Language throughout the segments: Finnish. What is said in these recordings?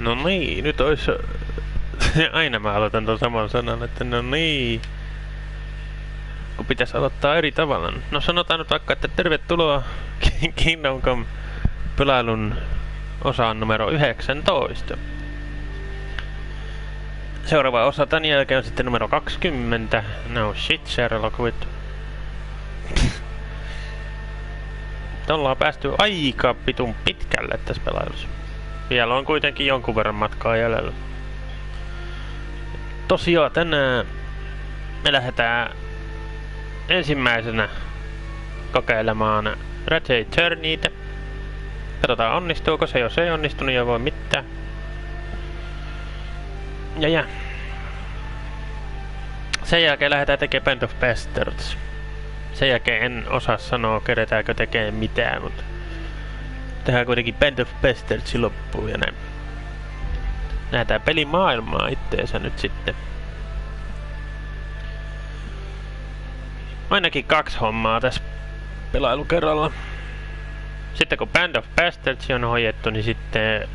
No niin, nyt ois... Aina mä aloitan ton saman sanan, että no niin. Kun pitäis aloittaa eri tavalla. No sanotaan nyt vaikka, että tervetuloa Kingdom Come -pelailun osaan numero 19. Seuraava osa tän jälkeen on sitten numero 20. No shit, Sherlockit. Ollaan päästy aika pitun pitkälle tässä pelailussa. Vielä on kuitenkin jonkun verran matkaa jäljellä. Tosiaan tänään me lähdetään ensimmäisenä kokeilemaan Ratchet Journeytä. Katsotaan onnistuuko se, jos ei onnistu, niin ei voi mitään. Ja. Sen jälkeen lähdetään tekemään Band of Bastards. Sen jälkeen en osaa sanoa, keretäänkö tekemään mitään, mutta tehdään kuitenkin Band of Bastards loppuun ja näin. Nähdään pelimaailmaa itteensä nyt sitten. Ainakin 2 hommaa tässä pelailukerralla. Sitten kun Band of Bastards on hoidettu, niin sitten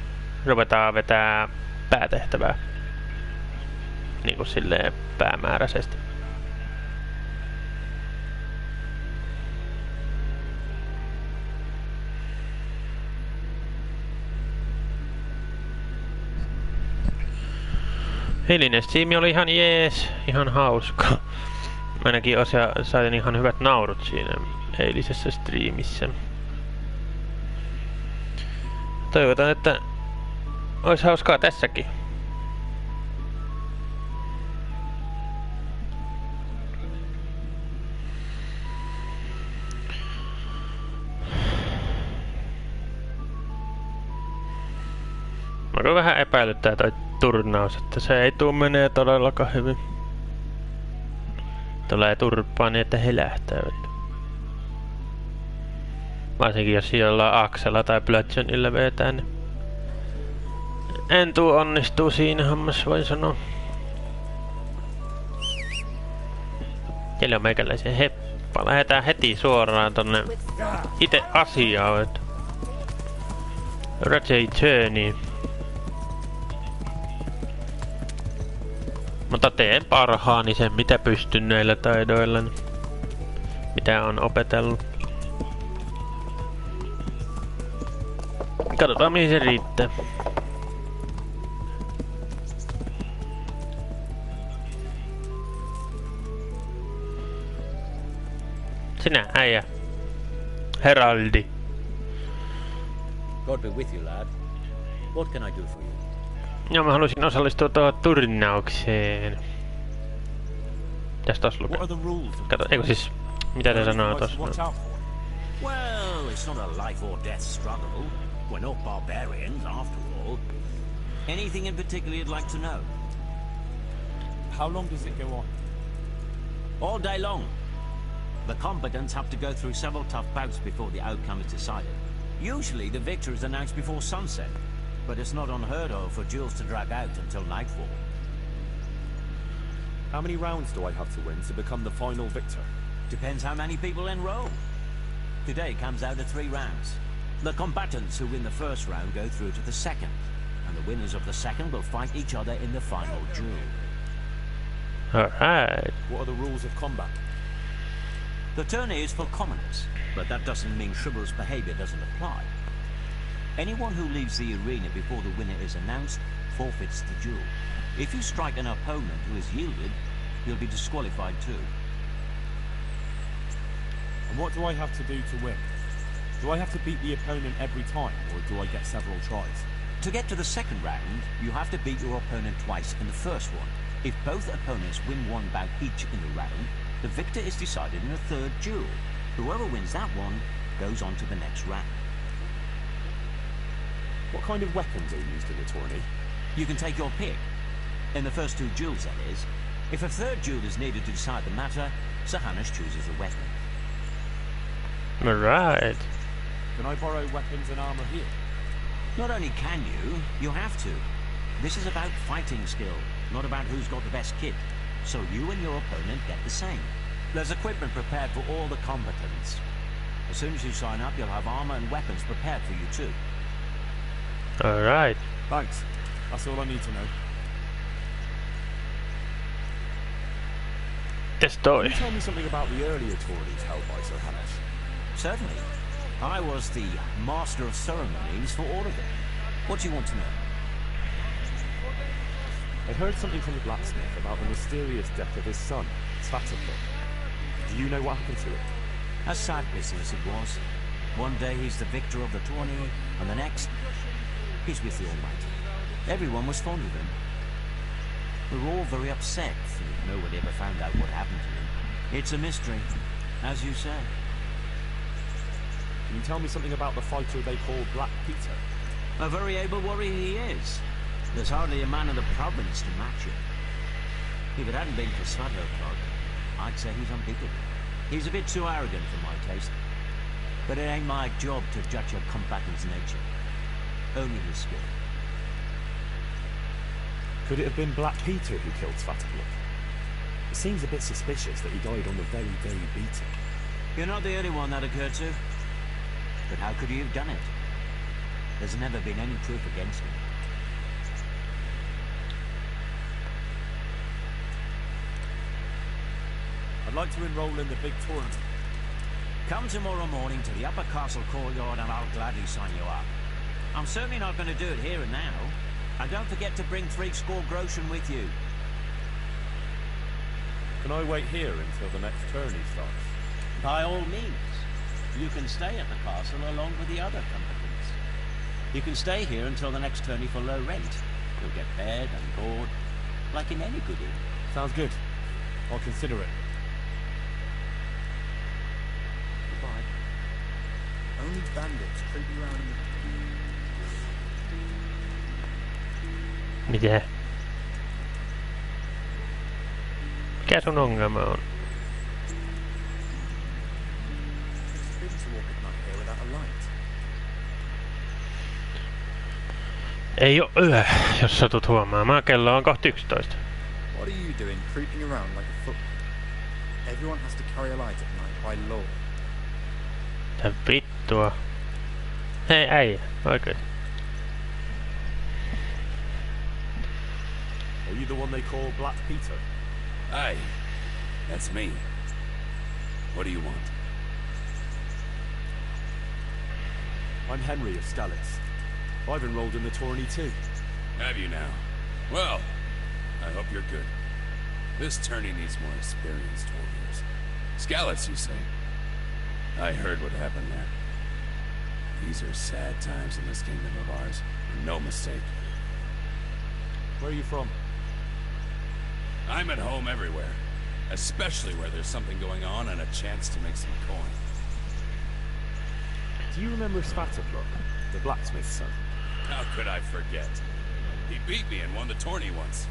ruvetaan vetää päätehtävää. Niinku silleen päämääräisesti. Eilinen striimi oli ihan jees, ihan hauska. Ainakin sain ihan hyvät naurut siinä eilisessä striimissä. Toivotaan, että olisi hauskaa tässäkin. Mä vähän epäilyttää toi turnaus, että se ei tuu menee todellakaan hyvin. Tulee turpaa niin, että he lähtevät. Varsinkin jos jollain Aksella tai Bludgeonilla vetää, niin en tuu onnistuu siinä hommassa, voin sanoa. Siellä on meikäläisen heppa. Lähdetään heti suoraan tonne itse asiaan. Ratchet Journey. Mutta teen parhaani sen, mitä pystyn näillä taidoilla, mitä on opetellut. Katsotaan mihin se riittää. Sinä äijä. Heraldi. God be with you, lad. What can I do for you? Joo, mä halusin osallistua tuohon turnaukseen. Mitäs tossa lukee? Kato, eikö siis... Mitä te sanoo tossa? Well, it's not a life or death struggle. We're not barbarians, after all. Anything in particular you'd like to know? How long does it go on? All day long. The combatants have to go through several tough bouts before the outcome is decided. Usually the victor is announced before sunset, but it's not unheard of for duels to drag out until nightfall. How many rounds do I have to win to become the final victor? Depends how many people enroll. Today comes out of 3 rounds. The combatants who win the first round go through to the second, and the winners of the second will fight each other in the final duel. Alright. What are the rules of combat? The tourney is for commoners, but that doesn't mean chivalrous behavior doesn't apply. Anyone who leaves the arena before the winner is announced forfeits the duel. If you strike an opponent who has yielded, he'll be disqualified too. And what do I have to do to win? Do I have to beat the opponent every time, or do I get several tries? To get to the second round, you have to beat your opponent twice in the first one. If both opponents win 1 bout each in the round, the victor is decided in a third duel. Whoever wins that one goes on to the next round. What kind of weapons are used in the tourney? You can take your pick. In the first 2 duels, that is. If a third duel is needed to decide the matter, Sir Hanush chooses a weapon. Alright. Can I borrow weapons and armor here? Not only can you, you have to. This is about fighting skill, not about who's got the best kit. So you and your opponent get the same. There's equipment prepared for all the combatants. As soon as you sign up, you'll have armor and weapons prepared for you too. Alright. Thanks. That's all I need to know. Mites toi? Can you tell me something about the earlier tourneys held by Sir Hannes? Certainly. I was the master of ceremonies for all of them. What do you want to know? I heard something from the blacksmith about the mysterious death of his son, Svatopluck. Do you know what happened to him? A sad business it was. One day he's the victor of the tourney, and the next, he's with the Almighty. Everyone was fond of him. We were all very upset that nobody ever found out what happened to him. It's a mystery, as you say. Can you tell me something about the fighter they call Black Peter? A very able warrior he is. There's hardly a man in the province to match him. If it hadn't been for Svatopluck, I'd say he's unbeatable. He's a bit too arrogant for my taste. But it ain't my job to judge a combatant's nature. Only his skill. Could it have been Black Peter who killed Svatopluck? It seems a bit suspicious that he died on the very day he beat him. You're not the only one that occurred to. But how could he have done it? There's never been any proof against him. I'd like to enroll in the big tournament. Come tomorrow morning to the upper castle courtyard and I'll gladly sign you up. I'm certainly not going to do it here and now. And don't forget to bring 60 groschen with you. Can I wait here until the next tourney starts? By all means. You can stay at the castle along with the other combatants. You can stay here until the next tourney for low rent. You'll get bed and board, like in any good inn. Sounds good. I'll consider it. Goodbye. Only bandits creeping around in the... Mitä? Mikä sun ongelma on? It's forbidden to walk at night here without a light. Ei oo yö, jos satut huomaamaan. Kello on kohta 11. What are you doing creeping around like a foot? Everyone has to carry a light at night by law. Tää vittua. Hei äijä, oikein. Are you the one they call Black Peter? Aye, that's me. What do you want? I'm Henry of Skalitz. I've enrolled in the tourney too. Have you now? Well, I hope you're good. This tourney needs more experienced warriors. Skalitz, you say? I heard what happened there. These are sad times in this kingdom of ours. No mistake. Where are you from? I'm at home everywhere. Especially where there's something going on and a chance to make some coin. Do you remember Svatopluck, the blacksmith's son? How could I forget? He beat me and won the tourney once.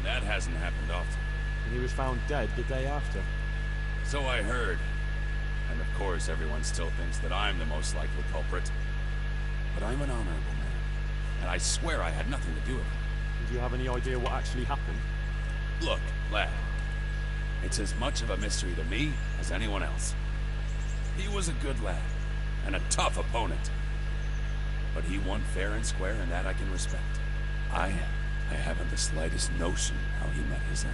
That hasn't happened often. And he was found dead the day after. So I heard. And of course everyone still thinks that I'm the most likely culprit. But I'm an honorable man. And I swear I had nothing to do with it. Do you have any idea what actually happened? Look, lad. It's as much of a mystery to me as anyone else. He was a good lad. And a tough opponent. But he won fair and square, and that I can respect. I haven't the slightest notion how he met his end.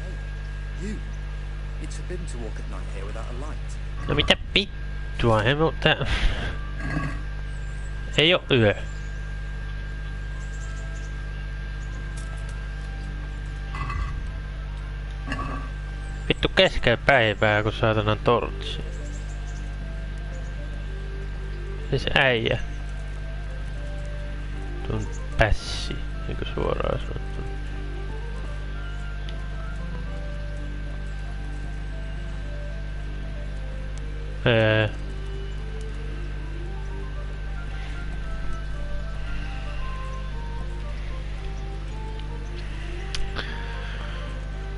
Hey, you. It's forbidden to walk at night here without a light. No mitä vittua, ei mutta... Ei oo yö. Vittu keskellä päivää, kun saatanan tortsi. Siis äijä. Tuon pässi, niinku suoraan sanottuna.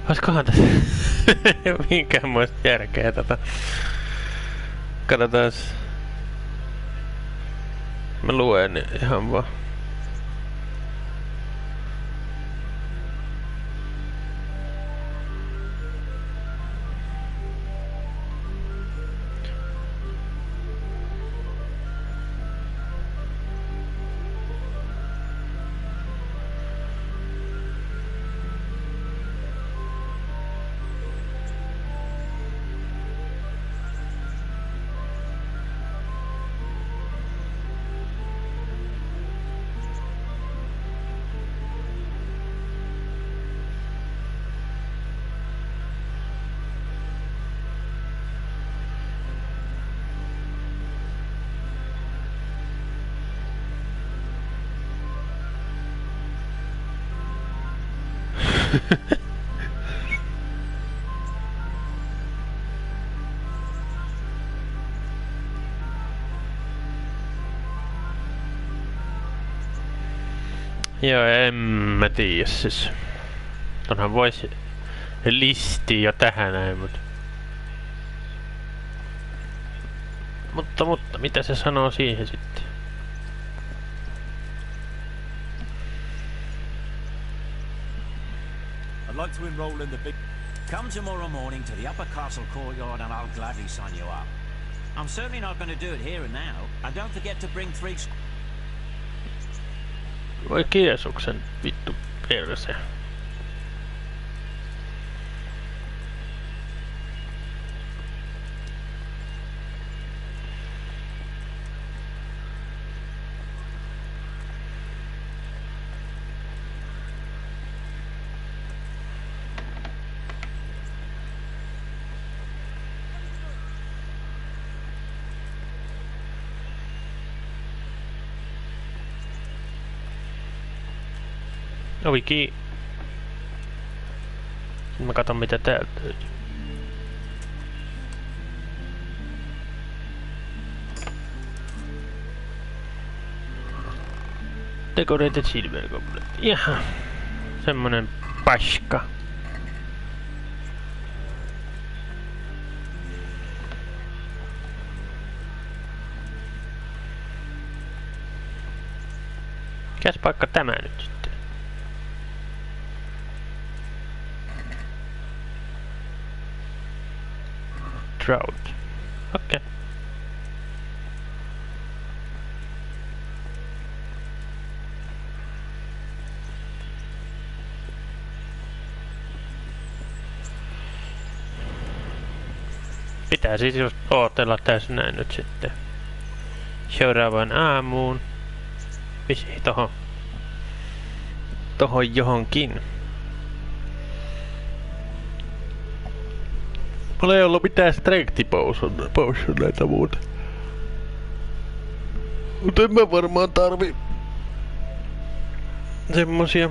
Oiskohan tässä minkäänmoista järkeä tätä? Katsotaas. Mä luen ihan vaan. Joo, en mä tiedä siis. Tonhan voisi listiä jo tähän näin, mutta mitä se sanoo siihen sitten? I'd like to enroll in the big... Come tomorrow morning to the upper castle courtyard and I'll gladly sign you up. I'm certainly not going to do it here and now. And don't forget to bring 3... Voi Kiesuksen vittu perse. Ovi kiinni. Sitten mä katon mitä täältä löytyy. Decorated silver goblet. Jaha. Semmonen paska. Mikäs paikka tämä nyt sitten? Drought. Okei. Pitää siis just ootella tässä näin nyt sitten seuraavaan aamuun. Visi tohon johonkin. Mulla ei ollut mitään strength-potioneita muuta. Mut en mä varmaan tarvi semmosia.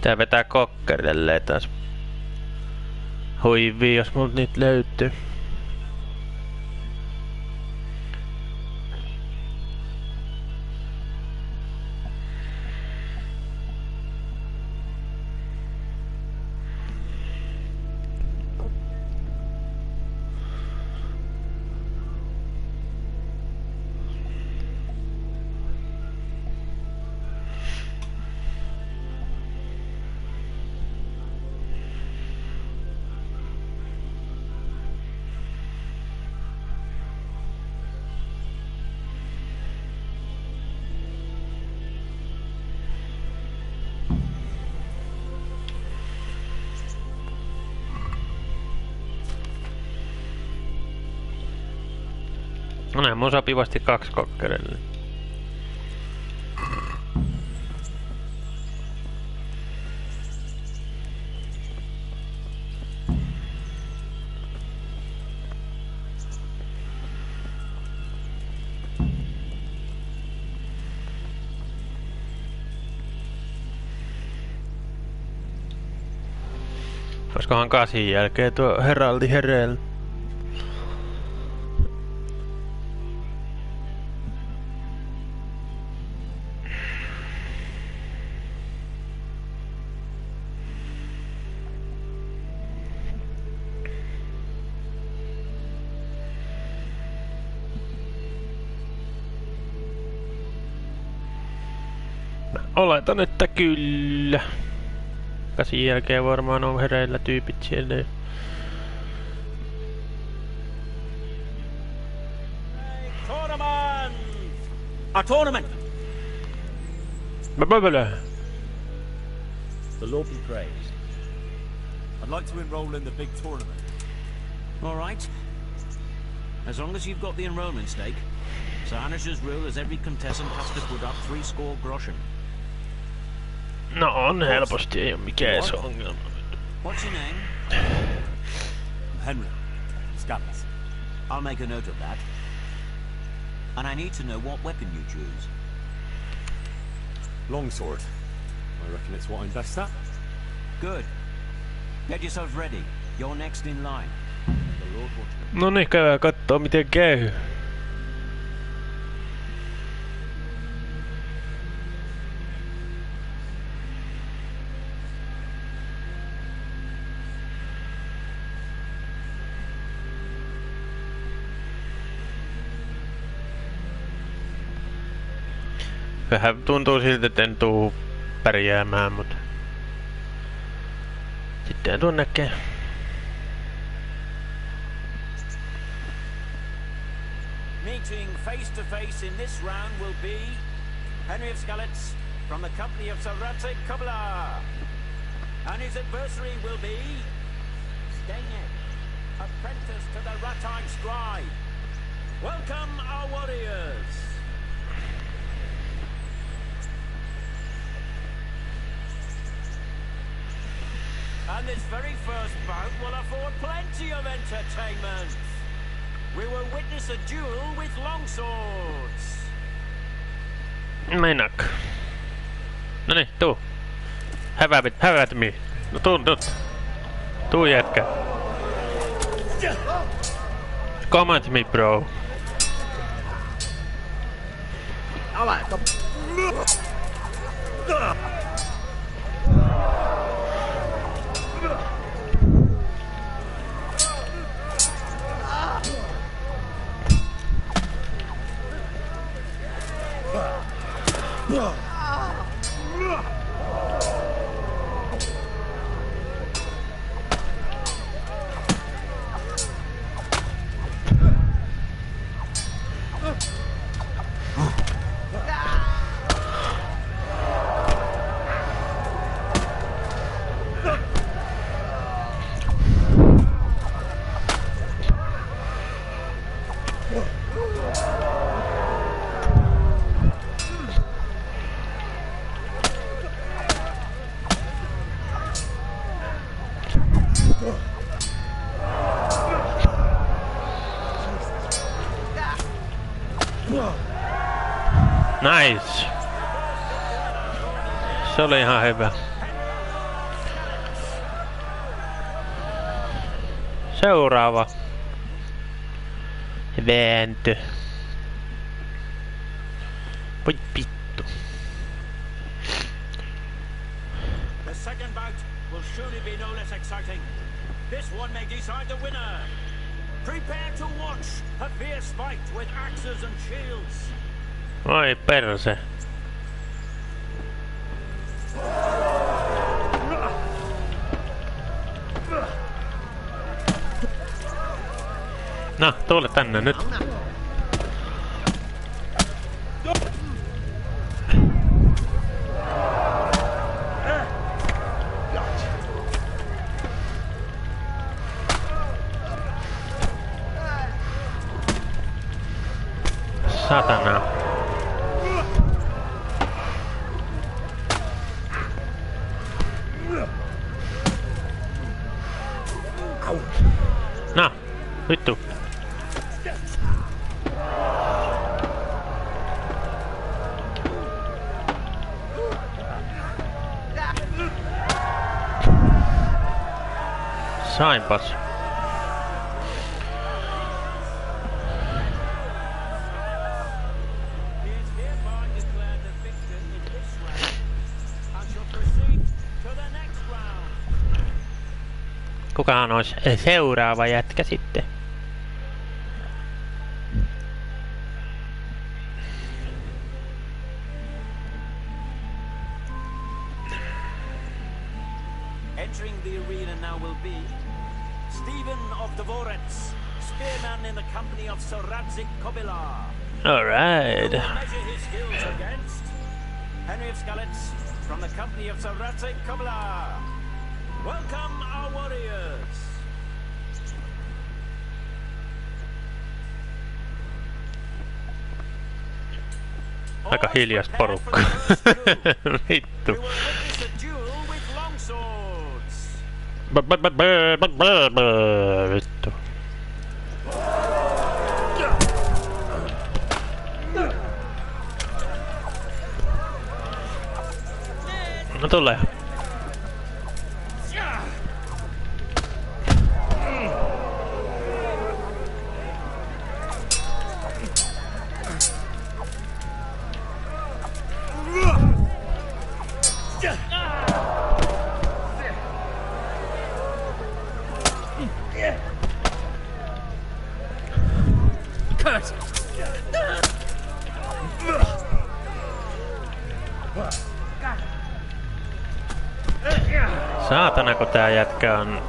Tää vetää kokkerelleen taas. Huivii, jos mut niitä löytyy. No näin mun sopivasti 2 kokkerelle. Olisikohan 8 jälkeen tuo Heraldi hereillä? Oletan, että kyllä. 8 jälkeen varmaan on hereillä tyypit siellä. A tournament! The Lord be praised. I'd like to enroll in the big tournament. All right. As long as you've got the enrollment stake. Sir Hanish's rule is every contestant has to put up 3 groschen. No on helposti, ei oo mikään se ongelma. What's your name? Henry. Scanners. I'll make a note of that. And I need to know what weapon you choose. Longsword. I reckon it's what I'm best at. Good. Get yourself ready. You're next in line. The Lord watch. No niin, käydään kattoo miten käy. Vähän tuntuu siltä, että en tuu pärjäämään, mutta sitten tuon näkee. Meeting face to face in this round will be Henry of Skalitz from the company of Sir Kobla. And his adversary will be Stenyek, apprentice to the Ratime Scribe. Welcome our warriors. And this very first bout will afford plenty of entertainment. We will witness a duel with longswords. Meinaakka? Noniin, tuu. Hävät me. No tuu nyt. Tuu jätkä. Come at me, bro. Nice. Se oli ihan hyvä. Seuraava. Vääntö. Voi vittu. The second bout will surely be no less exciting. This one may decide the winner. Prepare to watch a fierce fight with axes and shields. Oi perse. No, tule tänne nyt. Satana. No, vittu. Sainpas. Kukahan olisi seuraava jätkä sitten? Entering the arena now will be Stephen of Deliverance, spearman in the company of Sir Kobla. All right. Who will measure his skills against Henry of Skalitz, from the company of Sarate Kabla. Welcome our warriors. Aika hiljas porukka. Vittu. Vittu. No tulee. Saatana, kun tää jätkä on...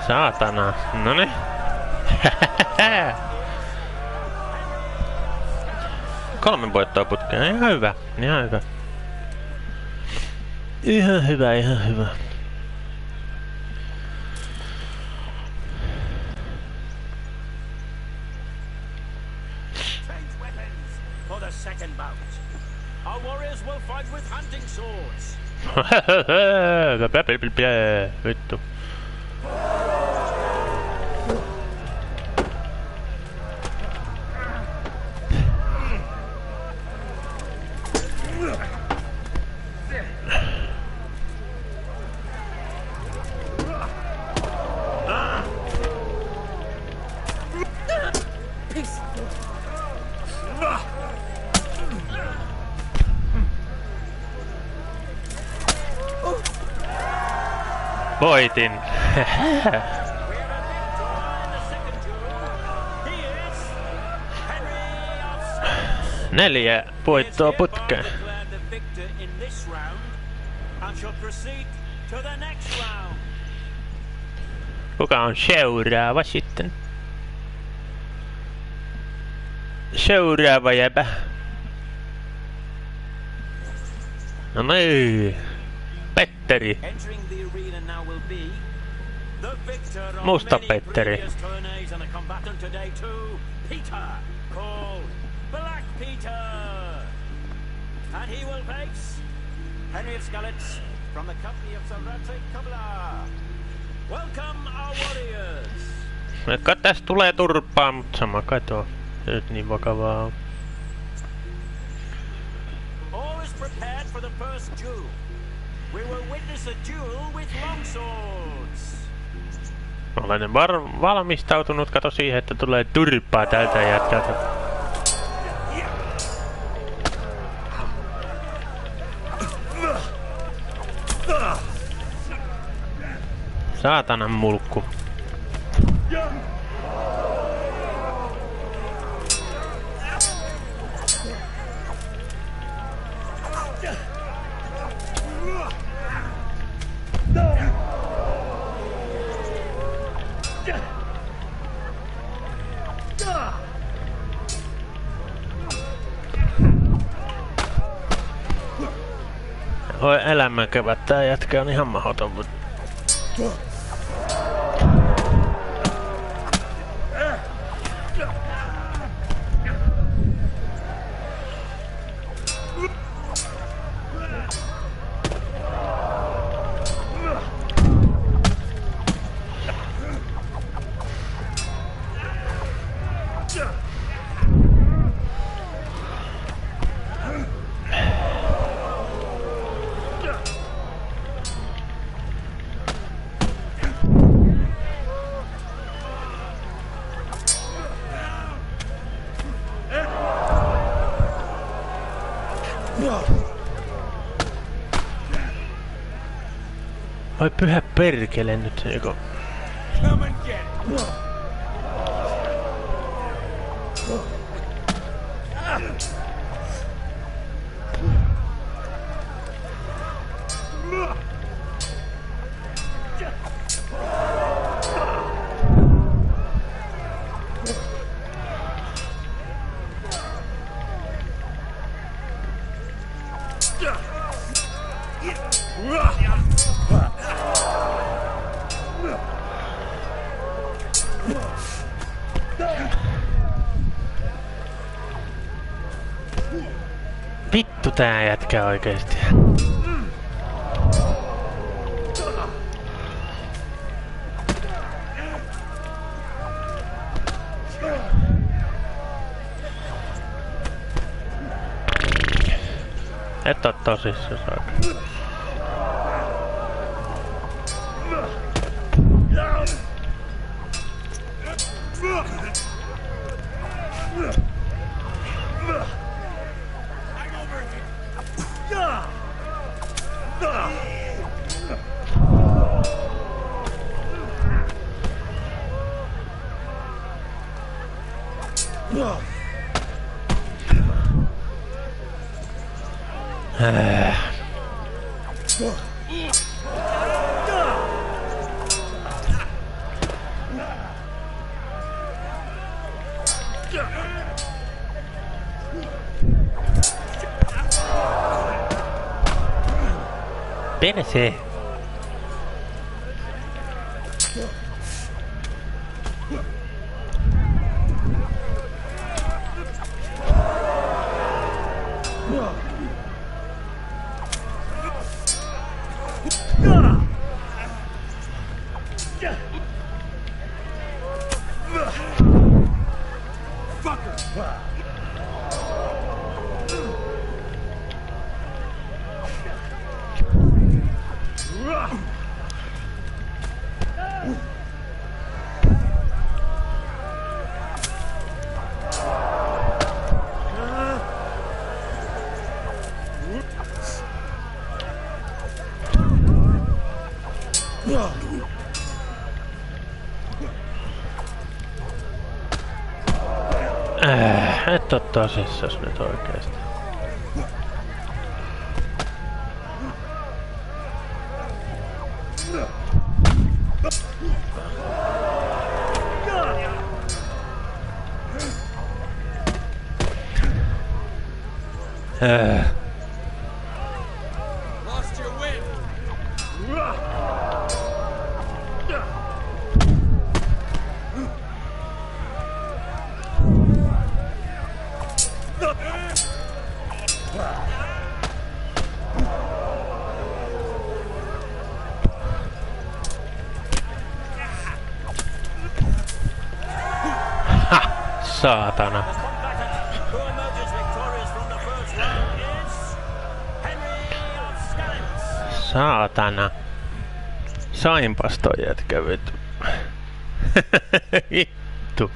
Saatana. Noniin. 3 voittoa putkeen. Ihan hyvä. Ihan hyvä. Ihan hyvä, ihan hyvä. Change weapons for the second bout. Our warriors will fight with hunting swords. Vittu. Voitin. Neljä voittoa putkeen. Kuka on seuraava sitten? Seuraava jäbä. No niin. Petteri. Musta Petteri. Black Peter! And he will face Henry of Skalitz from the company of Sarate Kabla. Welcome our warriors! Vaikka tästä tulee turpaa, mutta sama kato. Se nyt niin vakavaa on. All is prepared for the first duel. We will witness a duel with longswords. Olen valmistautunut, kato siihen, että tulee turpaa tältä jätkältä. Saatanan mulkku. Oi elämänkevät, tää jätkä on ihan mahdoton. Vai pyhä perkele nyt niinku. Come and get it. Vittu tää jätkä oikeesti. Et oo tosissas oikein. Perse. Et oo tosissas nyt oikeesti. Lost your wit. Saatana. Who emerges victorious from the first round is Henry of Scalance. Saatana. Sainpas toi jätkä vittu. Vittu.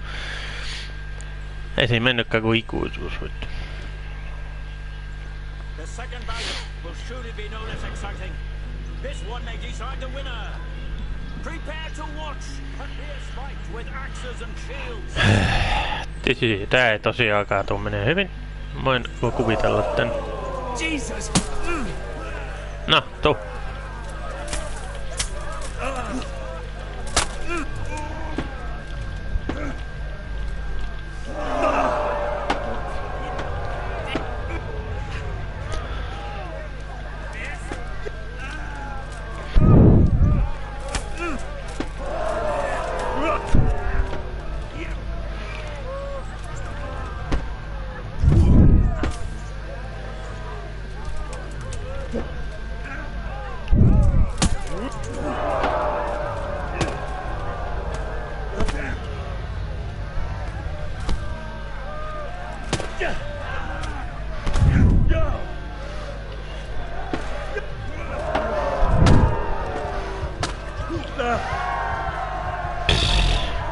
Ei siinä mennytkään kuin ikuisuus vittu. The second bout will surely be no less exciting. This one may decide the winner. Prepare to watch a fierce fight with axes and shields. Tää ei tosiaankaan tuu menee hyvin. Voin kuvitella tän. Jesus. No, tuu.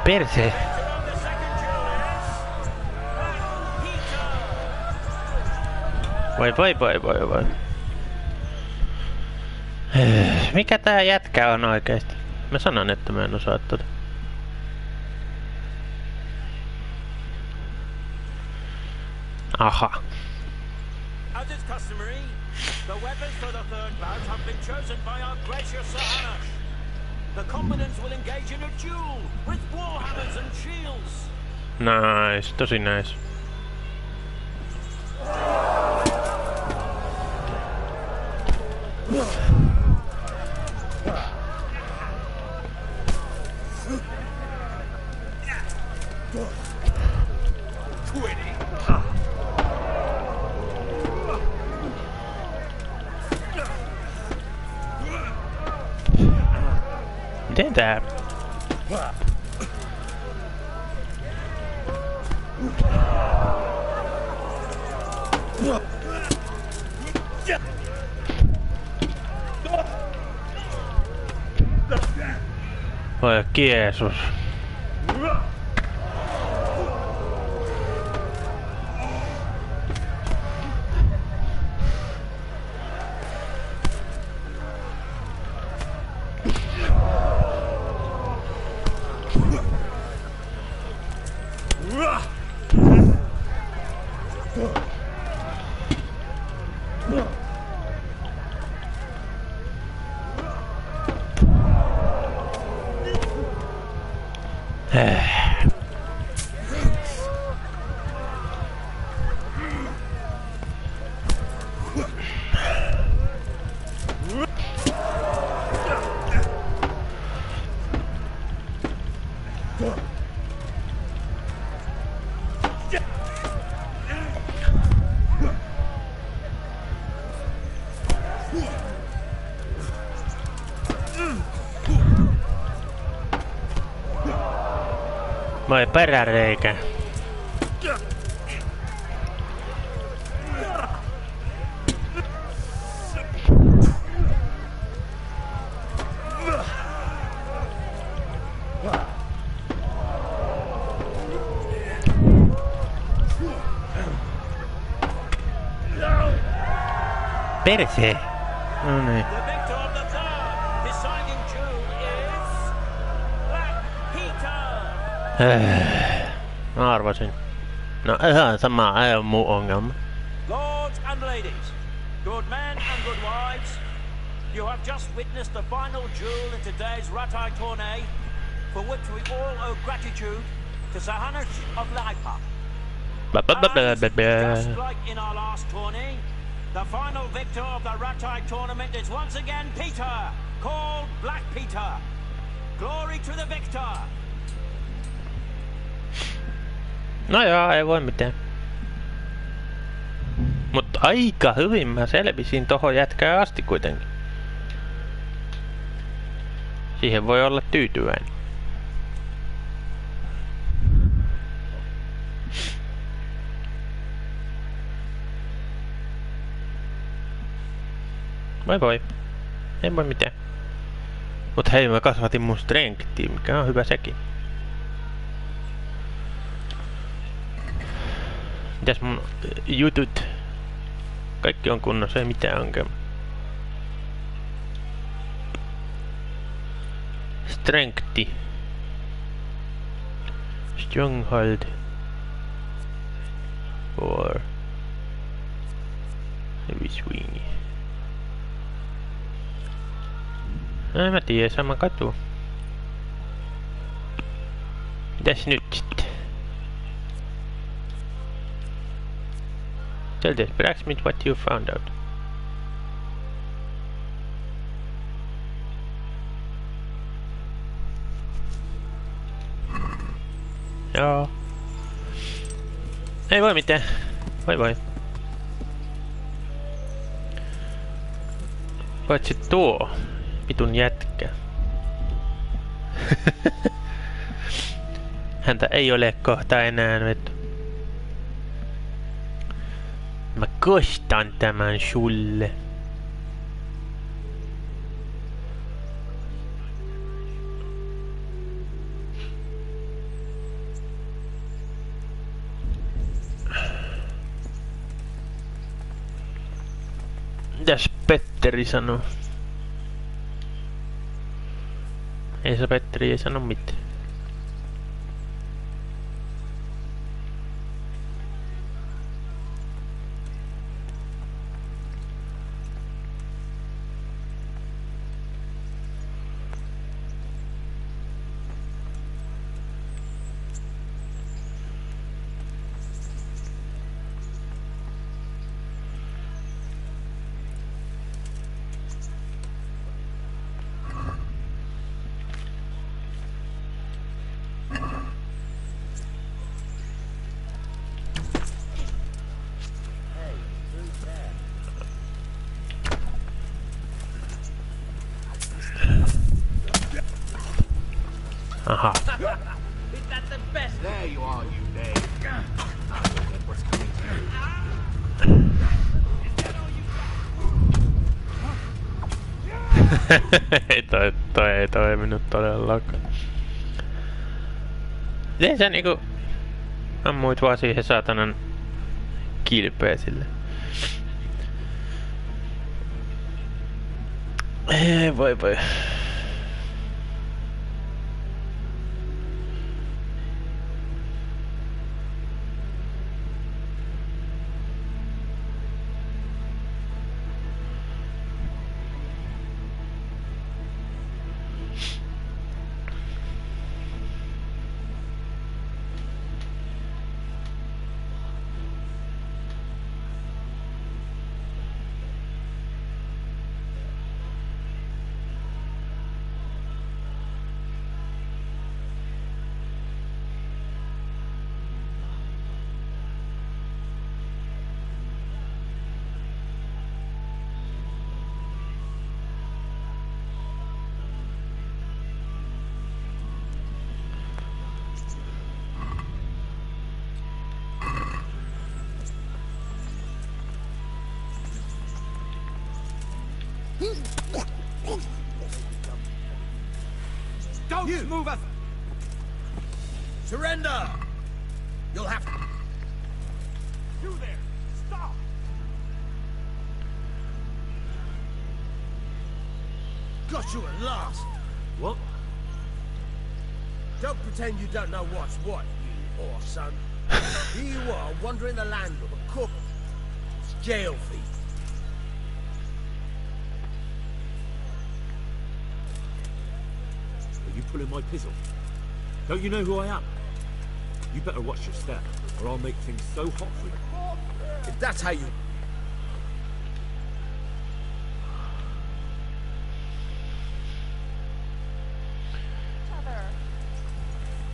Perse. Vai. Mikä tää jätkä on oikeesti? Mä sanon, että mä en osaa tota. Aha. As is customary, the weapons for the third bout have been chosen by our gracious Zelena. The combatants will engage in a duel with warhammers and shields. Nice, tosi nice. Miten tää? Voi Jeesus. Voi peräreikä. Perse. No niin. The victor of the third deciding duel is Black Peter. Mä arvasin. No ihan sama, ei oo muu ongelma. Lords and ladies, good men and good wives, you have just witnessed the final duel in today's Ratai tourney, for which we all owe gratitude to Zelena of Laipa. Just like in our last tourney, the final victor of the Ratai tournament is once again Peter, called Black Peter. Glory to the victor! No joo, ei voi mitään. Mutta aika hyvin mä selvisin tohon jätkään asti kuitenkin. Siihen voi olla tyytyväinen. Voi. Ei voi mitään. Mut hei, mä kasvatin mun strengthia, mikä on hyvä sekin. Mitäs mun jutut? Kaikki on kunnossa, ei mitään ongelmaa. Strengthi. Stronghold. 4. Heavy swing. En mä tiedä, sama katu. Mitäs nyt sitten? Tell the blacksmith what you found out. Joo. Ei voi mitään. Voi. Paitsi tuo vitun jätkä. Häntä ei ole kohta enää nyt. Mä kostan tämän sulle. Mitäs Petteri sanoo? Esa Petteri ei sano mitään. Aha. Is that the best? There you are, you Dave. What's coming toi ei toiminut todellakaan. Miten sä niinku ammuit vaan siihen saatanan kilpeä sille? Ei voi. Don't move us! Surrender! You'll have to... You there! Stop! Got you at last! What? Don't pretend you don't know what's what, you whore son. Here you are, wandering the land with a cook. It's jail fee. Are you pulling my pizzle? Don't you know who I am? You better watch your step, or I'll make things so hot for you. If that's how you...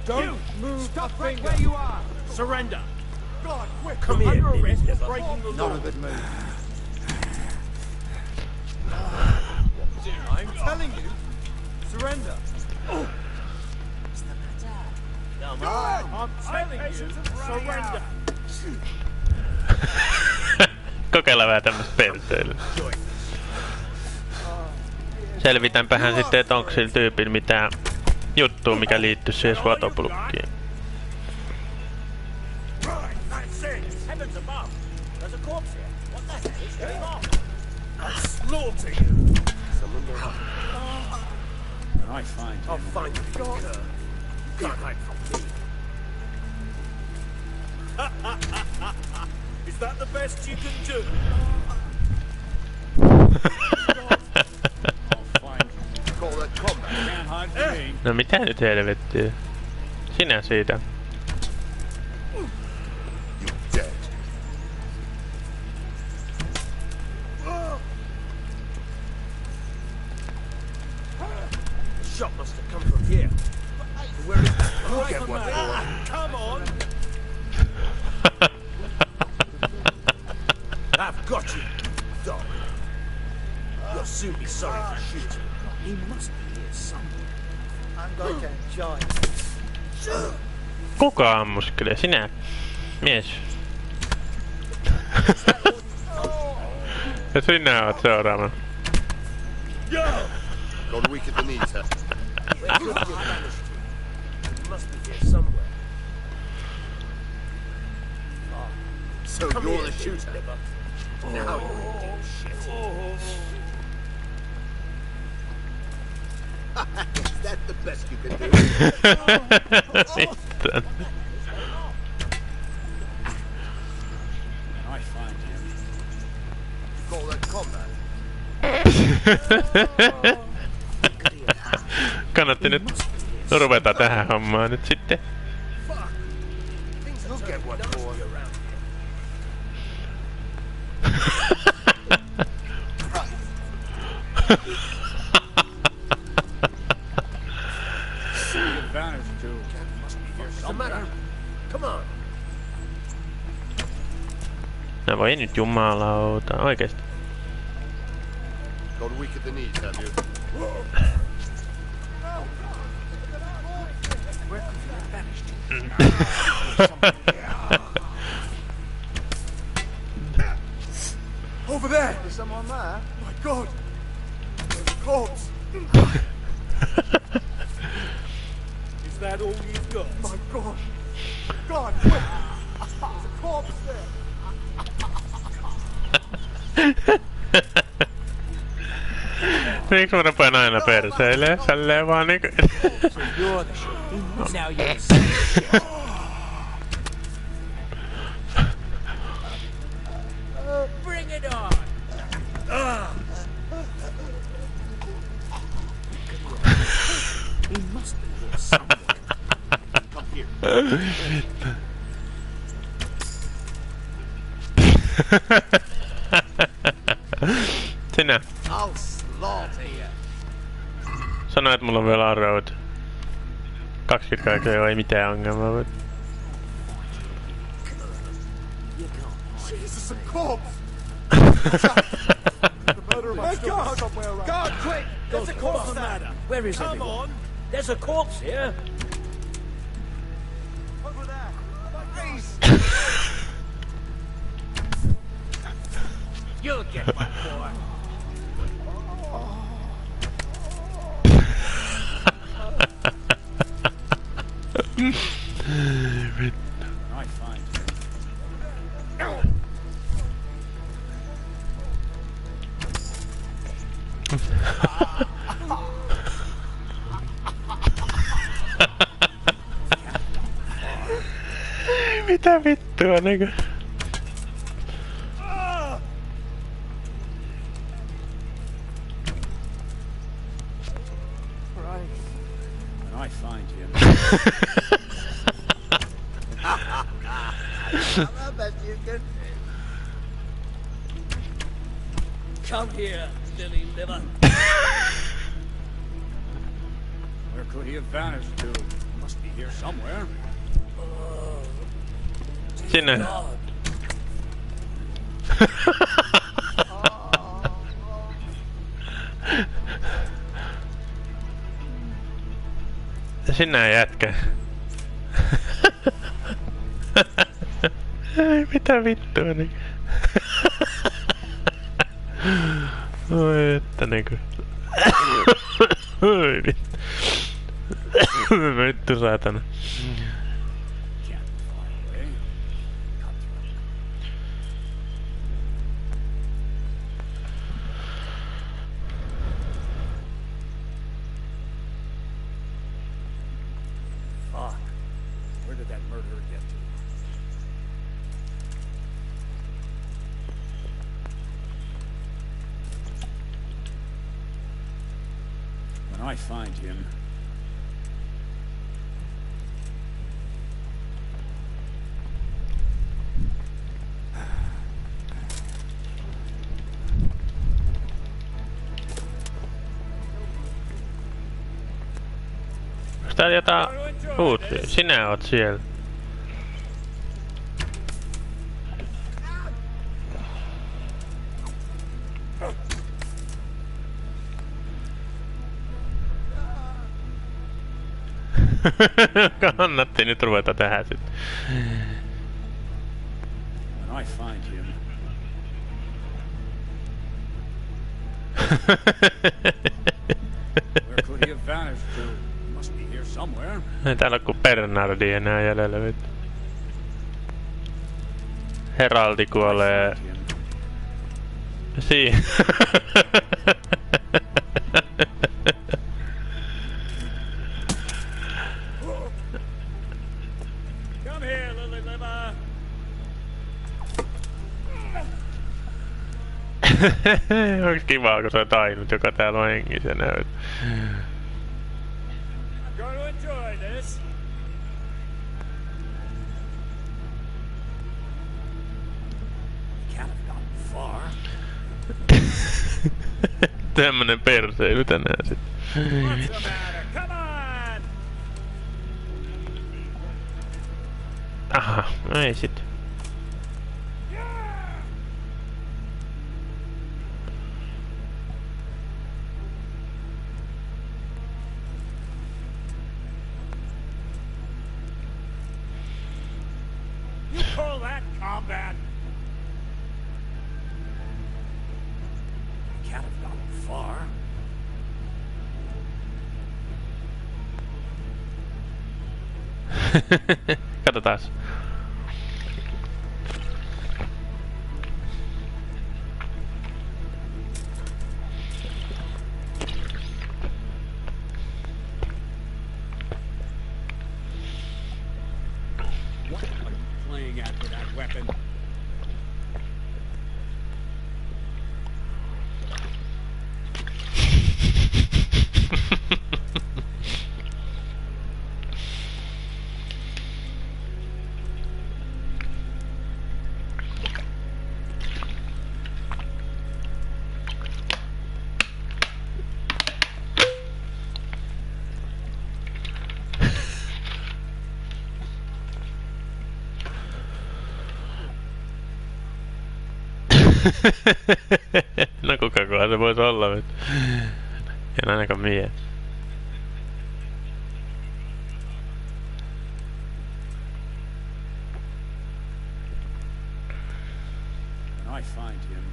Don't move. Stop right where you are! Surrender! God, quick! Come here, Under big arrest for liver. breaking the Not law. a good move. I'm telling you, surrender. What's the matter? Go on! I'm telling you, surrender. Kokeilla vähän tämmöstä pelteilyä. Selvitäänpähän sitten, että onko sillä tyypillä mitään juttua, mikä liittyy siihen swatopulkkiin. Heavens above! There's a corpse here. What the hell is going on? I'll slaughter you! Someone will... And I find I'll find you, you cur. You can't hide from me. Is that the best you can do? Call that combat. Can't hide from me. No mitä nyt helvettiä? Sinä siitä. You're dead. The shot must have come from here. Where is that? I'll get one for it. Come on! I've got you, dog. You'll soon be sorry for shooting. He must be here somewhere. I'm going to enjoy. Kuka ammuskelee? Sinä? Mies. Ja sinä oot seuraavana. Got weak at the knees, huh? Where could you have vanished to? He must be here somewhere. So you're the shooter. Now you're in deep shit. that the best you can do? Sitten. I find him. Call that combat. Kannatti nyt ruveta tähän hommaan nyt sitten. Things will get what for. Advantage too. Must be here What's the somewhere. matter? Come on. No voi nyt jumalauta, oikeesti. Got weak at the knees, have you? Over there! There's someone there. My God! There's a corpse! Is that all you've got? My God! God, quick! There's a corpse there! Miksi mä rupean aina perseilee? Tälleen vaan niinku... You're the shit. Now you're the Bring it on! He must be here somewhere. Come here. Sinä. I'll slaughter you. Sano, että mulla on vielä arrout. 28 ei mitään ongelmaa. Jesus, a corpse! The murderer must be somewhere around. God, quick! There's a corpse there. Where is Come everyone? on! There's a corpse here. Over there! Please! You'll get one more. I find him. Mitä vittua niinku? And I find him. I bet you can. Come here, silly liver. Where could he have vanished to? He must be here somewhere. Sinne. Sinä jätkä. Ei mitä vittua niinku. Oi että niinku. Oi vittu. Vittu saatana. Can't fly away. Cut through. Fuck. Where did that murderer get to? When I find him, Onks täällä jotain uutsia? Sinä oot siellä. Kannatti nyt ruveta tähän sit. when I find him, where could he have vanished to? He must be here somewhere. Ei täällä oo ku Bernardi enää jäljellä vittu. Heraldi kuolee. Find him. Onks kivaa, kun sä oot ainut, joka täällä on hengisenä? I'm going to enjoy this. Can't have gotten far. Tämmönen perseily tänään sit. What's the matter? Come on! Aha, no ei sit. You call that combat? Can't have gotten far. Katsotaas. What are you playing at with that weapon? No kukakohan se vois olla nyt? En ainakaan mie. When I find him,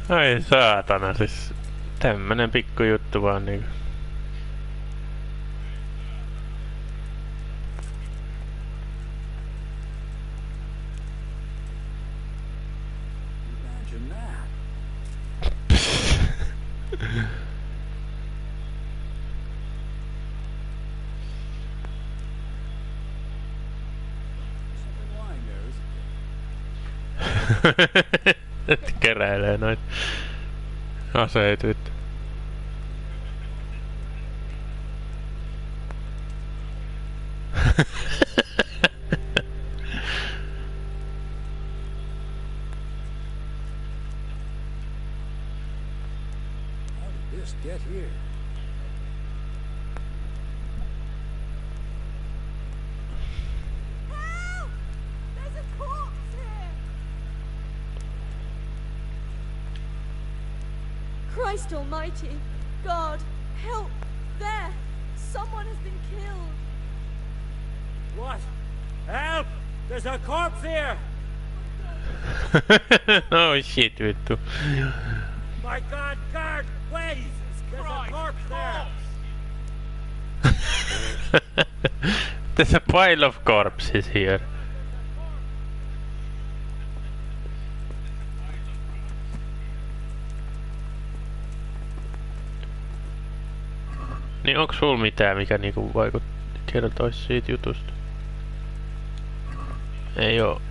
Ai saatana, siis tämmönen pikku juttu vaan niinku. Imagine that. Something lying there, isn't it? Keräilee noit aseet nyt. How did this get here? Help! There's a corpse here! Christ almighty! God, help! There! Someone has been killed! what? Help! There's a corpse here! Oh shit vittu. My God, guard, please! There's a corpse there! There's a pile of corpses here. Niin onks sul mitään mikä niinku kertois siitä jutusta? Ei oo.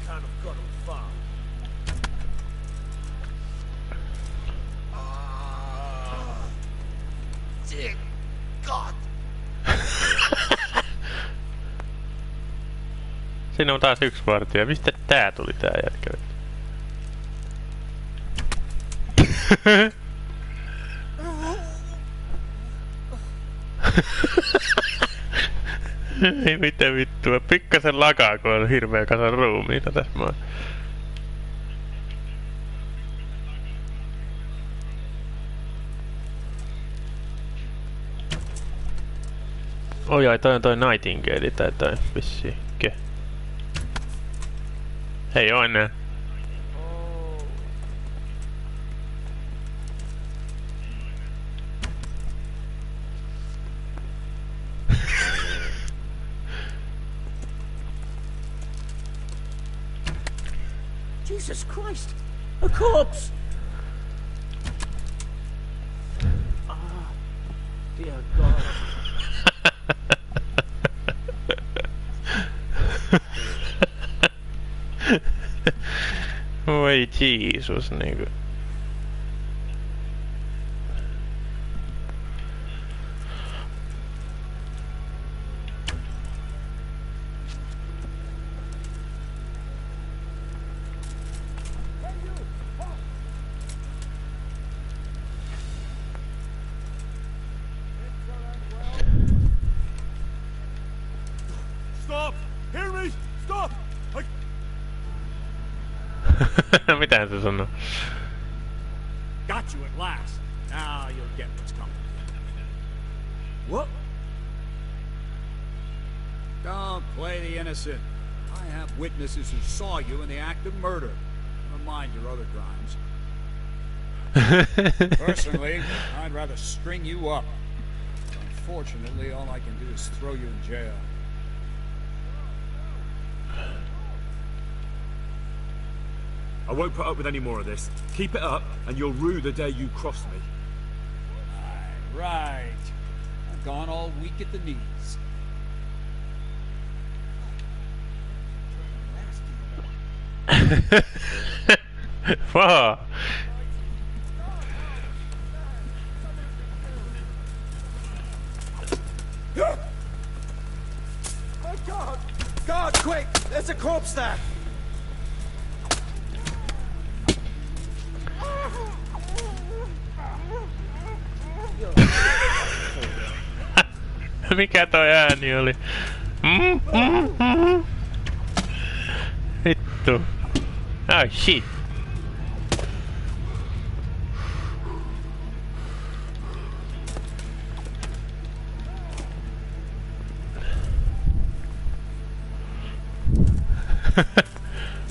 Can't have got him far. Dear God! Siinä on taas yksi vartija. Mistä tää tuli tää jätkä? Ei mitään vittua. Pikkasen lakaa, kun on hirveä kasan ruumiita tässä maa. Oi ai, toi on toi Nightingale tai toi vissiin. Hei oo enää. Jesus Christ! A corpse! Voi Jeesus niinku. Stop! Hear me! Stop! Mitähän se sanoo? Got you at last. Now you'll get what's coming. What? Don't play the innocent. I have witnesses who saw you in the act of murder. Never mind your other crimes. Personally, I'd rather string you up. Unfortunately, all I can do is throw you in jail. I won't put up with any more of this. Keep it up, and you'll rue the day you cross me. Right. I've gone all weak at the knees. Wow. My God! God, quick! There's a corpse there! Mikä toi ääni oli? Vittu. Oh shit.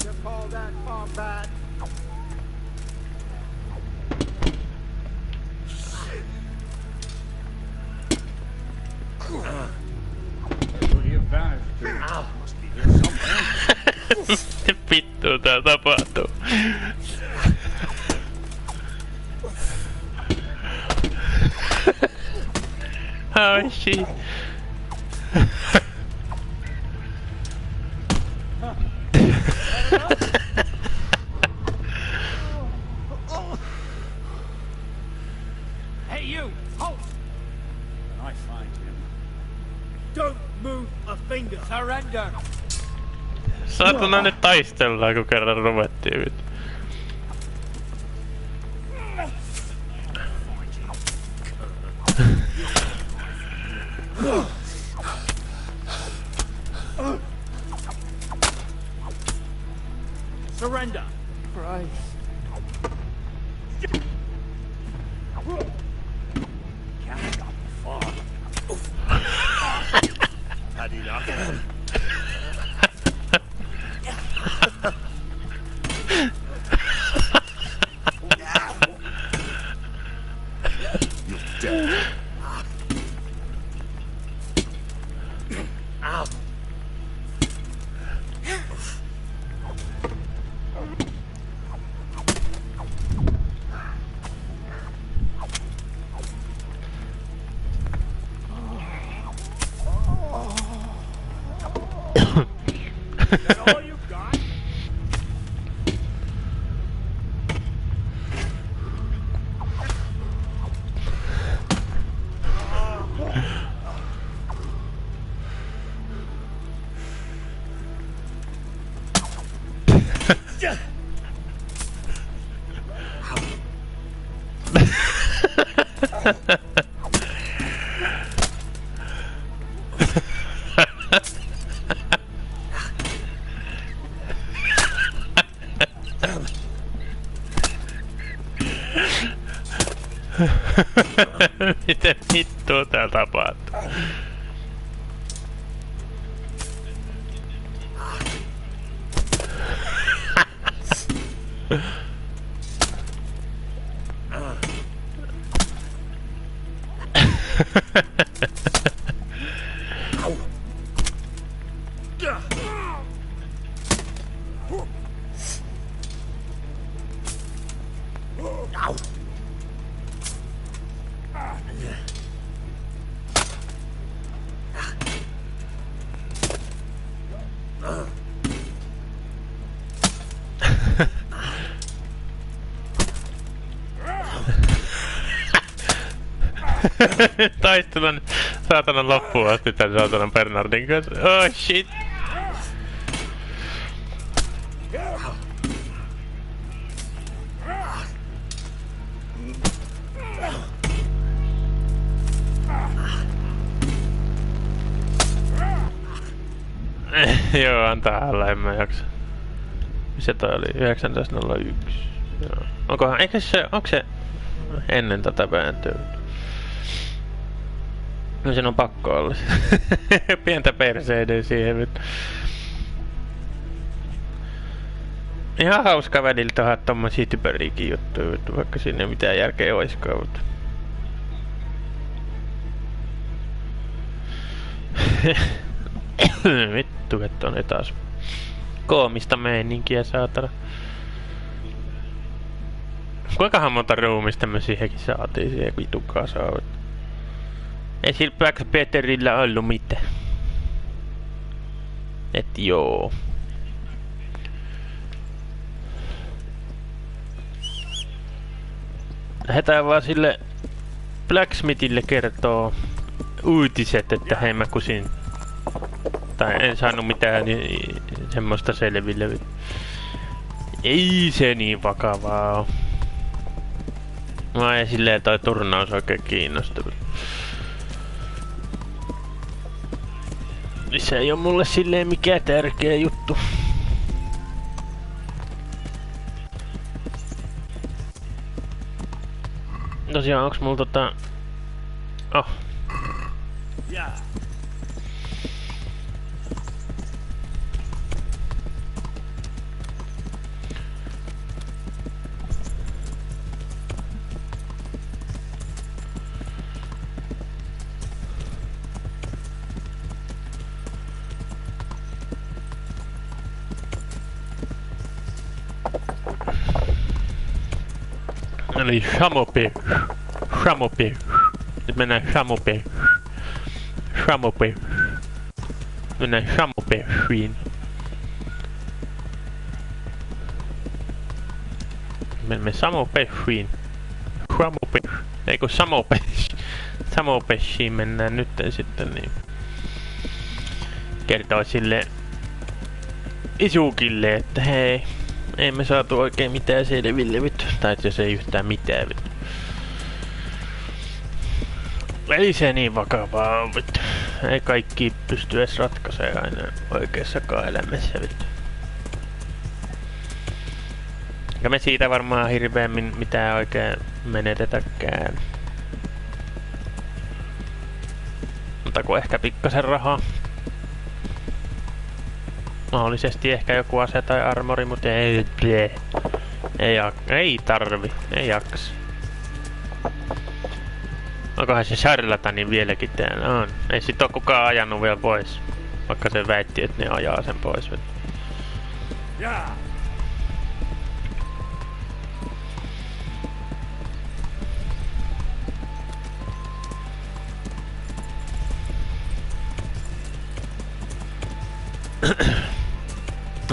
You call that combat? Mitä vittua tää tapahtuu? Oh shit. Hey, you! Halt! When I find him, Don't move a finger. Surrender. Saatana nyt taistellaan, kun kerran ruvettiin vittu. Surrender. Christ. Had enough. You're dead. Ow. Is that all you got? Miten vittua täällä tapahtuu? Taistelun saatanan loppuun asti tän saatanan Bernardin kanssa. Oh shit! Joo, antaa alla, en mä jaksa. Missä toi oli? 19.01. Joo. Onko se ennen tätä vääntöä? No sen on pakko olla. Pientä perseiden siihen. Ihan hauska välillä tehdä tommosia typeriäkin juttuja, vaikka siinä ei mitään järkeä oiskaan. Mutta... Vittu, että on taas koomista meininkiä, saatana. Kuinkahan monta ruumista me siihenkin saatiin siihen vitun kasaan? Ei sillä Black Peterillä ollut mitään. Et joo. Lähetään vaan sille Blacksmithille kertoo uutiset, että hei mä kusin. Tai en saanut mitään niin, semmoista selville. Ei se niin vakavaa oo. Mä ei silleen toi turnaus oikein kiinnostava. Se ei oo mulle silleen mikään tärkeä juttu. Tosiaan onks mulla Oh. Yeah. Eli Shamope. Nyt mennään Shamope. Mennään Shamopeshiin. Menemme Samopeshiin. Eikö Samopeshiin mennään nyt sitten niin. Kertoo sille Isukille, että hei, ei me saatu oikein mitään selville vittu. Tai jos ei yhtään mitään vittu. Ei se niin vakavaa on vittu. Ei kaikki pysty edes ratkaisemaan aina oikeassakaan elämässä vittu. Eikä me siitä varmaan hirveämmin mitään oikein menetetäkään. Mutta kun ehkä pikkasen rahaa. Mahdollisesti ehkä joku ase tai armori, mutta ei tarvi, ei jaksa. Onkohan se charlatanin vieläkin täällä on? Ei sit oo kukaan ajanut vielä pois. Vaikka se väitti, että ne ajaa sen pois. Yeah.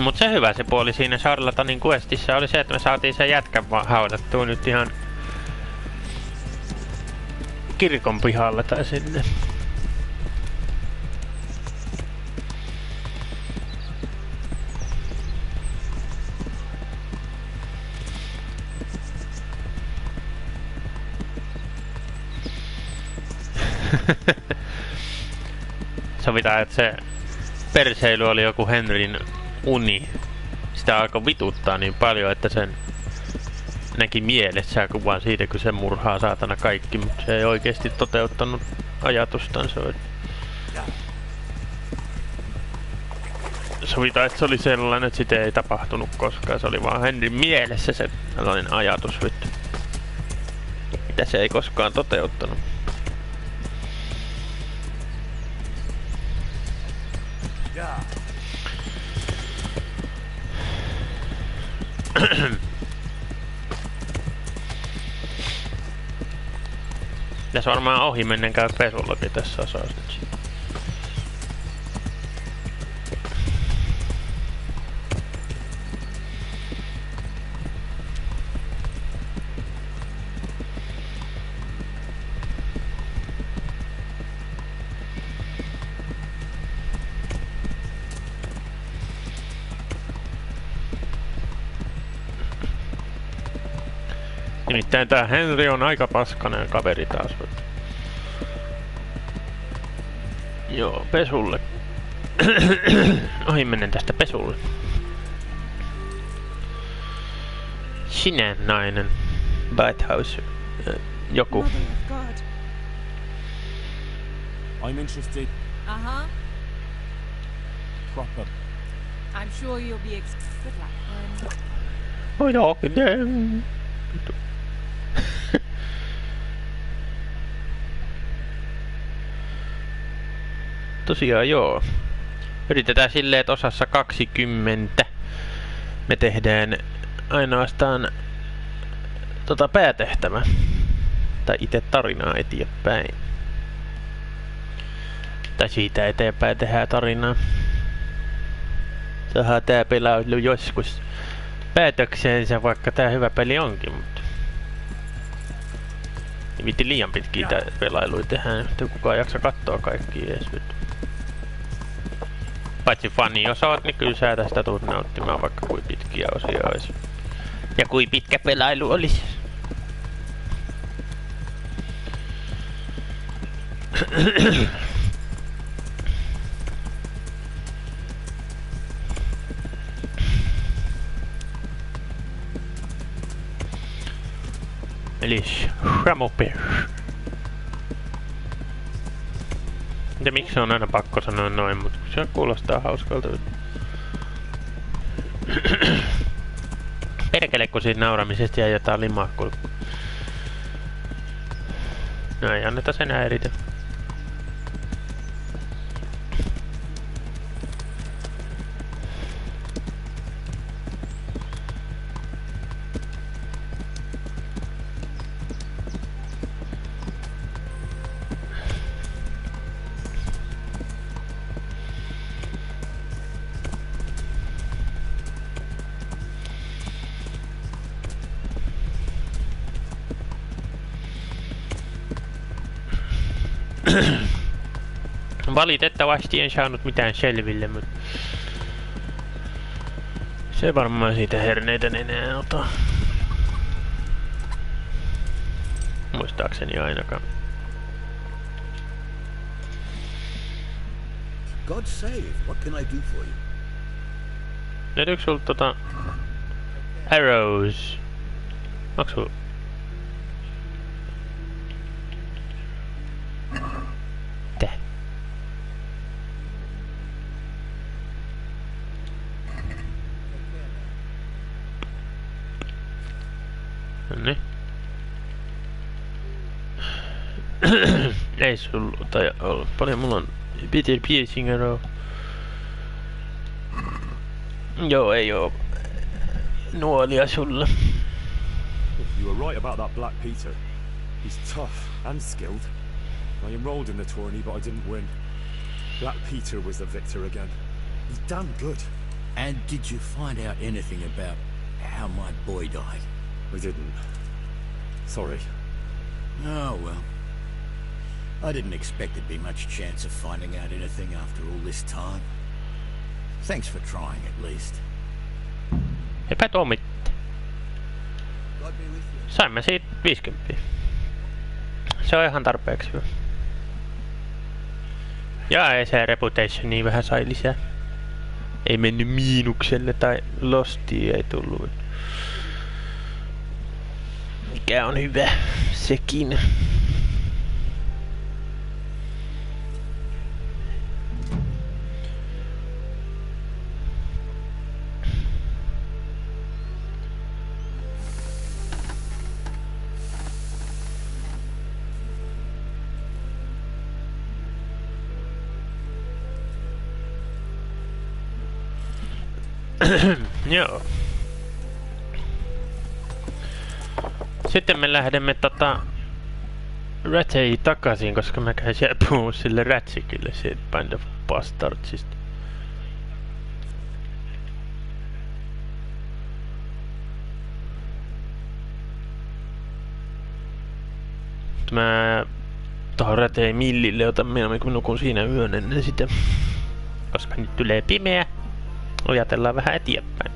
Mut se hyvä se puoli siinä charlatanin questissa oli se, että me saatiin sen jätkän vaan haudattua nyt ihan kirkon pihalle tai sinne. Sovitaan, että se perseily oli joku Henryn uni. Sitä alkoi vituttaa niin paljon, että sen näki mielessään kuvan siitä, kun se murhaa saatana kaikki, mutta se ei oikeesti toteuttanut ajatustansa. Sovitaan, että se oli sellainen, että sitä ei tapahtunut koskaan. Se oli vaan Henryn mielessä se tällainen ajatus, mitä se ei koskaan toteuttanut. Tässä varmaan ohi mennen käy pesullakin tässä osassa. Nimittäin tää Henry on aika paskanen kaveri taas. Joo, pesulle. Ohi menen tästä pesulle. Sinä nainen. Bathhouse. Joku. Mother of God. I'm interested. Uh-huh. Proper. I'm sure you'll be good luck. Oi oikein. Tosiaan joo. Yritetään silleen, että osassa 20 me tehdään ainoastaan päätehtävä. Tai itse tarinaa eteenpäin. Tai siitä eteenpäin tehdään tarinaa. Saadaan tää pelailu joskus päätökseensä, vaikka tää hyvä peli onkin, mutta nimittäin liian pitkiä tää pelailuja tehdään, että kukaan jaksa katsoa kaikkia edes nyt. Paitsi fani jos oot, niin kyllä sä tästä tuut nauttimaan, vaikka kuin pitkiä osia olisi. Ja kuin pitkä pelailu olisi. Eli Shramopir. Ja miksi on aina pakko sanoa noin, mutta se kuulostaa hauskalta. Perkele, kun siitä nauramisesta jää jotain limaa kulkku. No ei anneta sen häiritä. Valitettavasti en saanut mitään selville, mutta se varmaan siitä herneitä enää ota. Muistaakseni ainakaan. God save, what can I do for you? Löytyykö sul arrows? Onks sul? Tää. Noniin. Ei sul tai olla. Paljon mulla on Peter Piercing arrow. Joo, ei oo nuolia sulla. You were right about that Black Peter. He's tough and skilled. I enrolled in the tourney, but I didn't win. Black Peter was the victor again. He's damn good. And did you find out anything about how my boy died? We didn't. Sorry. Oh, well. I didn't expect there'd be much chance of finding out anything after all this time. Thanks for trying, at least. Eipä tuo mitään. God be with you. Saimme siitä 50. Se on ihan tarpeeksi hyvä. Ja ei se reputation niin vähän sai lisää. Ei mennyt miinukselle tai lostiin ei tullut. Mikä on hyvä sekin. Joo. Sitten me lähdemme Ratchei takaisin, koska mä käyn siellä puhua sille Ratchikille siitä Band of Bastardsista. Mä tohon Ratchei Millille otan mieluummin, kun nukun siinä yön ennen sitä. Koska nyt tulee pimeä. Ajatellaan vähän eteenpäin.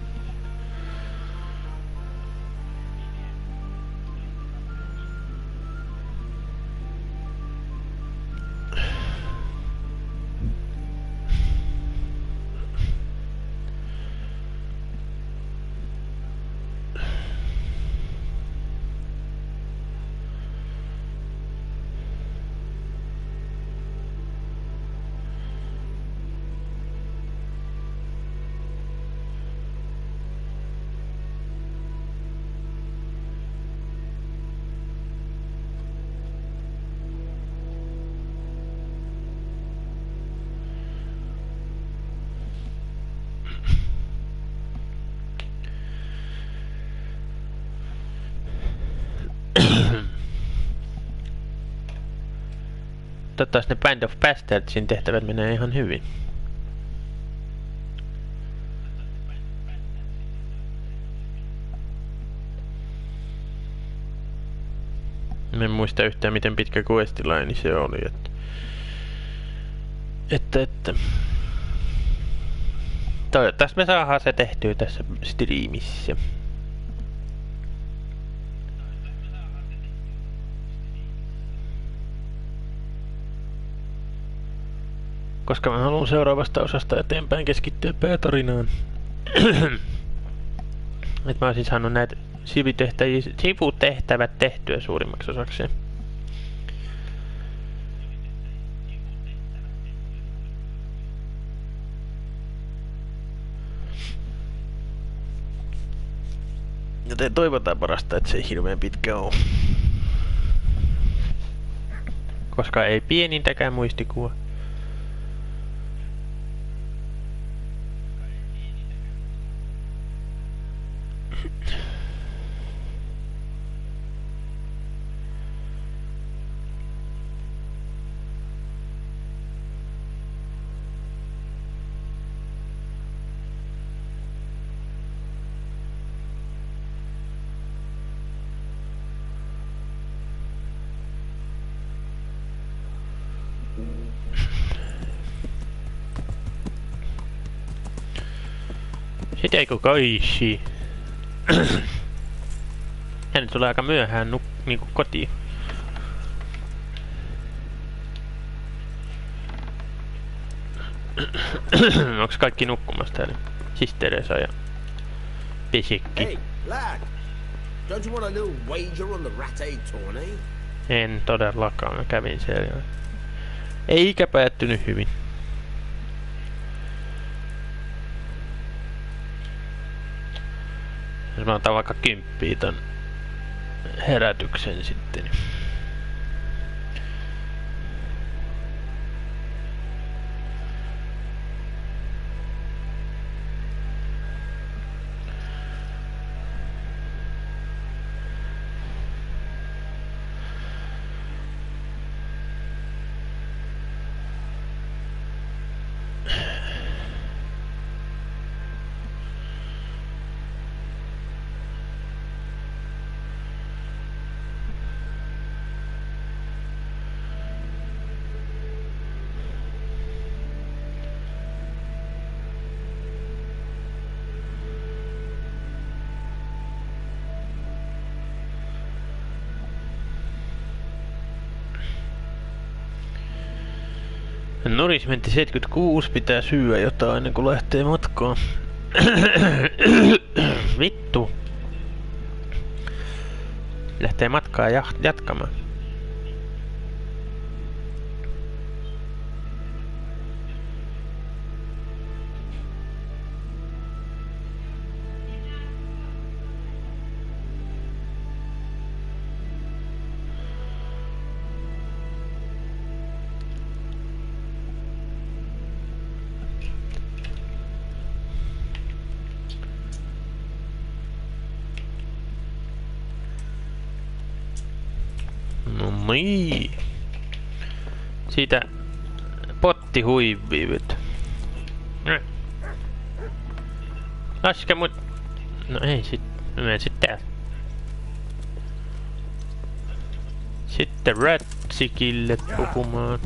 Toivottavasti ne Band of Bastardsin tehtävät menee ihan hyvin. Mä en muista yhtään miten pitkä questiline se oli, että. Toivottavasti me saadaan se tehtyä tässä striimissä. Koska mä haluan seuraavasta osasta eteenpäin keskittyä päätarinaan. Et mä oon siis saanut näitä sivutehtävät tehtyä suurimmaksi osaksi. Joten toivotaan parasta, että se ei hirveän pitkä oo. Koska ei pienintäkään muistikuva. Sitä eikö kaishi? Hän tulee aika myöhään niinku kotiin. Onks kaikki nukkumassa täällä? Siis Teresa ja Pisikki. Hey, lad! Don't you want a little wager on the Rat-A tourney? En todellakaan, mä kävin siellä. Eikä päättynyt hyvin. Jos mä otan vaikka 10 ton herätyksen sitten. Nourishmentti 76 pitää syödä jotain ennen kuin lähtee matkaan. Vittu. Lähtee matkaa jatkamaan. Niin. Siitä potti huiviivyt. Laske mut. No ei sit. Mene sit täältä. Sitten Ratsikille puhumaan.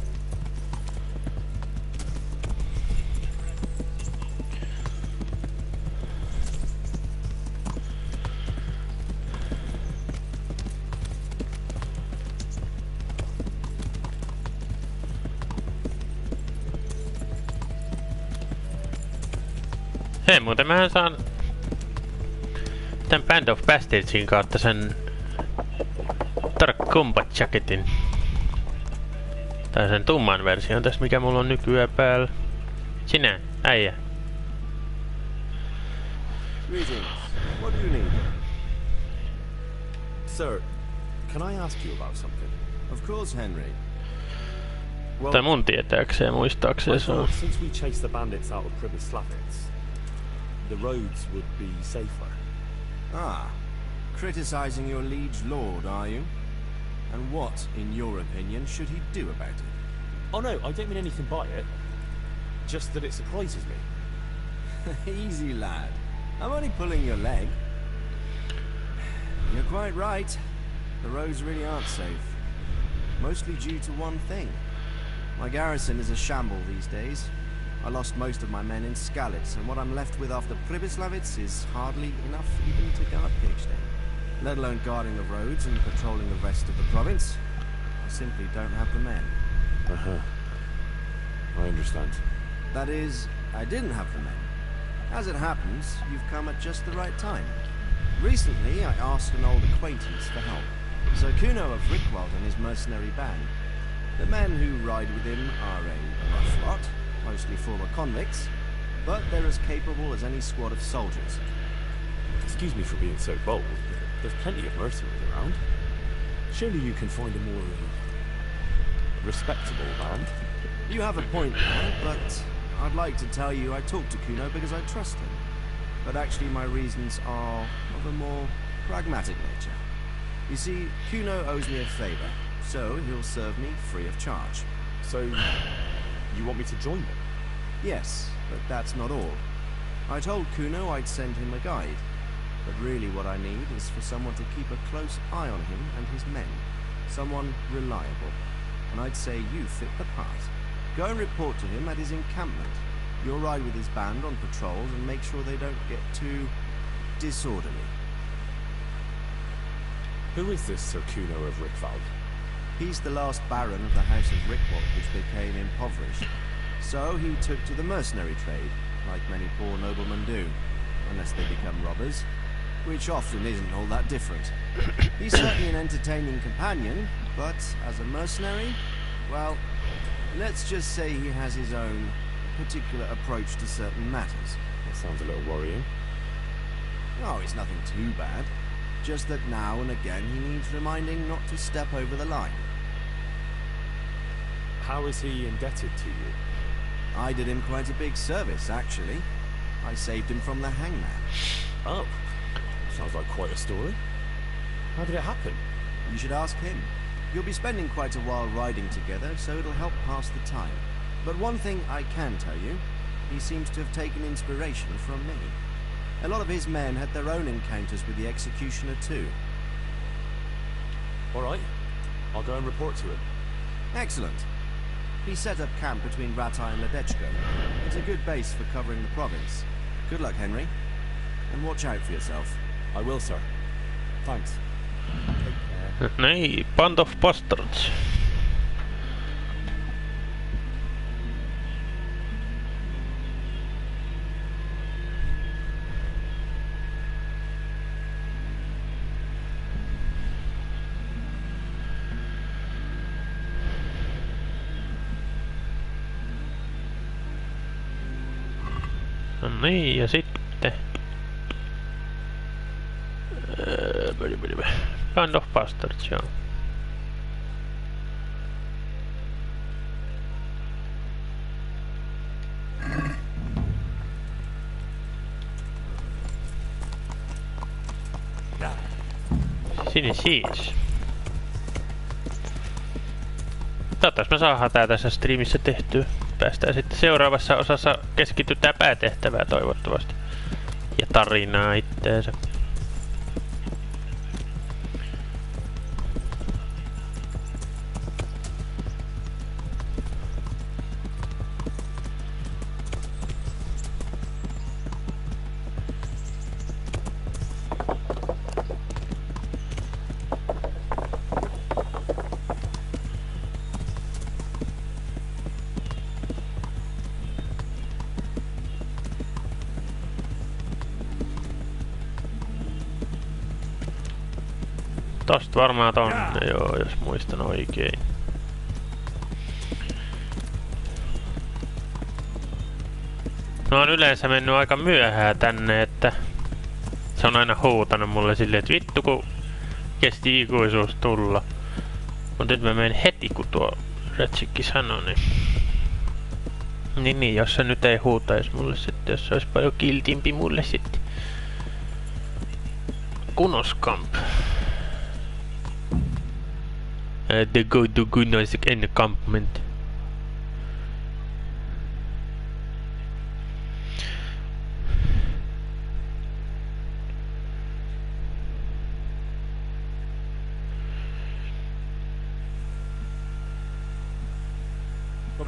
Hei, muuten mähän saan tän Band of Bastardsin kautta sen Dark Combat Jacketin. Tai sen tumman version tässä, mikä mulla on nykyään päällä. Sinä, äijä. Greetings. What do you need? Sir, can I ask you about something? Of course, Henry. Well, Tai mun tietääkseen, muistaakseen se on. Since we chased the bandits out of Pribyslavitz, the roads would be safer. Ah, criticizing your liege lord, are you? And what, in your opinion, should he do about it? Oh no, I don't mean anything by it. Just that it surprises me. Easy, lad. I'm only pulling your leg. You're quite right. The roads really aren't safe. Mostly due to one thing. My garrison is a shamble these days. I lost most of my men in Skalitz, and what I'm left with after Pribyslavitz is hardly enough even to guard Pigstein. Let alone guarding the roads and patrolling the rest of the province. I simply don't have the men. I understand. That is, I didn't have the men. As it happens, you've come at just the right time. Recently, I asked an old acquaintance for help. Sir Kuno of Rickwald and his mercenary band. The men who ride with him are a rough lot, mostly former convicts, but they're as capable as any squad of soldiers. Excuse me for being so bold, but there's plenty of mercenaries around. Surely you can find a more respectable band. You have a point there, but I'd like to tell you I talked to Kuno because I trust him. But actually my reasons are of a more pragmatic nature. You see, Kuno owes me a favor, so he'll serve me free of charge. So, you want me to join them? Yes, but that's not all. I told Kuno I'd send him a guide, but really what I need is for someone to keep a close eye on him and his men. Someone reliable. And I'd say you fit the part. Go and report to him at his encampment. You'll ride with his band on patrols and make sure they don't get too disorderly. Who is this Sir Kuno of Rickwald? He's the last baron of the House of Rickwald, which became impoverished. So he took to the mercenary trade, like many poor noblemen do, unless they become robbers, which often isn't all that different. He's certainly an entertaining companion, but as a mercenary, well, let's just say he has his own particular approach to certain matters. That sounds a little worrying. Oh, it's nothing too bad. Just that now and again he needs reminding not to step over the line. How is he indebted to you? I did him quite a big service, actually. I saved him from the hangman. Oh, sounds like quite a story. How did it happen? You should ask him. You'll be spending quite a while riding together, so it'll help pass the time. But one thing I can tell you, he seems to have taken inspiration from me. A lot of his men had their own encounters with the executioner too. All right, I'll go and report to him. Excellent. He set up camp between Ratai and Ledechko. It's a good base for covering the province. Good luck, Henry. And watch out for yourself. I will, sir. Thanks. Nej, Band of Bastards. No niin, ja sitten... Band of Bastards, joo. Sinne siis. Toivottavasti me saadaan tää tässä striimissä tehtyä. Päästään sitten seuraavassa osassa keskitytään päätehtävää toivottavasti. Ja tarinaa itteensä. Tosta varmaan tonne, joo, jos muistan oikein. Mä oon yleensä mennyt aika myöhään tänne, että se on aina huutanut mulle silleen, että vittu kun kesti ikuisuus tulla. Mut nyt mä menen heti kun tuo Retsikki sanoi, niin jos se nyt ei huutais mulle sitten, jos se olisi paljon kiltimpi mulle sitten. Kunoskamp. The go to Gunnar's encampment.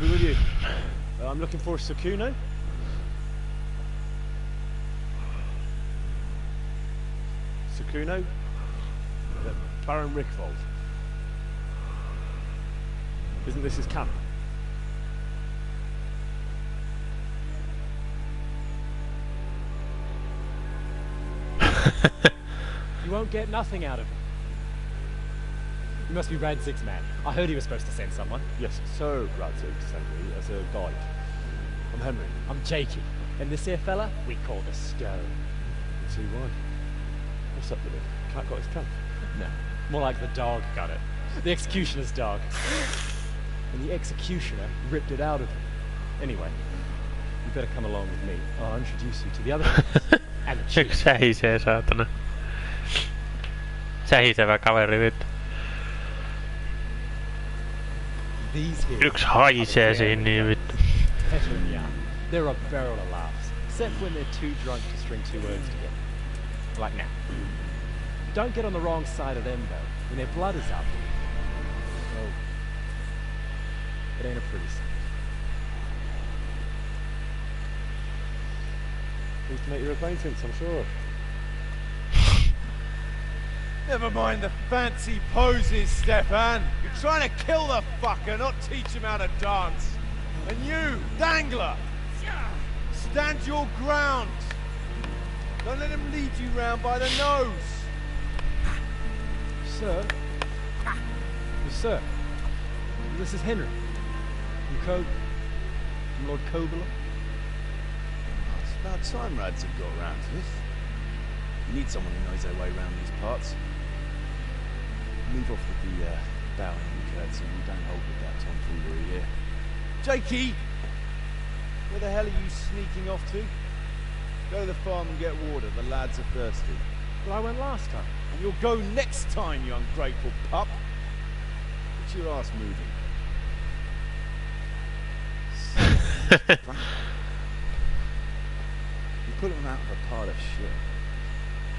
be with you. I'm looking for Sakuno. Sakuno? Baron Rickvold. Isn't this his camp? You won't get nothing out of him. You must be Radzig's man. I heard he was supposed to send someone. Yes, Sir Radzig sent me as a guide. I'm Henry. I'm Jakey. And this here fella, we call the Stone. I see why. What's up with it? Cat got his trunk? No, more like the dog got it. The executioner's dog. And the executioner ripped it out of him. Anyway, you better come along with me. I'll introduce you to the other friends. And the chief. Yksi sähisee, saatana. Sähisevä kaveri nyt. Yksi haisee siinä niin vittu. They're a barrel of laughs, except when they're too drunk to string two words together. Like now. Don't get on the wrong side of them though, when their blood is up. Oh, it ain't a pretty sight. Pleased to make your acquaintance, I'm sure. Never mind the fancy poses, Stefan. You're trying to kill the fucker, not teach him how to dance. And you, Dangler, stand your ground. Don't let him lead you round by the nose. Sir? Yes, sir. This is Henry. From Lord Kobula. It's about time Rads have got round to this. You need someone who knows their way around these parts. Move off with the bowing and curtsy and don't hold with that tomfoolery here. Jakey! Where the hell are you sneaking off to? Go to the farm and get water, the lads are thirsty. Well, I went last time. And you'll go next time, you ungrateful pup. Get your ass moving. You put him out of a pile of shit.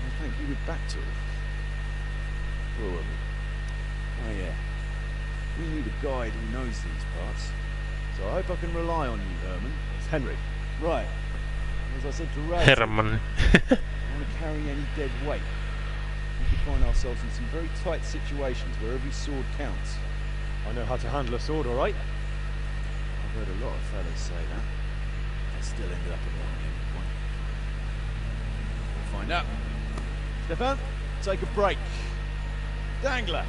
I think you would back to it. Where were we? Oh yeah. We need a guide who knows these parts. So I hope I can rely on you, Herman. It's Henry. Right. As I said to Raz, Herman. I want to carry any dead weight. We could find ourselves in some very tight situations where every sword counts. I know how to handle a sword, all right? I've heard a lot of fellas say that. They still ended up at the end point. We'll find out. Stefan, take a break. Dangler,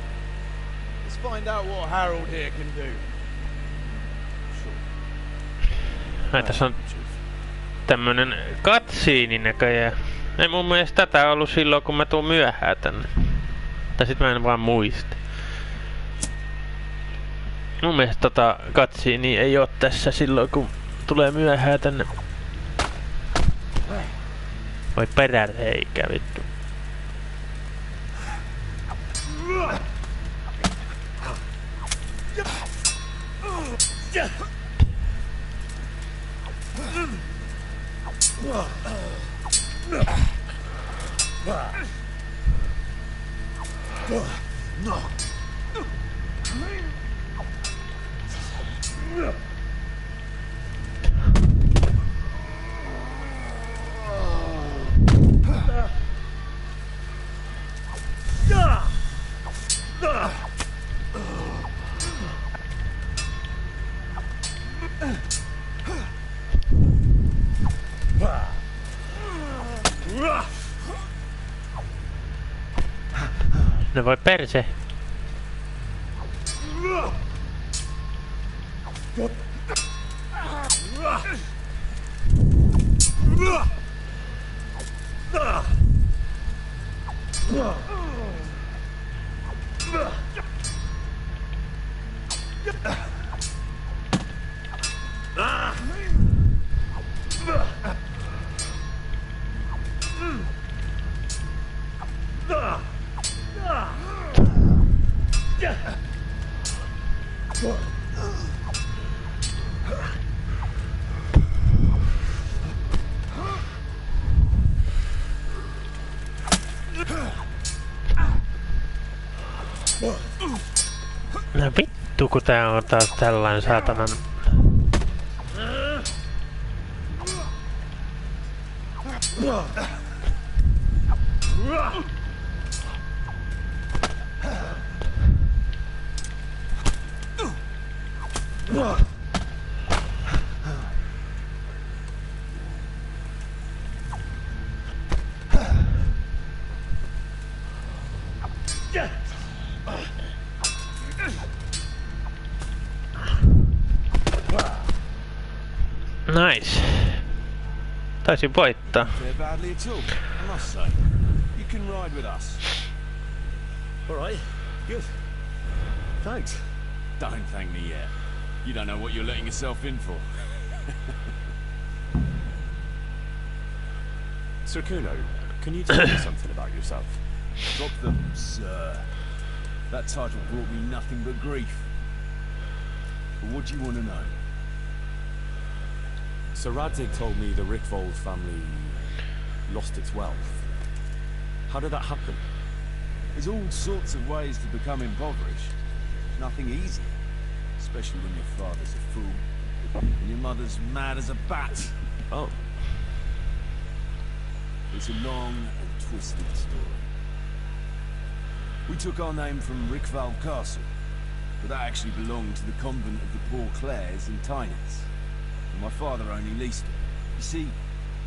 let's find out what Harold here can do. Ai, tässä on tämmönen cutscene näköjään. Ei mun mielestä tätä ollut silloin kun mä tuun myöhään tänne. Tai sit mä en vaan muista. Mun mielestä tota cutscenea ei oo tässä silloin kun tulee myöhään tänne. Voi peräreikä vittu. No voi perse. No vittu kun tää on taas tällainen saatanan Nice. Taisin voittaa. Fare badly at all, I must say. You can ride with us. All right, good. Thanks. Don't thank me yet. You don't know what you're letting yourself in for. Sir Kuno, can you tell me something about yourself? Drop them, sir. That title brought me nothing but grief. But what do you want to know? Sir Radzig told me the Rickvold family lost its wealth. How did that happen? There's all sorts of ways to become impoverished. Nothing easy. Especially when your father's a fool. And your mother's mad as a bat. Oh. It's a long and twisted story. We took our name from Rickvold Castle. But that actually belonged to the convent of the Poor Clares in Tynes. And my father only leased it. You see,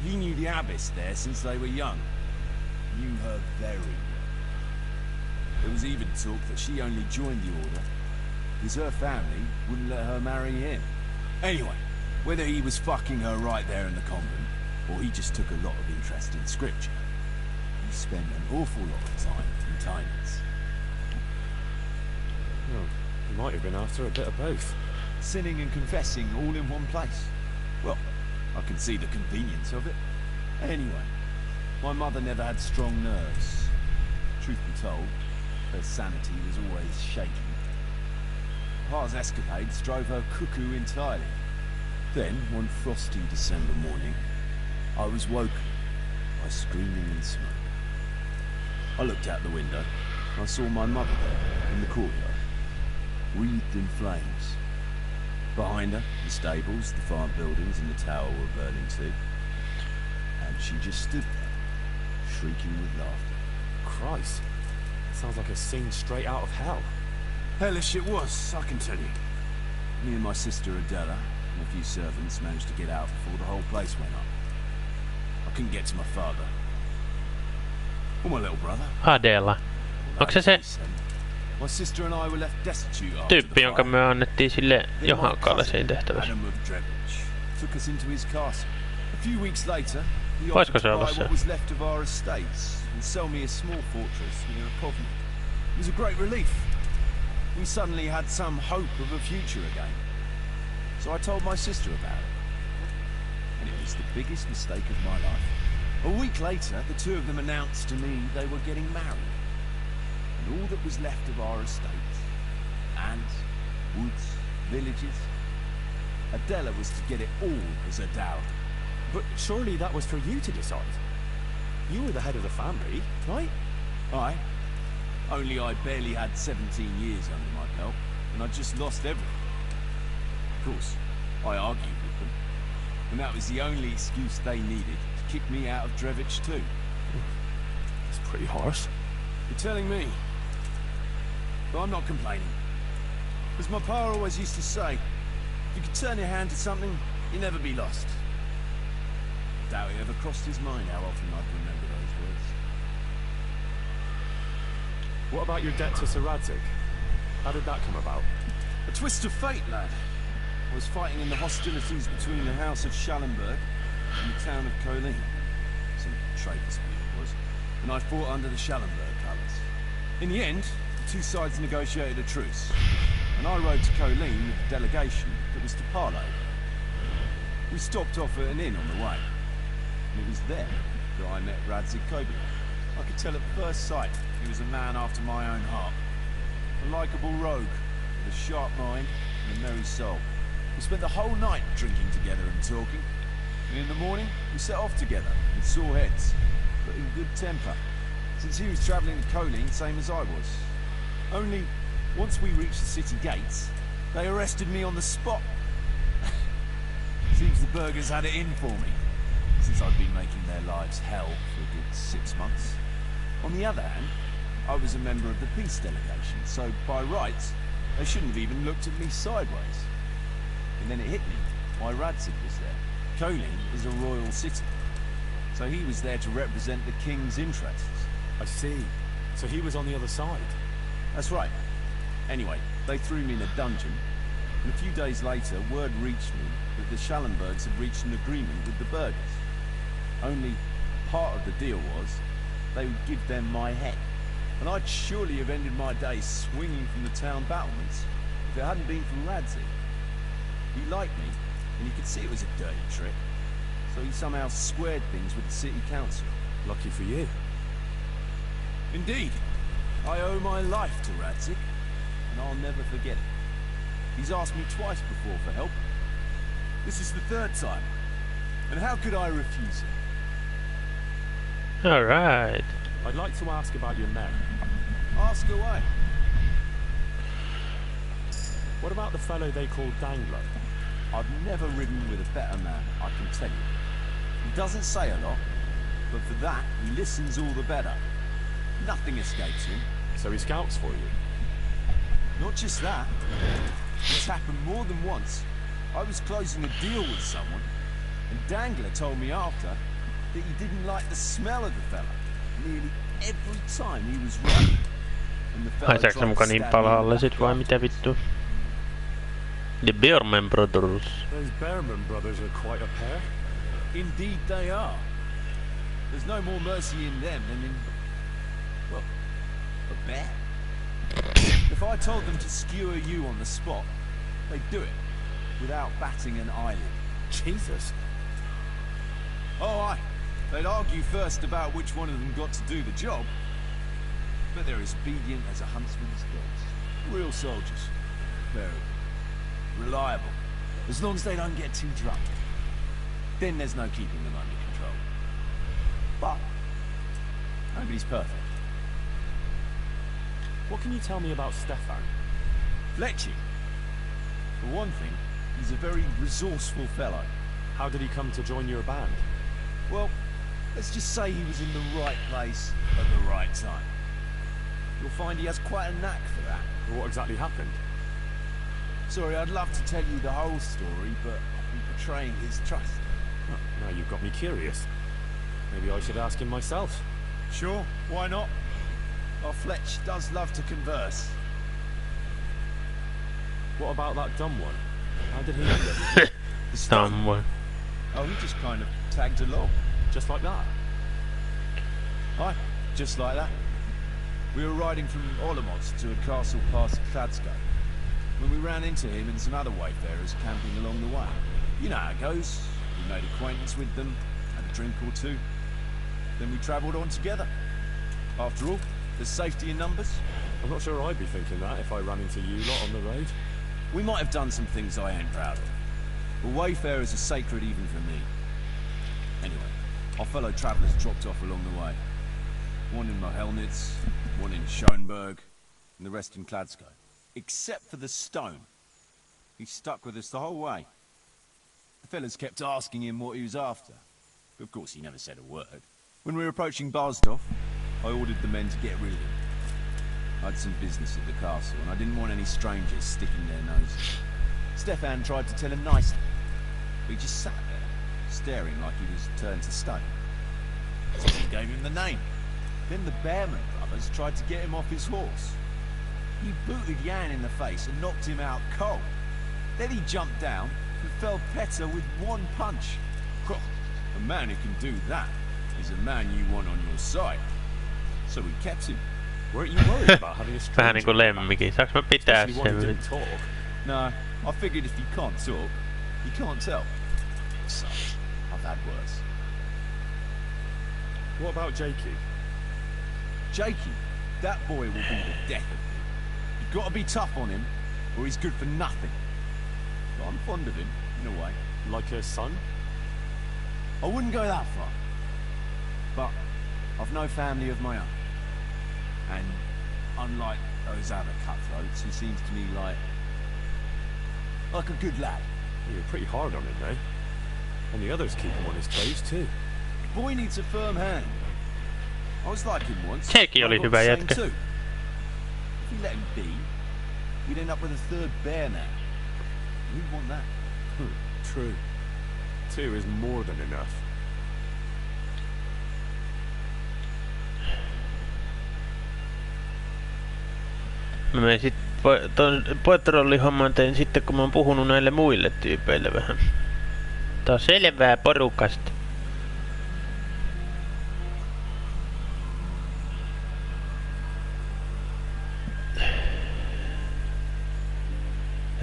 he knew the abbess there since they were young. Knew her very well. There was even talk that she only joined the order because her family wouldn't let her marry him. Anyway, whether he was fucking her right there in the convent, or he just took a lot of interest in scripture, he spent an awful lot of time in Tynes. Oh, he might have been after a bit of both. Sinning and confessing all in one place. Well, I can see the convenience of it. Anyway, my mother never had strong nerves. Truth be told, her sanity was always shaky. Pa's escapades drove her cuckoo entirely. Then, one frosty December morning, I was woken by screaming and smoke. I looked out the window. I saw my mother there, in the courtyard, wreathed in flames. Behind her, the stables, the farm buildings and the tower were burning too. And she just stood there, shrieking with laughter. Christ. Sounds like a scene straight out of hell. Hellish it was, I can tell you. Me and my sister Adela and a few servants managed to get out before the whole place went up. I couldn't get to my father. Or my little brother. Adela. Onko se My sister and I were left destitute after tyyppi, jonka me annettiin sille Johankalle siinä tehtävässä? Adam of Deliverance took us into his castle. A few weeks later, he Voisiko offered se to olla buy se? what was left of our estates and sell me a small fortress near a convent. It was a great relief. We suddenly had some hope of a future again. So I told my sister about it. And it was the biggest mistake of my life. A week later, the two of them announced to me they were getting married. And all that was left of our estates, lands, woods, villages, Adela was to get it all as a dowry. But surely that was for you to decide. You were the head of the family, right? Aye. Only I barely had 17 years under my belt, and I'd just lost everything. Of course, I argued with them, and that was the only excuse they needed to kick me out of Deliverance too. It's pretty harsh. You're telling me. But I'm not complaining. As my pa always used to say, if you could turn your hand to something, you'll never be lost. Doubt it ever crossed his mind how often I'd remember those words. What about your debt to Sir Radzig? How did that come about? A twist of fate, lad. I was fighting in the hostilities between the House of Schallenberg and the town of Colleen. Some trade dispute it was, and I fought under the Schallenberg colours. In the end, the two sides negotiated a truce, and I rode to Colleen with a delegation that was to parley. We stopped off at an inn on the way, and it was there that I met Radzig Kobyla. I could tell at first sight he was a man after my own heart. A likeable rogue, with a sharp mind and a merry soul. We spent the whole night drinking together and talking, and in the morning we set off together with sore heads, but in good temper, since he was travelling to Colleen same as I was. Only, once we reached the city gates, they arrested me on the spot. Seems the burgers had it in for me. since I'd been making their lives hell for a good 6 months. On the other hand, I was a member of the peace delegation, so by rights, they shouldn't have even looked at me sideways. And then it hit me why Radzig was there. Kolin is a royal citizen, so he was there to represent the king's interests. I see. So he was on the other side. That's right. Anyway, they threw me in a dungeon, and a few days later, word reached me that the Schallenbergs had reached an agreement with the burghers. Only part of the deal was they would give them my head. And I'd surely have ended my days swinging from the town battlements if it hadn't been for Radzig. He liked me, and you could see it was a dirty trick, so he somehow squared things with the city council. Lucky for you. Indeed. I owe my life to Radzig, and I'll never forget it. He's asked me twice before for help. This is the third time, and how could I refuse him? Alright. I'd like to ask about your men. Ask away. What about the fellow they call Dangler? I've never ridden with a better man, I can tell you. He doesn't say a lot, but for that, he listens all the better. Nothing escapes him. So he scouts for you? Not just that. It's happened more than once. I was closing a deal with someone, and Dangler told me after that he didn't like the smell of the fella. Nearly every time he was right. And the fella Haiseks ne muka niin palalle sit vai mitä vittu? The Bearman Brothers. Those Bearman brothers are quite a pair. Indeed they are. There's no more mercy in them than in, well, a bear. If I told them to skewer you on the spot, they'd do it, without batting an eyelid. Jesus. Oh, aye. They'd argue first about which one of them got to do the job, but they're as obedient as a huntsman's dogs. Real soldiers. Very reliable. As long as they don't get too drunk. Then there's no keeping them under control. But nobody's perfect. What can you tell me about Stefan? Fletchy. For one thing, he's a very resourceful fellow. How did he come to join your band? Well, let's just say he was in the right place at the right time. You'll find he has quite a knack for that. What exactly happened? Sorry, I'd love to tell you the whole story, but I'd be betraying his trust. Oh, now you've got me curious. Maybe I should ask him myself. Sure, why not? Our Fletch does love to converse. What about that dumb one? How did he end up? The Dumb one. Oh, he just kind of tagged along. Just like that? Aye, just like that. We were riding from Olomouc to a castle past Kladsko, when we ran into him and some other wayfarers camping along the way. You know how it goes. We made acquaintance with them, had a drink or two. Then we travelled on together. After all, there's safety in numbers. I'm not sure I'd be thinking that if I ran into you lot on the road. We might have done some things I ain't proud of. But wayfarers are sacred even for me. Anyway, our fellow travellers dropped off along the way. One in Mohelnitz, one in Schoenberg, and the rest in Kladsko. Except for the stone. He stuck with us the whole way. The fellas kept asking him what he was after. But of course he never said a word. When we were approaching Barsdorf, I ordered the men to get rid of him. I had some business at the castle, and I didn't want any strangers sticking their noses. Stefan tried to tell him nicely, but he just sat there, staring like he was turned to stone. So he gave him the name. Then the Bearman brothers tried to get him off his horse. He booted Jan in the face and knocked him out cold. Then he jumped down and felled Petter with one punch. A man who can do that is a man you want on your side. So we kept him. Weren't you worried about having a stranger? Vähän niinku lemmikin. Saaks mä pitää Especially one who sen? didn't talk. No, I figured if you can't talk, you can't tell. So, I've had worse. What about Jakey? Jakey, that boy will be the death of me. You've got to be tough on him, or he's good for nothing. But I'm fond of him, in a way. Like a son? I wouldn't go that far. But I've no family of my own. And unlike those other cutthroats, he seems to me like a good lad. You're pretty hard on him, eh? And the others keep him on his toes too. Boy needs a firm hand. I was like him once. Sekin oli hyvä jätkä. If we let him be, we'd end up with a third bear now. Who'd want that? True. 2 is more than enough. Mä menen sit ton patrollihomman tein sitten kun mä oon puhunut näille muille tyypeille vähän. Tää on selvää porukasta.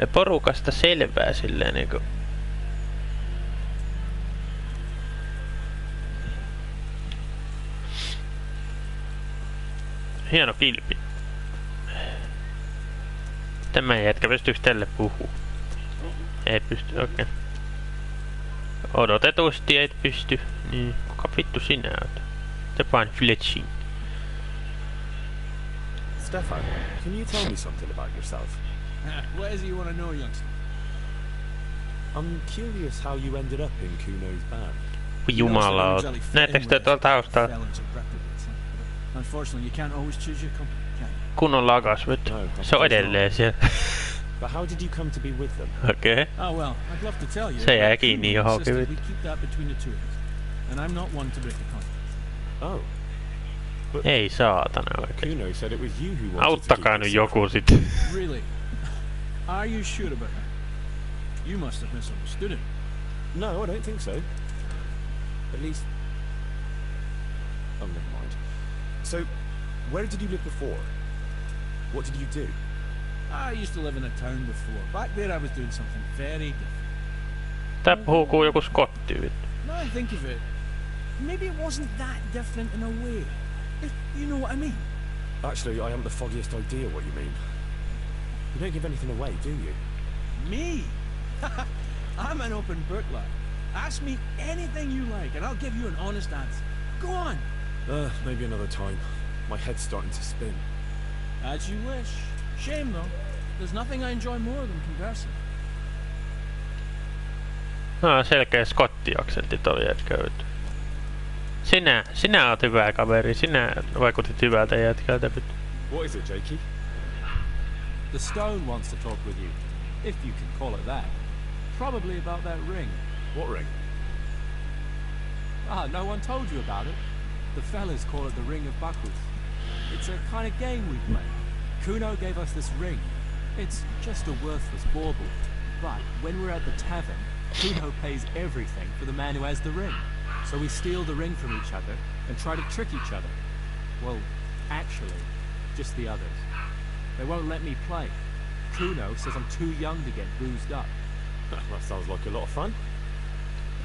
Ja porukasta selvää silleen niinku. Hieno kilpi. Tämä jätkä pystyykö tälle puhuu? Ei pysty, okei. Okay. Odotetusti et pysty. Niin, kuka vittu sinä oot? Japan Fletching. Stefan, can you tell me something about yourself? What is it you want to know, youngster? I'm curious how you ended up in Kuno's band. Jumala oot. Näettekö te tuolta taustalla? Unfortunately, you can't always choose your company, can you? Kunnon lagasvyt. Se on edelleen siellä. But how did you come to be with them? Okay. Oh well, I'd love to tell you. Se jää kiinni johonkin. We keep that between the two of us. And I'm not one to break the contract. Oh. But ei saatana oikein. Kuno said it was you who wanted Auttakaa nyt joku sit. Really? Are you sure about that? You must have misunderstood it. No, I don't think so. At least... Oh, never mind. So, where did you live before? What did you do? I used to live in a town before. Back there I was doing something very different. Tää puhuu kuin joku skotti. Now I think of it, maybe it wasn't that different in a way. If you know what I mean. Actually, I haven't the foggiest idea what you mean. You don't give anything away, do you? Me? I'm an open book, lad. Ask me anything you like and I'll give you an honest answer. Go on. Maybe another time. My head's starting to spin. As you wish. Shame though. There's nothing I enjoy more than conversing. Selkeä skotti-aksentti toi jätkä. Sinä oot hyvä kaveri. Sinä vaikutit hyvältä jätkältä. What is it, Jakey? The stone wants to talk with you, if you can call it that. Probably about that ring. What ring? Ah, no one told you about it. The fellas call it the Ring of Bakuth. It's a kind of game we play. Kuno gave us this ring. It's just a worthless bauble. But when we're at the tavern, Kuno pays everything for the man who has the ring. So we steal the ring from each other and try to trick each other. Well, actually, just the others. They won't let me play. Kuno says I'm too young to get boozed up. That sounds like a lot of fun.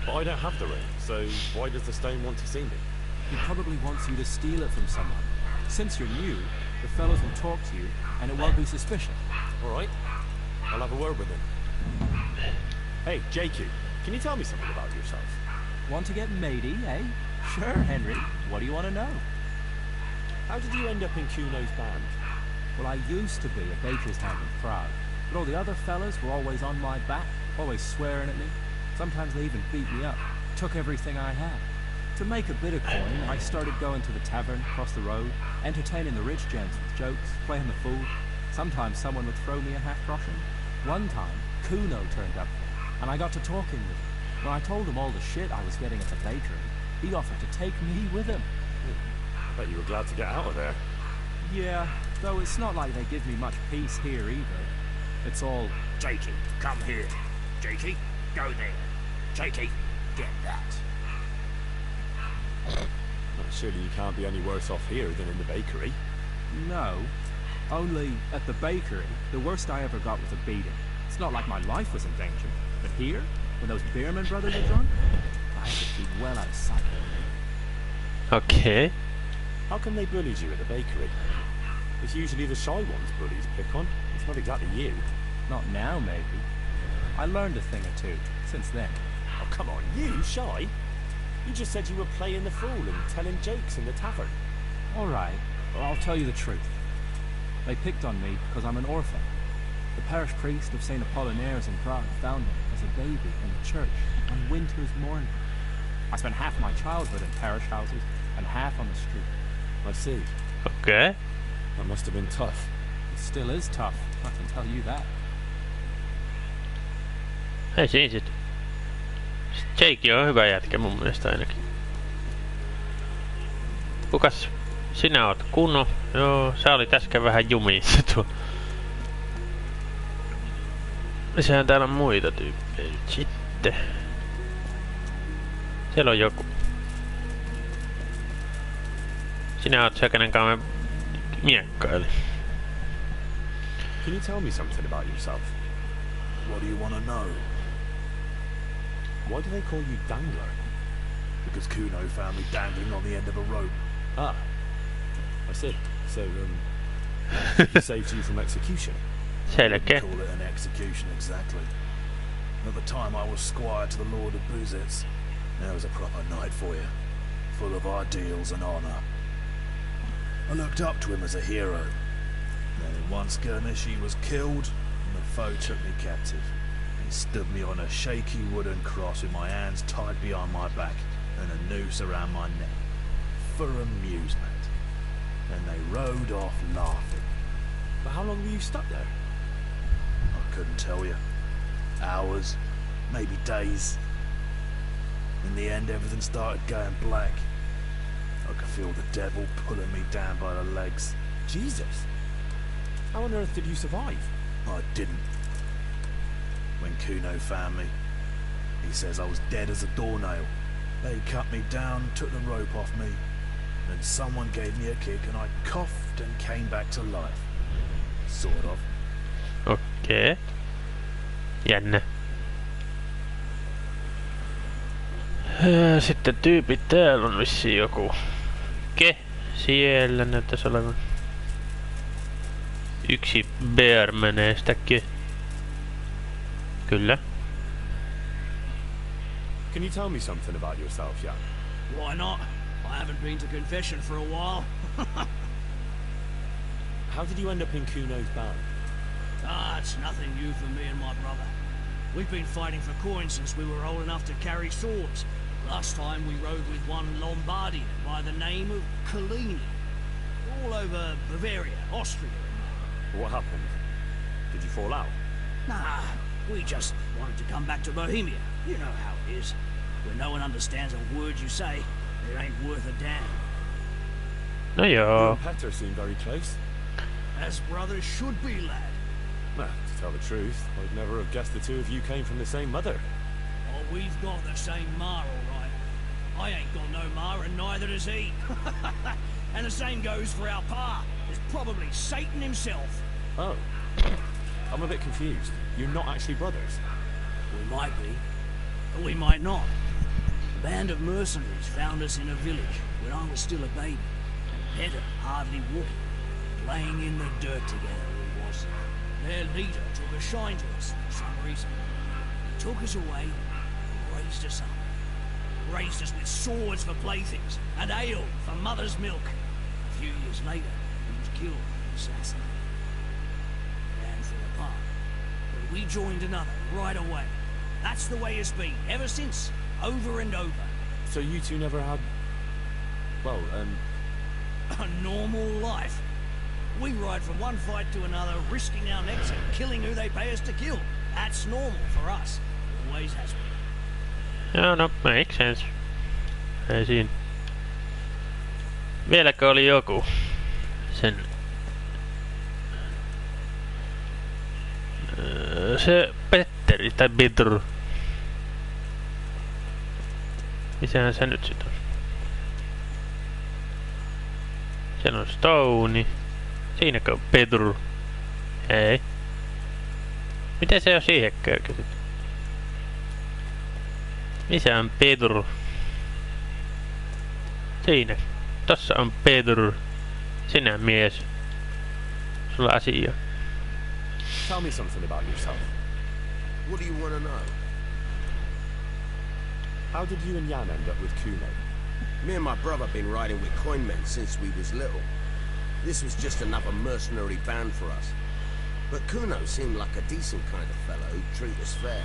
But I don't have the ring, so why does the stone want to see me? He probably wants you to steal it from someone. Since you're new, the fellows will talk to you, and it won't be suspicious. All right. I'll have a word with him. Hey, Jakey, can you tell me something about yourself? Want to get matey, eh? Sure, Henry. What do you want to know? How did you end up in Kuno's band? Well, I used to be a baker's hand in Prague, but all the other fellas were always on my back, always swearing at me. Sometimes they even beat me up, took everything I had. To make a bit of coin, I started going to the tavern across the road, entertaining the rich gents with jokes, playing the fool. Sometimes someone would throw me a half-groschen. One time, Kuno turned up, and I got to talking with him. When I told him all the shit I was getting at the bakery, he offered to take me with him. I bet you were glad to get out of there. Yeah, though it's not like they give me much peace here either. It's all, Jakey, come here. Jakey, go there. Jakey, get that. Well, surely you can't be any worse off here than in the bakery. no. Only, at the bakery, the worst I ever got was a beating. It's not like my life was in danger. But here, when those Beerman brothers are drunk, I have to keep well out of sight. Okay. How come they bullied you at the bakery? It's usually the shy ones bullies pick on. It's not exactly you. Not now, maybe. I learned a thing or two since then. Oh, come on, you shy? You just said you were playing the fool and telling jokes in the tavern. All right, well, I'll tell you the truth. They picked on me because I'm an orphan. The parish priest of St. Apollinaire's in Prague found me as as a baby in the church on winter's morning. I spent half my childhood in parish houses and half on the street. I see. Okay. That must have been tough. It still is tough, I can tell you that. Ei siinä sit. Jake on hyvä jätkä mun mielestä ainakin. Kukas sinä oot? Kuno? Joo, sä olit äsken vähän jumissa tuo. Sehän täällä on muita tyyppejä nyt sitten. Siellä on joku. Sinä oot se, kenen kanssa me miekkaili. Can you tell me something about yourself? What do you want to know? Why do they call you Dangler? Because Kuno found me dangling on the end of a rope. Ah, I see. So, he saved you from execution? Selkeä. Call it an execution exactly. At the time I was squire to the Lord of Buzitz. There was a proper night for you, full of ideals and honour. I looked up to him as a hero. Then in one skirmish he was killed, and the foe took me captive. He stood me on a shaky wooden cross with my hands tied behind my back and a noose around my neck, for amusement. Then they rode off laughing. But how long were you stuck there? I couldn't tell you. Hours, maybe days. In the end, everything started going black. I could feel the devil pulling me down by the legs. Jesus! How on earth did you survive? I didn't. When Kuno found me, he says I was dead as a doornail. They cut me down, took the rope off me, then someone gave me a kick and I coughed and came back to life. Sort of. Okei. Jännä. Sitten tyypit täällä on vissiin joku. Siellä näyttäisi olevan. Yksi bear menee sitäkin. Kyllä. Can you tell me something about yourself, Jan? Why not? I haven't been to confession for a while. How did you end up in Kuno's band? It's nothing new for me and my brother. We've been fighting for coins since we were old enough to carry swords. Last time we rode with one Lombardian by the name of Collini. All over Bavaria, Austria and that. What happened? Did you fall out? Nah, we just wanted to come back to Bohemia. You know how it is. When no one understands a word you say, it ain't worth a damn. No You joo. and Petter seem very close. As brothers should be, lad. Well, to tell the truth, I'd never have guessed the two of you came from the same mother. Oh, we've got the same ma, all right. I ain't got no ma, and neither does he. And the same goes for our pa. It's probably Satan himself. Oh. I'm a bit confused. You're not actually brothers. We might be, but we might not. A band of mercenaries found us in a village when I was still a baby. Petter hardly walking, laying in the dirt together we was. Their leader took a shine to us for some reason. He took us away and raised us up. Raised us with swords for playthings and ale for mother's milk. A few years later, he was killed and assassinated. The band fell apart, but we joined another right away. That's the way it's been ever since, over and over. So you two never had... well, A normal life. We ride from one fight to another, risking our necks and killing who they pay us to kill. That's normal for us. Always has been. Joo, no, makes sense. Ei siinä. Vieläkö oli joku sen... Se Petteri tai Bitru. Missähän se nyt sit on? Siellä on Stone. Siinäkö on Petru? Ei. Miten se on siihen kerkesit? Missä on Petru? Siinä. Tossa on Petru. Sinä mies. Sulla asia. tell me something about yourself. What do you want to know? How did you and Jan end up with Kuno? Me and my brother been riding with coinmen since we was little. This was just another mercenary band for us. But Kuno seemed like a decent kind of fellow who'd treat us fair.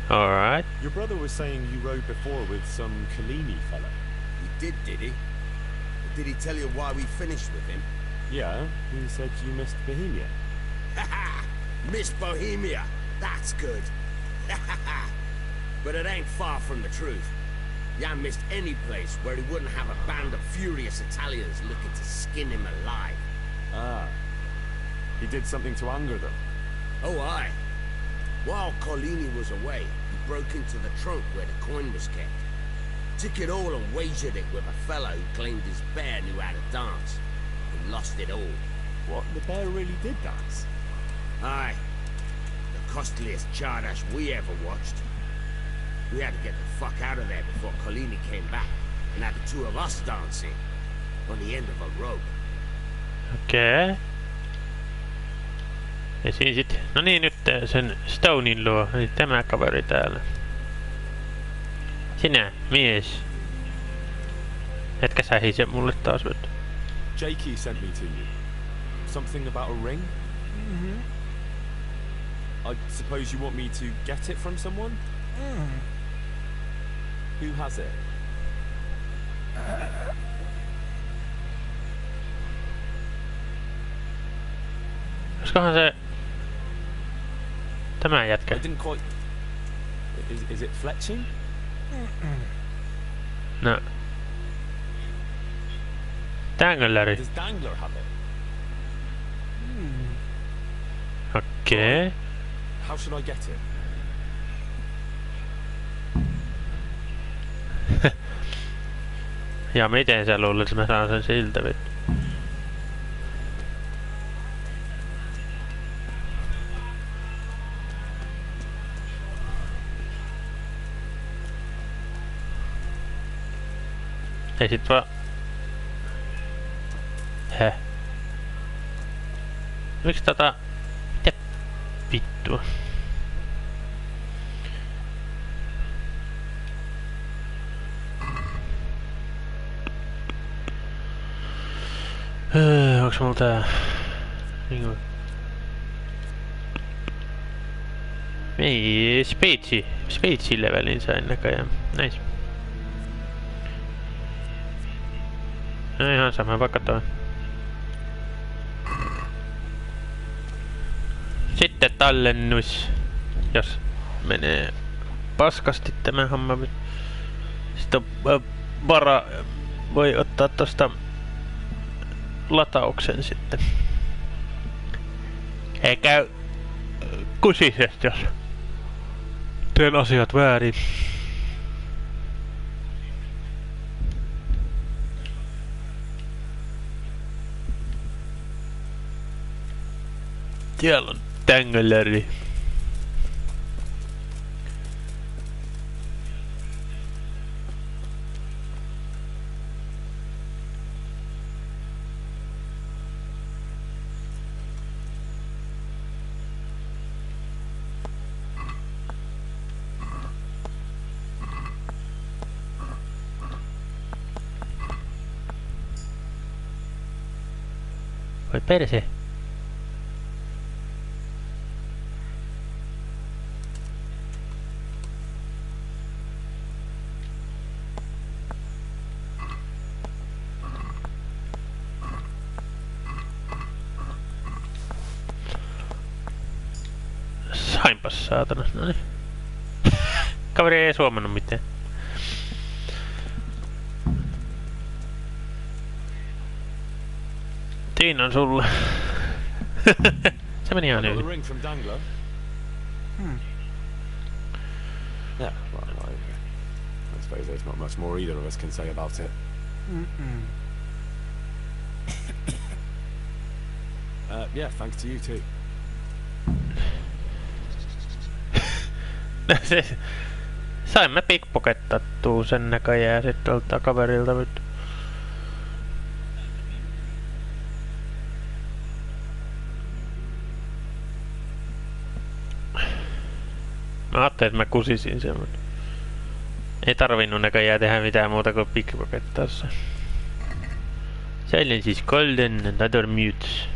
Alright. Your brother was saying you rode before with some Kalini fella. He did he? But did he tell you why we finished with him? Yeah, he said you missed Bohemia. Haha! Miss Bohemia! That's good! But it ain't far from the truth. Jan missed any place where he wouldn't have a band of furious Italians looking to skin him alive. Ah. He did something to anger them. Oh, aye. While Collini was away, he broke into the trunk where the coin was kept. Took it all and wagered it with a fellow who claimed his bear knew how to dance. He lost it all. What, the bear really did dance? Aye. The costliest Chardash we ever watched. We had to get the fuck out of there before Collini came back, and had the two of us dancing on the end of a rope. Okei. Ja siinä sit, no niin, nyt sen Stonein luo, eli tämä kaveri täällä. Sinä, mies. Etkä sä hise mulle taas nyt. Jakey sent me to you. Something about a ring? Mm-hmm. I suppose you want me to get it from someone? Who has it? Olisikohan se tämä jätkä? I didn't quite... Is it Fletching? No. Dangleri. Does Dangler have it? Okei. How should I get it? Ja miten sä luulet, että mä saan sen siltä vittu? Ei sit vaan... Miks mitä vittua? Onks mulla tää... Niinku... Ei, speedsi levelin sain näköjään. Nice. No ihan sama, vaikka toi. Sitten tallennus. Jos menee paskasti tämä homma. Sitten vara voi ottaa tosta latauksen sitten. Ei käy kusisesti, jos teen asiat väärin. Siellä on Dangleri. Voi perse. Sainpas saatana, noniin. Kaveri ei suomannut mitään. Siinä on sulle. Se meni ihan The yli. ring from Dangler? Yeah, well, I suppose there's not much more either of us can say about it. Yeah, thanks to you too. Saimme pickpockettattua sen näköjään sit tuolta kaverilta nyt. Mä ajattelin, että mä kusisin sen, mutta ei tarvinnut näköjään tehdä mitään muuta kuin pickpockettaa se. Silence is golden and other mutes.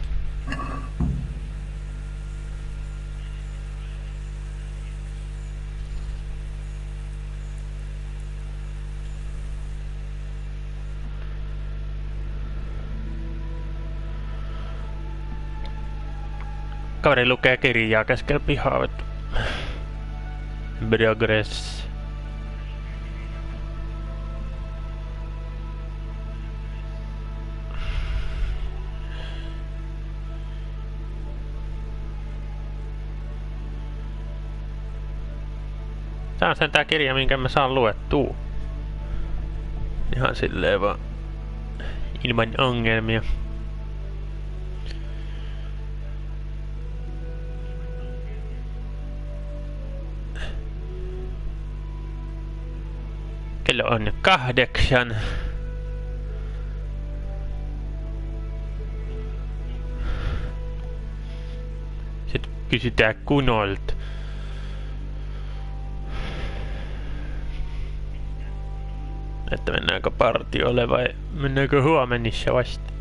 Kaveri lukee kirjaa keskellä pihaa. Progress. Tää on sen tää kirja, minkä mä saan luettua. Ihan silleen vaan ilman ongelmia. Kello on 8. Sitten kysytään Kunolta. Että mennäänkö partiolle vai mennäänkö huomenissa vasta?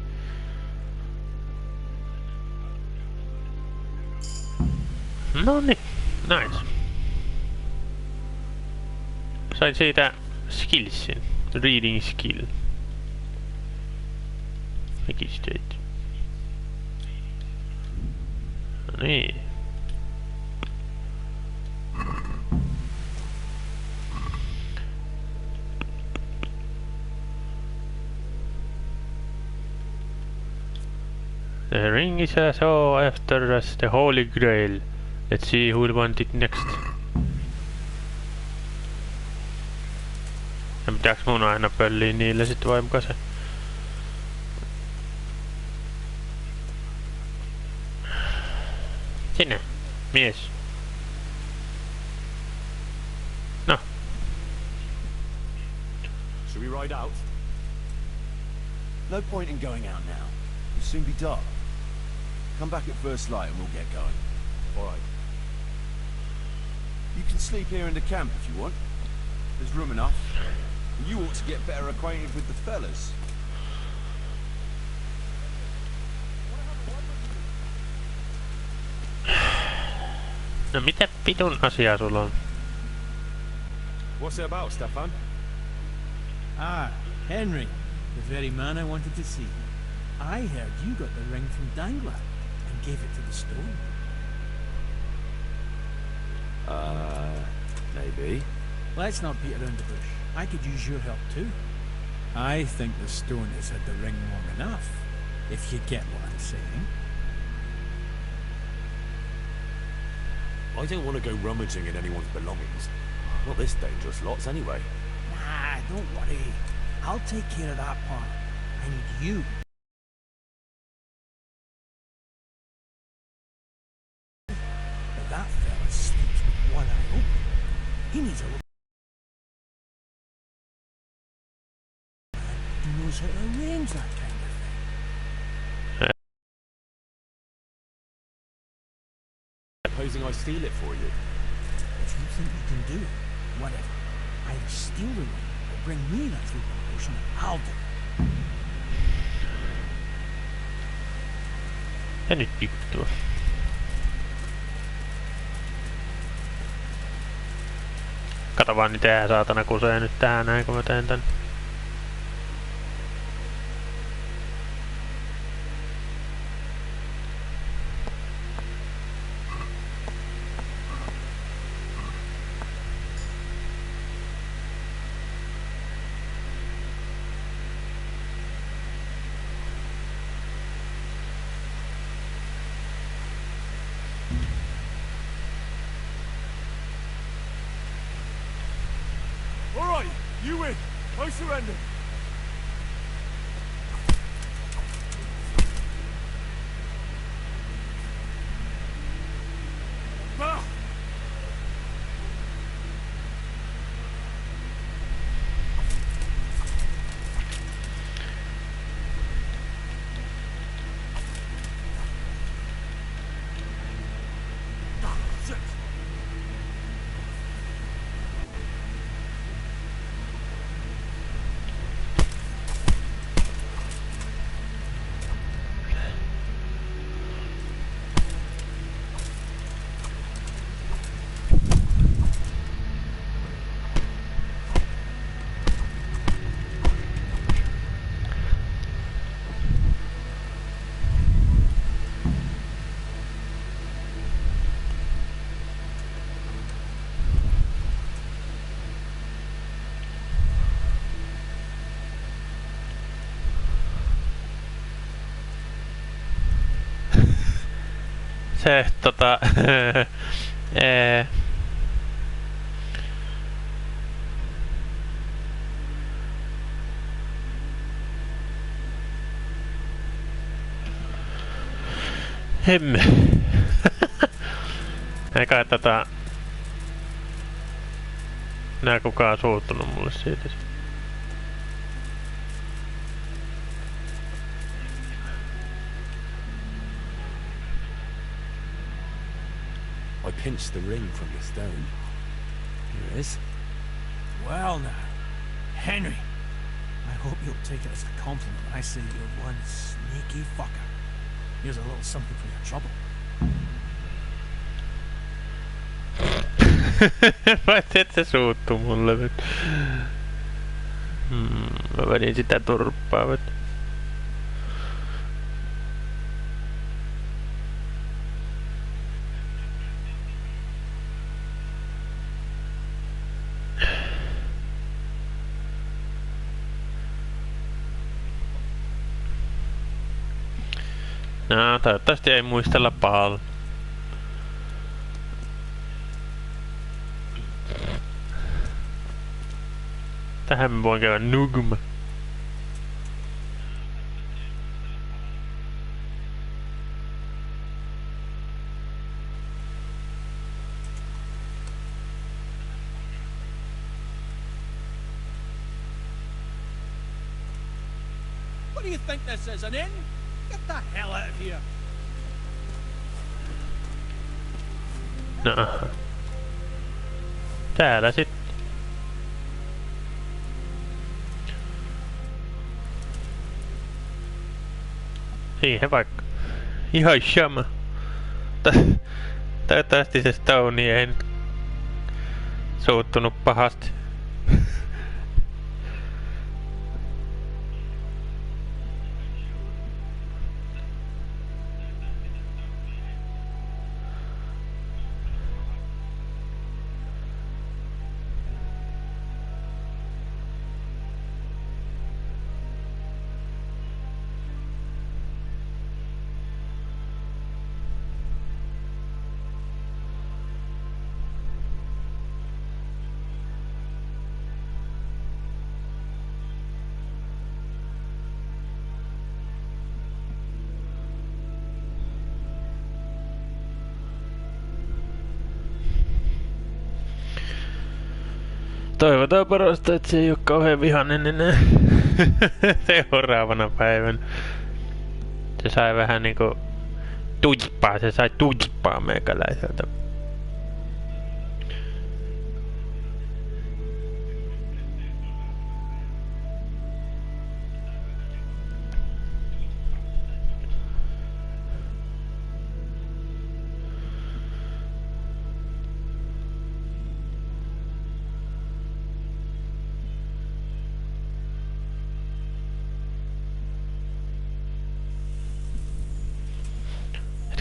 Noniin, nice. Sain siitä skillsin. Reading skill. Registered. Noniin. The ring is as sought after as the Holy Grail. Let's see who will want it next. Ja pitääks mun aina pölliä niille sit vai muka se? Sinne, mies. No. Should we ride out? No point in going out now. It'll soon be dark. Come back at first light and we'll get going. All right. You can sleep here in the camp if you want. There's room enough. And you ought to get better acquainted with the fellas. No mitä vitun asiaa sulla on? What's it about, Stefan? Ah, Henry. The very man I wanted to see. I heard you got the ring from Dangler and gave it to the stone. Maybe. Let's not beat around the bush. I could use your help too. I think the stone has had the ring long enough, if you get what I'm saying. I don't want to go rummaging in anyone's belongings. Not this dangerous lots, anyway. Nah, don't worry. I'll take care of that part. I need you. But that fella sleeps with one eye open. He needs a man who knows how to arrange that kind of thing. Supposing I steal it for you? If you think you can do it, whatever. Either steal the ring or bring me that sleeping potion and I'll do it. Ja nyt juttua. Kato vaan nyt tää saatana kusee nyt tähän näin kun mä teen tän. You win! I surrender! Ah! Shit! se Hemme. Eikä nää kukaan suuttunut mulle siitä. I pinched the ring from the stone. Here is. Well now, Henry, I hope you'll take it as a compliment when I say you're one sneaky fucker. Here's a little something for your trouble. Vai et se suuttuu mulle nyt? Mä vedin sitä turppaa nyt. No, toivottavasti ei muistella pahalla. Tähän mä voin käydä nukuma. What do you think this is, an inn? Get the hell out of here! No. Täällä sit. Siihen vaikka. Ihan sama. Toivottavasti se Stone ei nyt suuttunut pahasti. Toivotaan parasta, että se ei oo kauhean vihainen enää seuraavana päivänä. Se sai vähän niinku tujppaa, se sai tujppaa meikäläiseltä.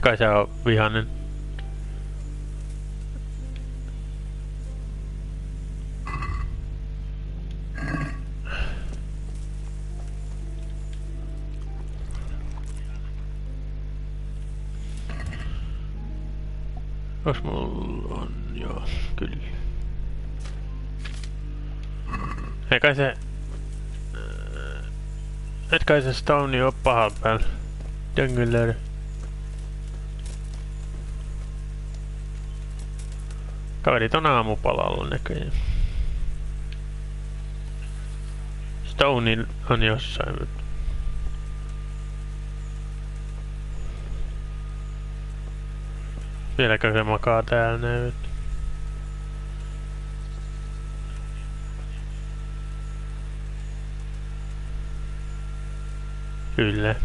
Kai se on vihainen. Jos mulla on, joo, kyllä. Ei kai se... Et kai se Stone oo pahalla päällä. Döngylöydä. Kaverit on aamupalalla näköjään. Stone on jossain. Vieläkö se makaa täällä näin? Kyllä.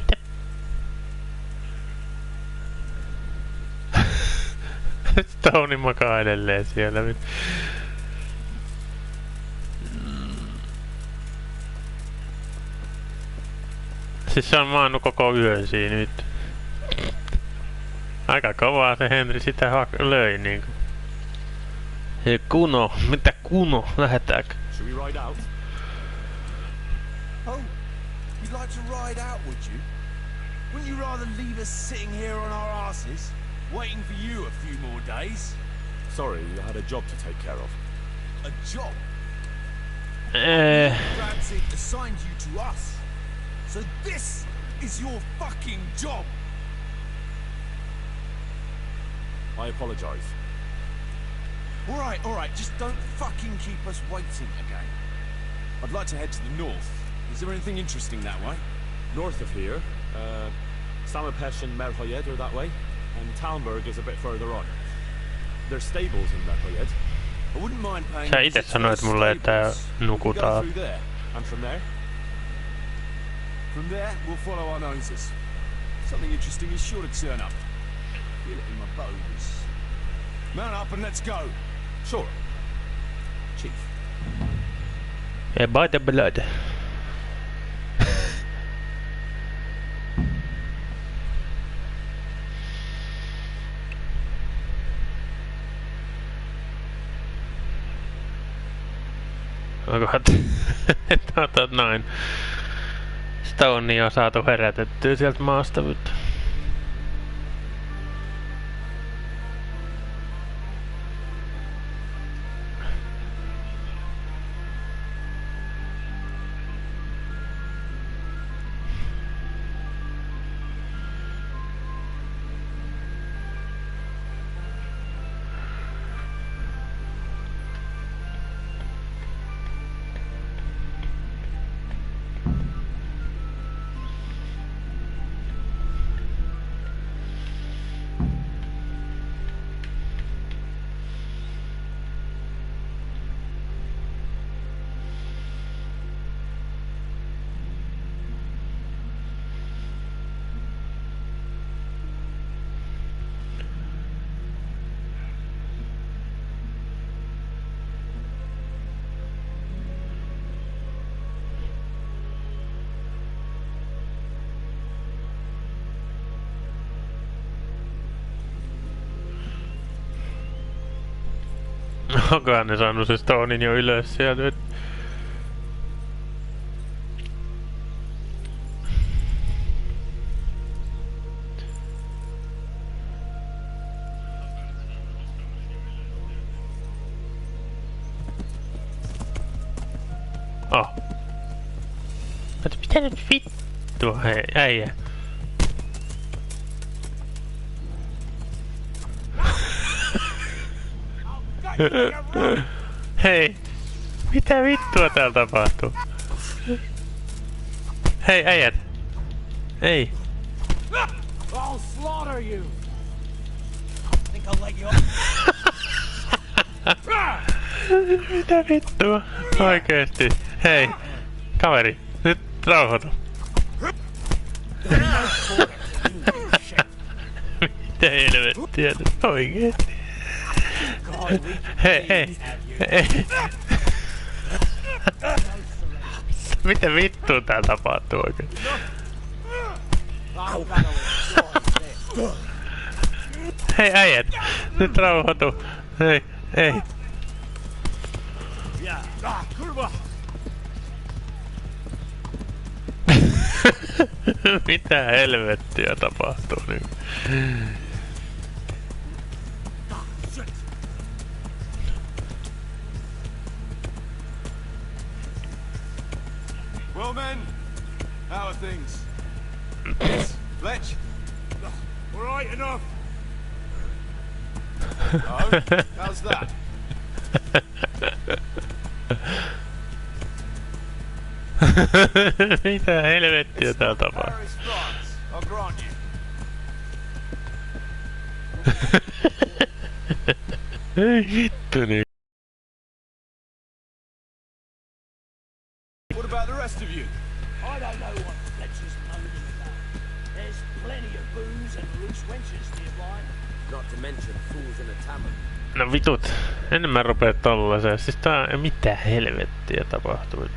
Stone makaa edelleen siellä. Siis se on maannut koko yön siinä nyt. Aika kovaa se Henry sitä löi niinku. Hei Kuno, mitä Kuno? Lähetäänkö? Should we ride out? Oh, you'd like to ride out, would you? Wouldn't you rather leave us sitting here on our asses? Waiting for you a few more days. Sorry, I had a job to take care of. A job? Ramsey assigned you to us. So this is your fucking job. I apologize. Alright, just don't fucking keep us waiting again. I'd like to head to the north. Is there anything interesting that way? North of here, Samapesh and Merhoyed are that way, and Talmberg is a bit further on. There's stables in Merhoyed. I wouldn't mind paying. Sä itse sanoit mulle, että nukutaan. And from there? From there, we'll follow our noses. Something interesting is sure to turn up. Feel it in my bones. Mount up and let's go. Sure. Chief. Yeah, by the blood. Onkohan noin. Stonea on saatu herätettyä sieltä maasta, mutta... Onkohan ne saanut se Stonein jo ylös sieltä nyt? Oh. Mitä nyt vittua, hei, äijä? Hei! Mitä vittua täällä tapahtuu? Hei, äijät! Ei! I'll slaughter you. Think I'll let you off. Mitä vittua? Oikeesti. Hei! Kaveri, nyt rauhoitu. Mitä helvettiä nyt oikeesti? Hei. Mitä vittua tää tapahtuu oikein? Hei äijät, nyt rauhoitu. Ei. Mitä helvettiä tapahtuu nyt? Well, men, how are things? Yes, Fletch? All right enough. Oh, how's that? Mitä helvettiä täällä tapahtuu? Paris, France, I'll grant you. Ei vittu niin. What about the rest of you? I don't know what Fletch is moaning about. There's plenty of booze and loose wenches nearby. Not to mention fools in a tavern. No vitut, enemmän rupee tollaseen. Siis tää ei mitään helvettiä tapahtuu.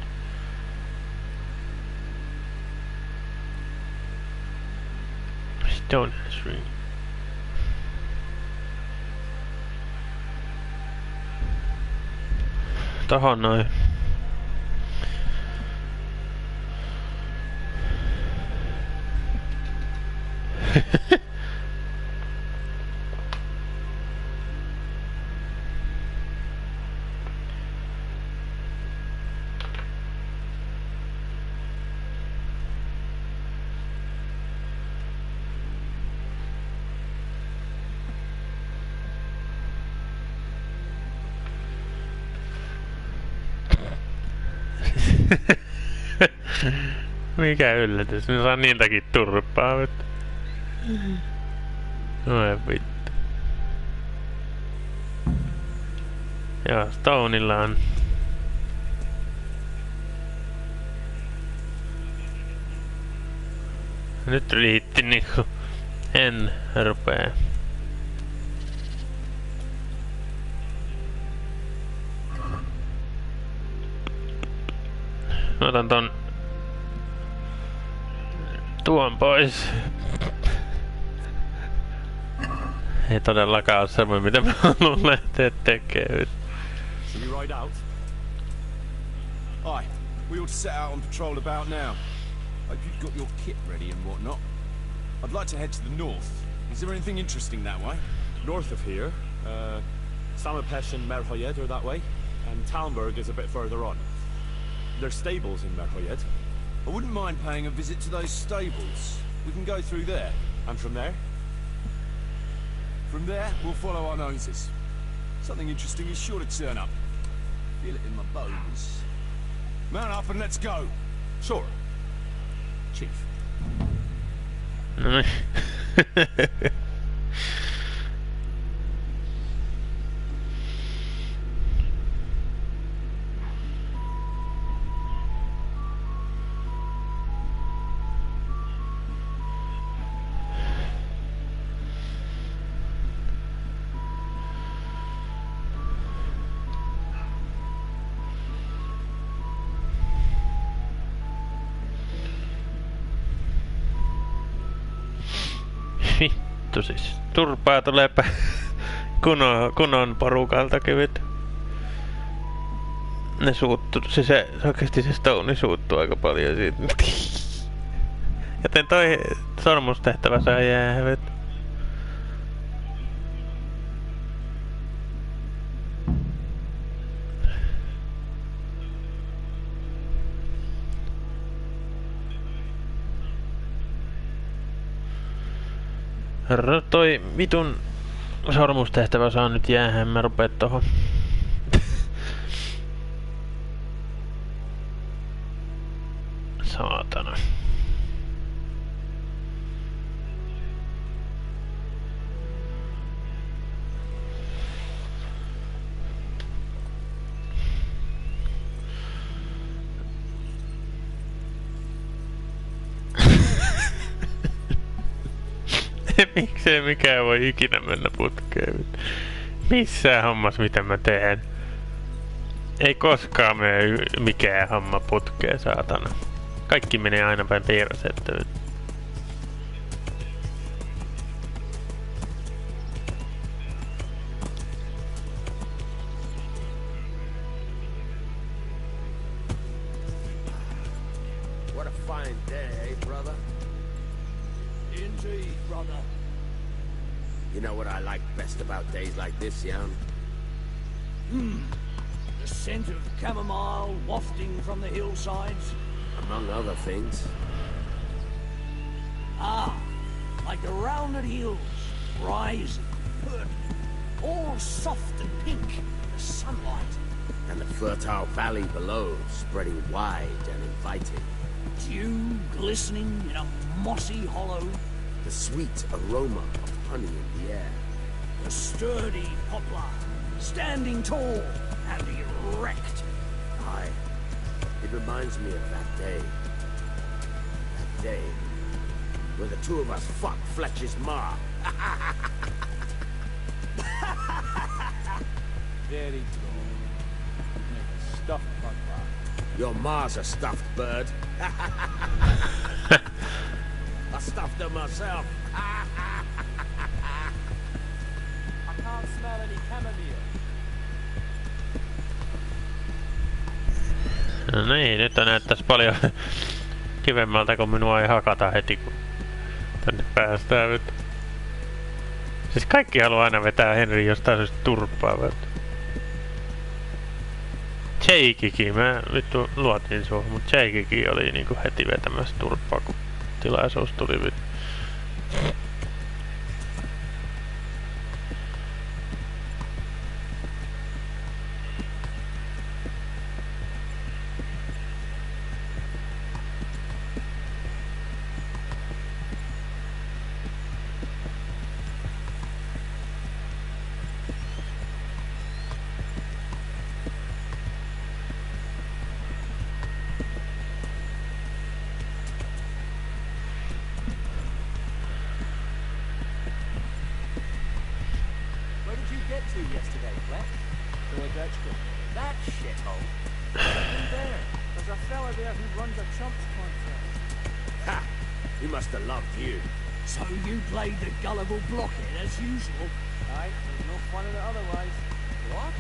Stone Ring. Tohon noin. Mikä yllätys, ne saa niiltäkin turpaa. Oi vittu. Joo, Stoneilla on. Nyt riitti niinku. En rupee. Mä otan tuon pois. Ei todellakaan ole semmoinen, mitä mä haluan lähteä tekemään. Shall we ride out? Aye, we ought to set out on patrol about now. Hope you've got your kit ready and whatnot. I'd like to head to the north. Is there anything interesting that way? North of here, Samopesh and Merhoyed are that way, and Talmberg is a bit further on. There's stables in Merhoyed. I wouldn't mind paying a visit to those stables. We can go through there. And from there? From there, we'll follow our noses. Something interesting is sure to turn up. Feel it in my bones. Mount up and let's go. Sure. Chief. No. Vittu siis. Turpaa tuleepä kunnon porukalta kevyt. Ne suuttu, siis se oikeesti se Stone suuttuu aika paljon siitä. Joten toi sormustehtävä saa jäävät. Herra, toi vitun sormustehtävä saa nyt jäähän, mä rupeet tohon. Saatana. Miksei mikään voi ikinä mennä putkeen? Missään hommas mitä mä teen. Ei koskaan mene mikään homma putkeen, saatana. Kaikki menee aina päin piirrosettä. What a fine day, eh, brother? Indeed, brother. You know what I like best about days like this, Jan? The scent of chamomile wafting from the hillsides. Among other things. Ah, like the rounded hills, rising, purpling, all soft and pink in the sunlight. And the fertile valley below, spreading wide and inviting. Dew glistening in a mossy hollow. The sweet aroma of honey in the air. The sturdy poplar, standing tall and erect. Aye, it reminds me of that day. That day when the two of us fucked Fletcher's ma. There he goes. Make a stuffed butler. Your ma's a stuffed bird. I stuffed her myself. I can't smell any chamomile. No niin, nyt näyttäis paljon kivemmalta, kun minua ei hakata heti, kun tänne päästään. Siis kaikki haluaa aina vetää Henry jostain syystä turpaa. Jakekin, mä vittu luotin suohon, mut Jakekin oli niinku heti vetämässä turpaa, kun tilaisuus tuli vittu. He must have loved you. So you played the gullible blockhead as usual. Aye, there's no fun in it otherwise. What?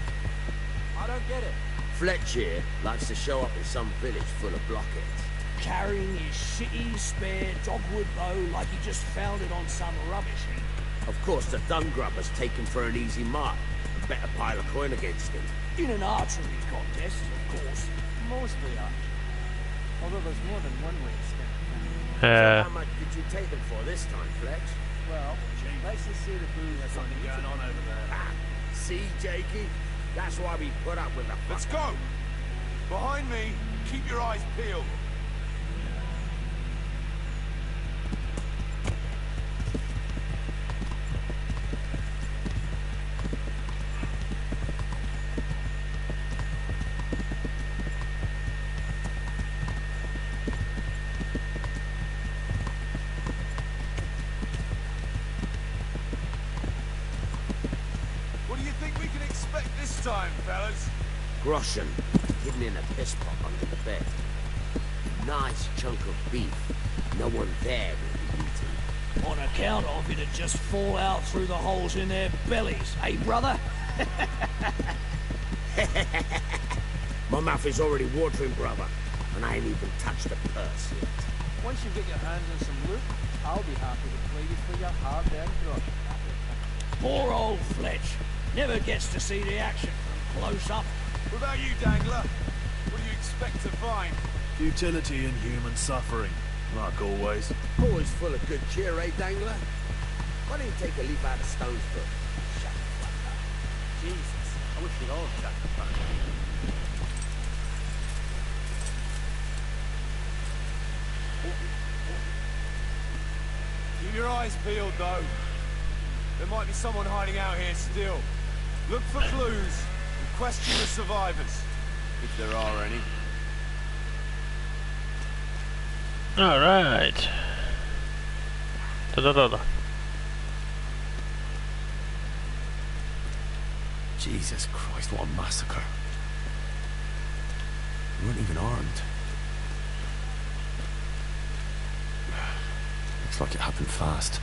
I don't get it. Fletch here likes to show up in some village full of blockheads. Carrying his shitty, spare dogwood bow like he just found it on some rubbish heap. Of course, the dung grubber's taken for an easy mark. A better pile of coin against him. In an archery contest, of course. Mostly archery. Although there's more than one way to skin it. So how much did you take them for this time, Fletch? Well, let's just say the booze has something going on over there. Ah, see, Jakey? That's why we put up with the fucker. Let's go! Behind me, keep your eyes peeled. Time, fellas. Groschen, hidden in a piss pot under the bed. Nice chunk of beef. No one there will be eating. On account of it'd just fall out through the holes in their bellies, eh, brother? My mouth is already watering, brother, and I ain't even touched the purse yet. Once you get your hands on some loot, I'll be happy to play you for your hard-earned grub. Poor old Fletch. Never gets to see the action from close up. What about you, Dangler? What do you expect to find? Futility and human suffering, like always. Always full of good cheer, eh, Dangler? Why don't you take a leaf out of Stone's book? Shut the fuck up. Jesus, I wish we'd all shut the fuck up. Keep your eyes peeled, though. There might be someone hiding out here still. Look for clues and question the survivors, if there are any. Alright. Jesus Christ, what a massacre. We weren't even armed. Looks like it happened fast.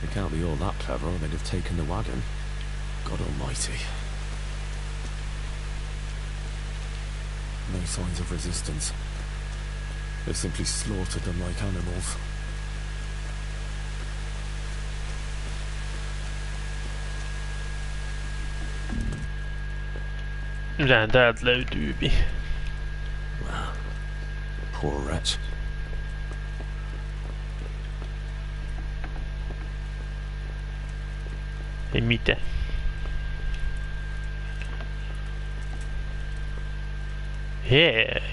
They can't be all that clever or they'd have taken the wagon. God almighty. No signs of resistance. They simply slaughtered them like animals. Mitähän täältä löytyypi? Wow. Poor wretch. Ei mitään. Hei.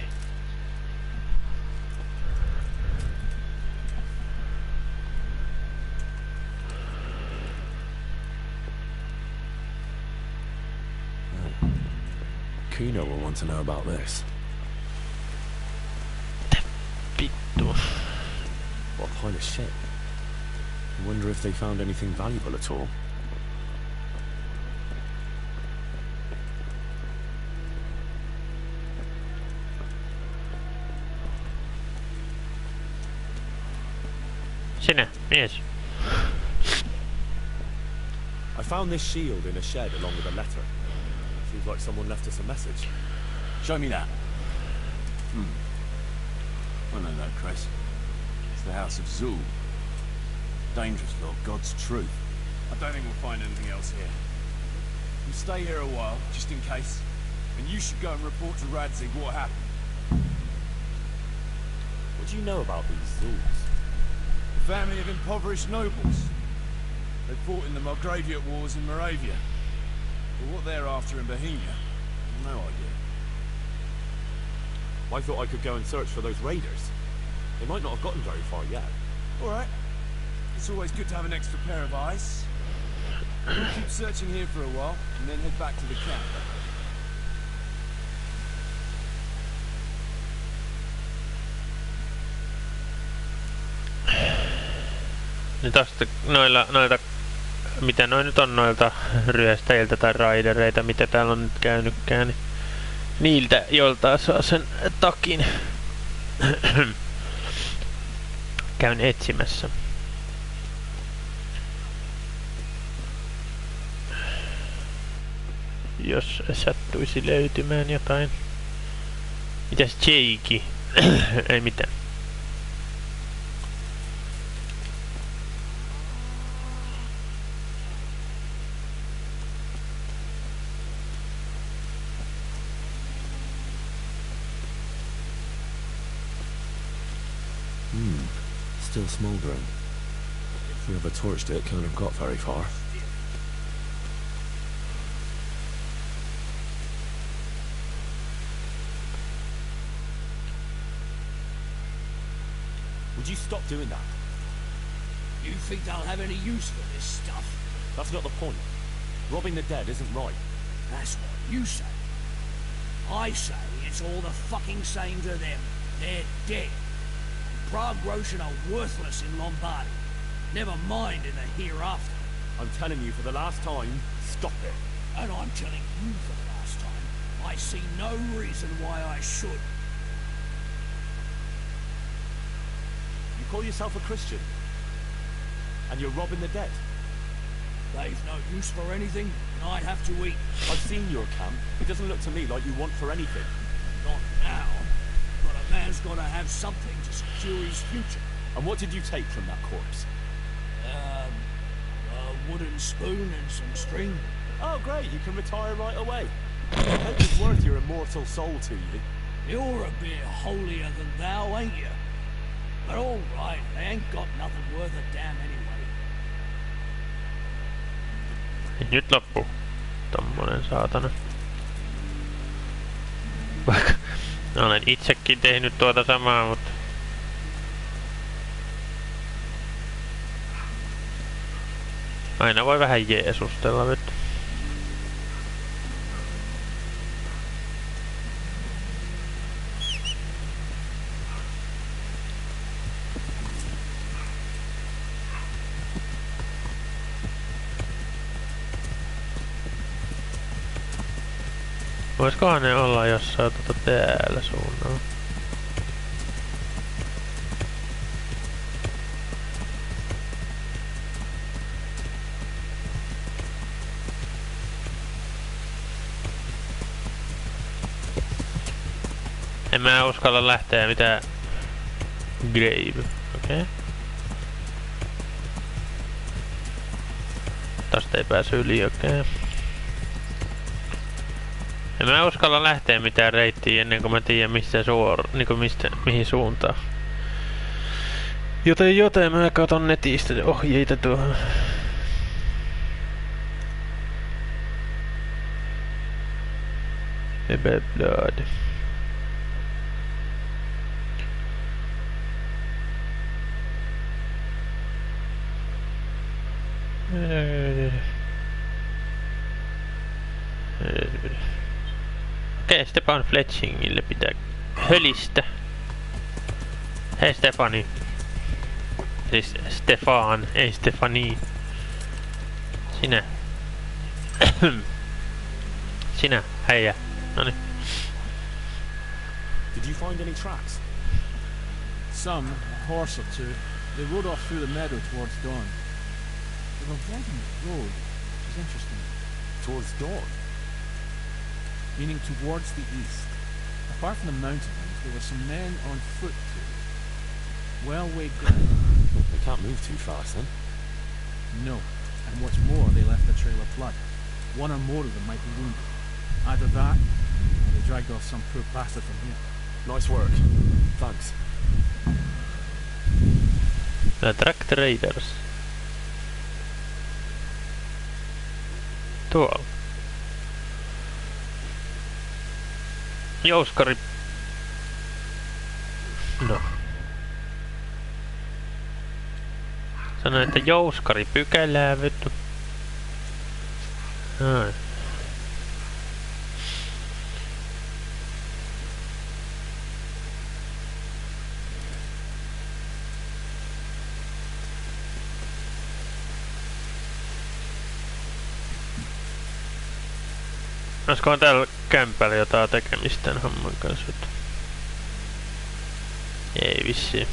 Kino will want to know about this. Vittu. What a pile of shit. I wonder if they found anything valuable at all. Sinä, mies. I found this shield in a shed along with a letter. Seems like someone left us a message. Show me that. I know that, Chris. It's the House of Zul. Dangerous lot, God's truth. I don't think we'll find anything else here. You stay here a while, just in case. And you should go and report to Radzig what happened. What do you know about these Zuls? A family of impoverished nobles. They fought in the Margraviate Wars in Moravia. But what they're after in Bohemia, no idea. I thought I could go and search for those raiders. They might not have gotten very far yet. All right. It's always good to have an extra pair of eyes. We'll keep searching here for a while, and then head back to the camp. Nyt asti noita, mitä noin nyt on noilta ryöstäjiltä tai raidereita, mitä täällä on nyt käynytkään, niin niiltä joltain saa sen takin. Käyn etsimässä. Jos sattuisi löytymään jotain. Mitäs Jakey? Ei mitään. Still smouldering. If whoever torched it can't have got very far. Would you stop doing that? You think they'll have any use for this stuff? That's not the point. Robbing the dead isn't right. That's what you say. I say it's all the fucking same to them. They're dead. Prague Roshan are worthless in Lombardy. Never mind in the hereafter. I'm telling you for the last time, stop it. And I'm telling you for the last time, I see no reason why I should. You call yourself a Christian, and you're robbing the dead. They've no use for anything, and I have to eat. I've seen your camp. It doesn't look to me like you want for anything. Not now. But a man's got to have something to secure his future. And what did you take from that corpse? A wooden spoon and some string. Oh, great. You can retire right away. I hope it's worth your immortal soul to you. You're a bit holier than thou, ain't you? But all right, they ain't got nothing worth a damn anyway. Nyt loppu. Tommonen saatana. Vaikka olen itsekin tehnyt tuota samaa, mutta aina voi vähän jeesustella nyt. Voisikohan ne olla jossain täällä suunnalla? En mä uskalla lähteä mitään grave, okei? Tästä ei pääse yli, okei? En mä uskalla lähteä mitään reittiä ennen kuin mä tiedän missä niinku mihin suuntaan. Joten mä katon netistä ohjeita tuohon. Blood. Okei, Stefan Fletchingille pitää hölistä. Hei Stefani. Siis Stefan, ei Stefani. Sinä. Sinä, heijä. Noniin. Did you find any tracks? Some, a horse or two. They rode off through the meadow towards dawn. They were avoiding the road, which is interesting. Towards dawn? Meaning towards the east. Apart from the mountain range, there were some men on foot too. Well-weighed ground. They can't move too fast then. No. And what's more, they left a trail of blood. One or more of them might be wounded. Either that, or they dragged off some poor bastard from here. Nice work. Thanks. The Track Raiders. Tuolla. Jouskari. No. Sanoin, että jouskari pykälää vittu. Noin. Olisikohan täällä kämpällä jotain tekemistä tämän homman kanssa? Ei vissiin.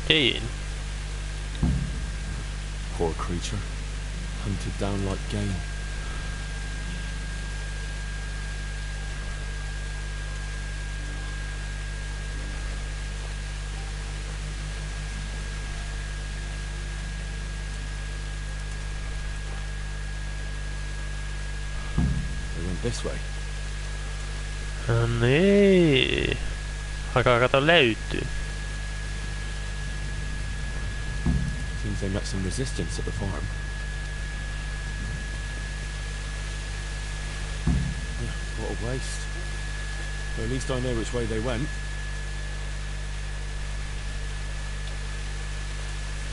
Jane. Poor creature. Hunted down like game. They went this way. No niin. Alkaa kato löytyy. Seems they met some resistance at the farm. What a waste. Well, at least I know which way they went.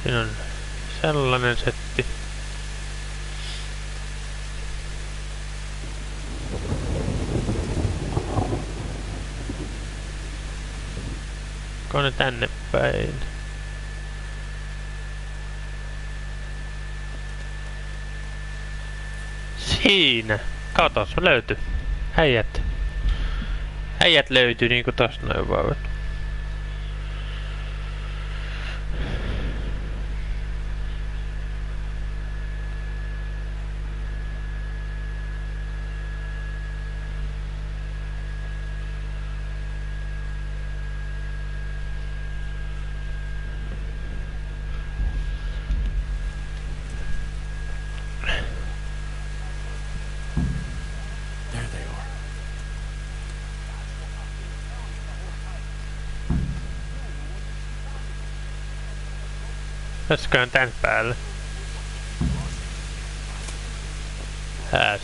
Siinä on sellainen setti. Onko ne tänne päin? Siinä! Katos, löytyi. Häijät. Häijät löytyi niinku tosta noin vaan. Läsköön tän päälle. Hääs.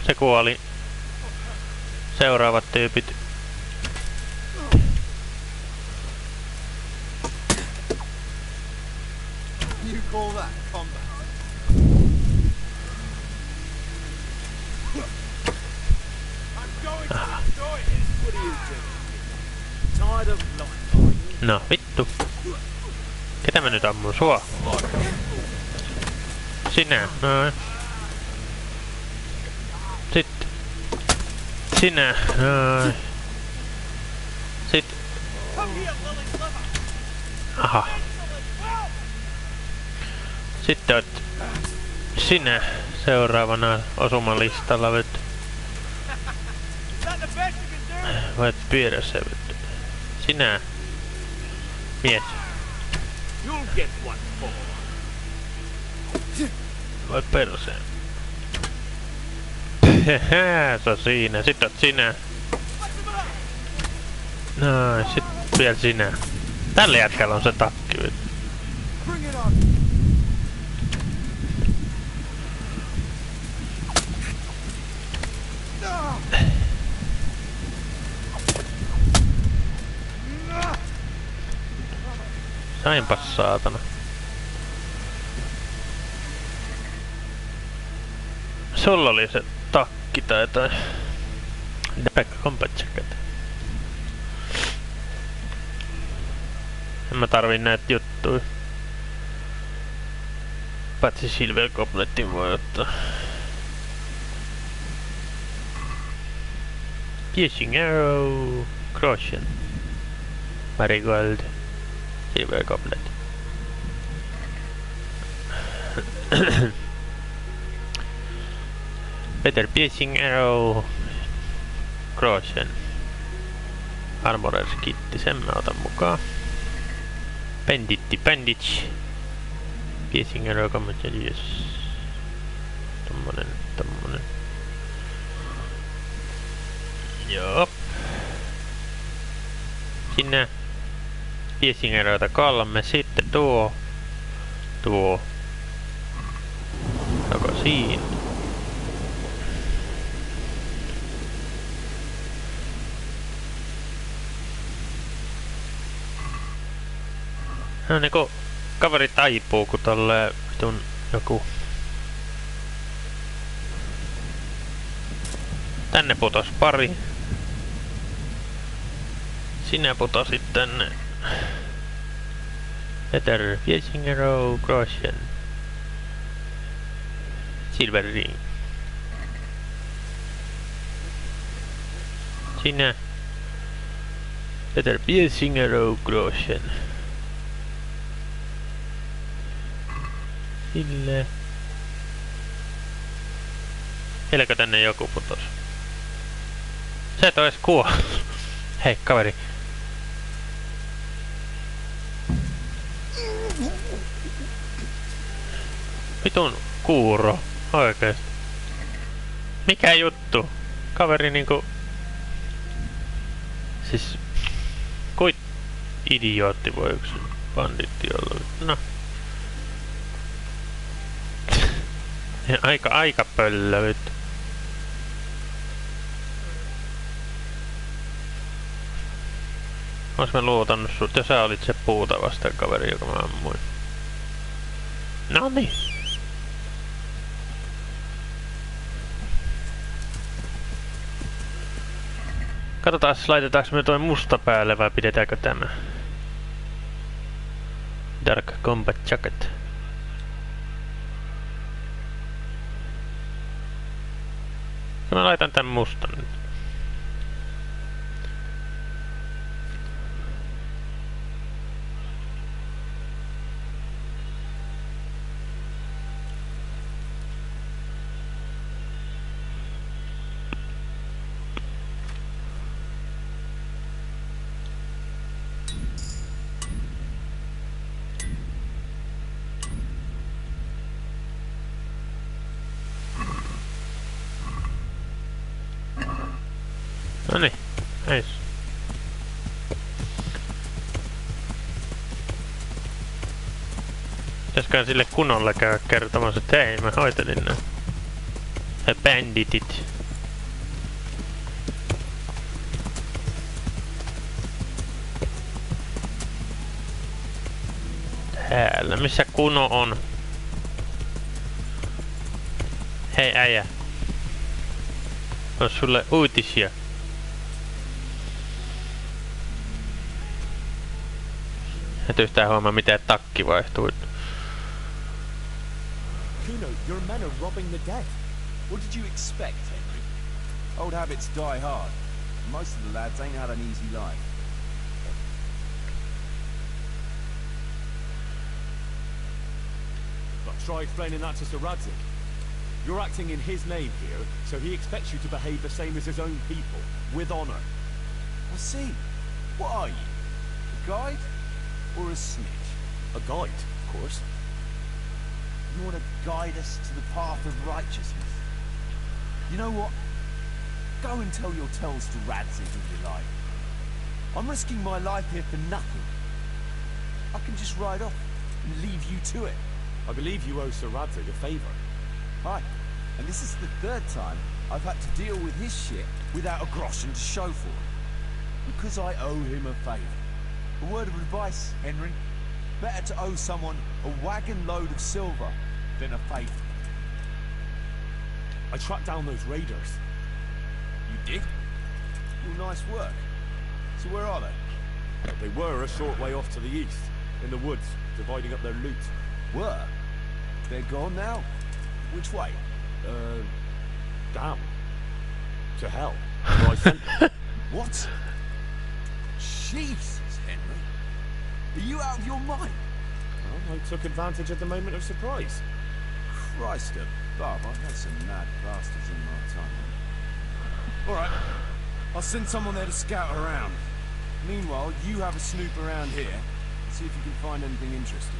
Se kuoli. Seuraavat tyypit. You call that combat? I'm going to destroy it. What are you doing? Tired of life? No vittu. Ketä mä nyt ammun? Sua? Sinä. Noin. Sitten. Sinä. Noin. Sitten. Aha. Sitten oot sinä seuraavana osumalistalla vittu. Voit pyydä se vittu. Sinä. Mies. Voi perseen. Se on siinä. Sitten oot sinä. Noin, sit vielä sinä. Tällä jätkällä on se takki vittu. Sainpas saatana. Sulla oli se takki tai jotain. Pekka Combat Jacket. En mä tarvii näitä juttuja. Paitsi Silver Gobletin voi ottaa. Piercing Arrow. Caution. Marigold. Silver Goblet. Better Piercing Arrow. Caution. Armorers Kitti, sen mä otan mukaan. Bandage. Piercing Arrow, yes. Tommonen. Joo. Sinne. Piercing Arrowta 3, sitten tuo. Joko siinä. No niinku kaveri taipuu, kun tolleen vitun joku... Tänne putos pari. Sinä putosit tänne. Letter Piercing Arrow Crosshen. Silver Ring. Sinä. Letter Piercing Arrow Crosshen. Sille. Vieläkö tänne joku putos? Sä et oo ees kuollut. Hei, kaveri. Vitun kuuro. Oikeesti. Mikä juttu? Kaveri niinku... Siis... Kuit idiootti voi yksi banditti olla. No. Aika pöllö vittu. Ois mä luutannut sut, ja sä olit se puuta vastaan kaveri, joka mä ammuin. Noniin. Katsotaan, laitetaanko me toi musta päälle vai pidetäänkö tämä? Dark Combat Jacket. Mä laitan tän mustan nyt. Noniin, eis. Pitäisköhän sille kunnolla käydä kertomassa, että hei, mä hoitelin nää. Banditit. Täällä, missä Kuno on? Hei äijä. On sulle uutisia. Et yhtään huomaa miten takki vaihtuu. Kuno, your men are robbing the dead. What did you expect, Henry? Old habits die hard. Most of the lads ain't had an easy life. But try explaining that to Sir Radzik. You're acting in his name here, so he expects you to behave the same as his own people, with honor. I see. What are you? A guide? Or a snitch? A guide, of course. You want to guide us to the path of righteousness? You know what? Go and tell your tales to Radzik if you like. I'm risking my life here for nothing. I can just ride off and leave you to it. I believe you owe Sir Radzik a favour. Hi. And this is the third time I've had to deal with his shit without a groschen to show for it. Because I owe him a favour. A word of advice, Henry. Better to owe someone a wagon load of silver than a favour. I tracked down those raiders. You did? Well, nice work. So where are they? They were a short way off to the east, in the woods, dividing up their loot. Were? They're gone now? Which way? Down. To hell. Where I sent them. What? Jesus, Henry. Are you out of your mind? Well, I took advantage of the moment of surprise. Christ above, I've had some mad bastards in my time. Alright, I'll send someone there to scout around. Meanwhile, you have a snoop around here and see if you can find anything interesting.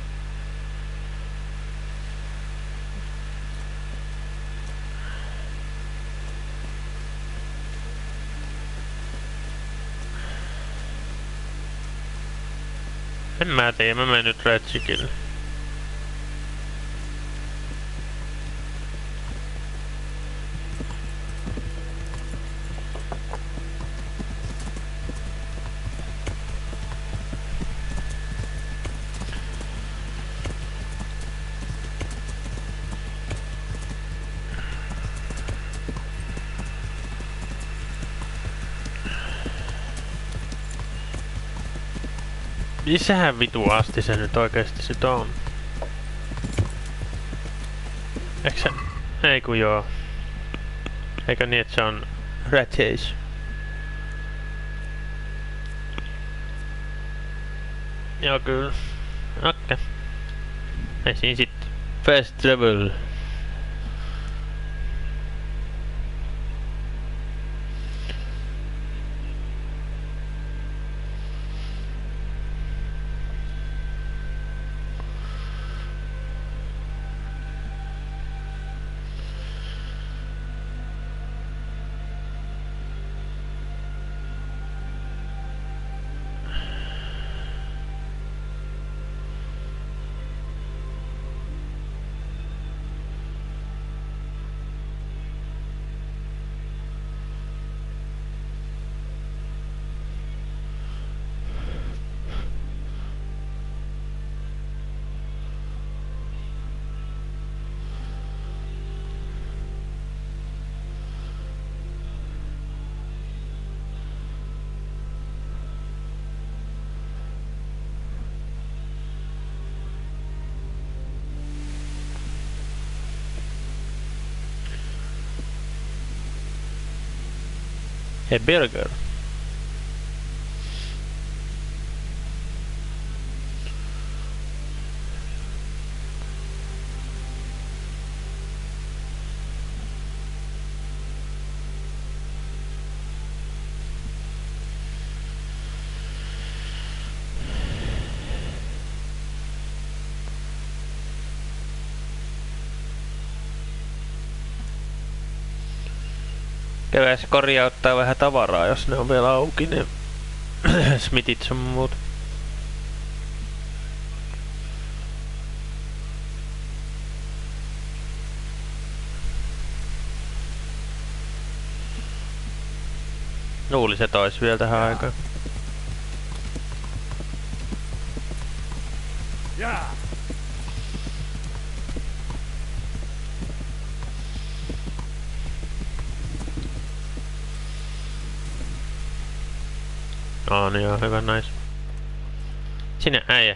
En mä tiedä, mä menen nyt Ratchikille. Missähän vitu asti se nyt oikeesti sit on? Eikö se... Ei kun joo. Eikö niin, että se on Ratchase? Joo kyllä. Okei. Ei siinä sit first travel. A burger. Käväis korjauttaa vähän tavaraa, jos ne on vielä auki, ne smitit sun muut. Luulis, että ois vielä tähän aikaan. On joo, hyvä nais. Sinne äijä.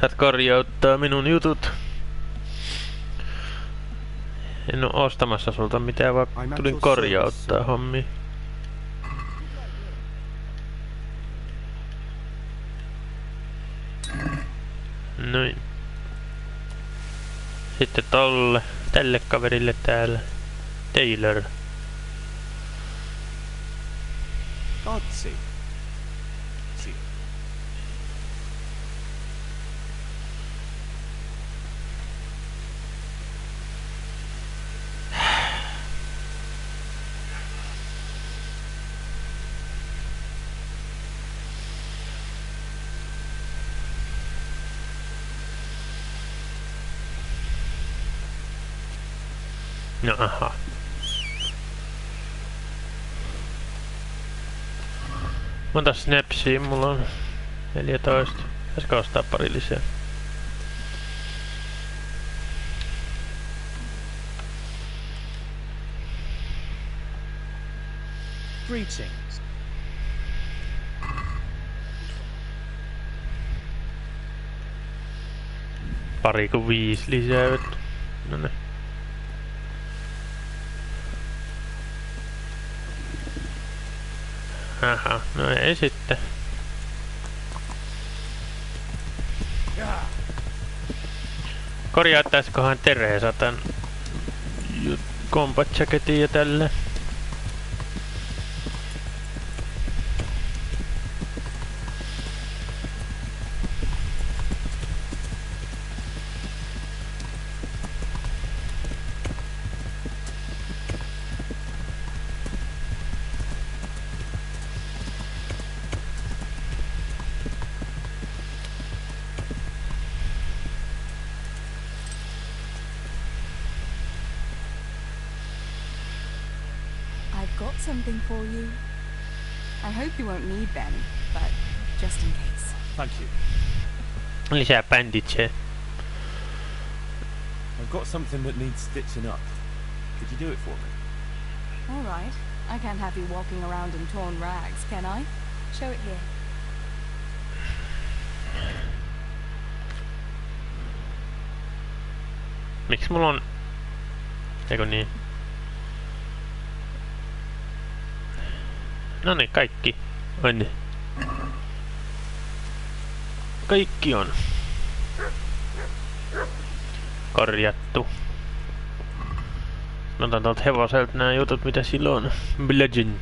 Saat korjauttaa minun jutut. En oo ostamassa sulta mitään, vaan tulin korjauttaa hommi. Noin. Sitten tälle kaverille täällä. Taylor. Otsi. No aha. Monta snapsia mulla on? 14. Pitäisikö ostaa pari lisää? Greetings. Pari kun 5 lisää. No ne. Aha, no ei sitten. Korjaattaiskohan Teresa tän combat jacketin ja tälle. Something for you. I hope you won't need them, but just in case. Thank you. Lisää bandage. I've got something that needs stitching up. Could you do it for me? All right. I can't have you walking around in torn rags, can I? Show it here. Miksi mulla on... Eikö niin? Noniin, kaikki on. Kaikki on korjattu. Mä otan tuolta hevoselta nää jutut, mitä sillä on. Bludgeon.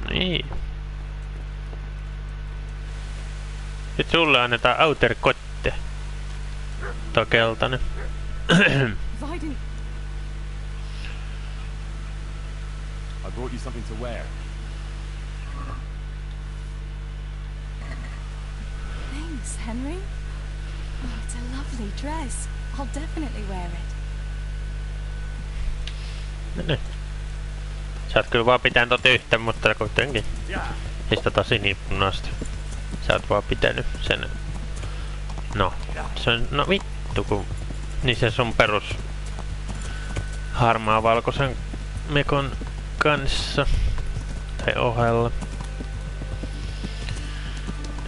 Niin. Sitten sulle annetaan outer kotte. Tuo keltainen. I brought you something to wear. Thanks, Henry. Oh, it's a lovely dress. I'll definitely wear it. No. Sä oot kyllä vaan pitänyt tot yhtä, mutta kuitenkin. Siis tota sinipunasta. Sä oot vaan pitänyt sen. No. Se on, no vittu kun... Niin se sun perus... Harmaa valkoisen mekon kanssa. Tai ohella.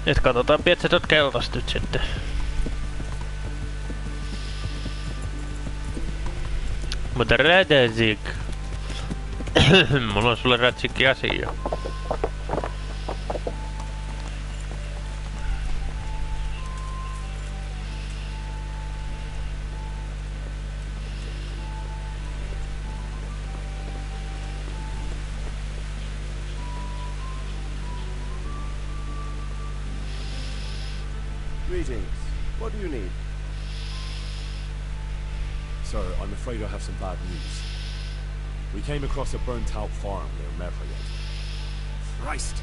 Et katsotaan, piet sä tot keltaista nyt sitten. Mutta Radzik. Mulla on sulle Radzik asia. Greetings. What do you need? Sir, I'm afraid I have some bad news. We came across a burnt-out farm near Merhayet. Christ!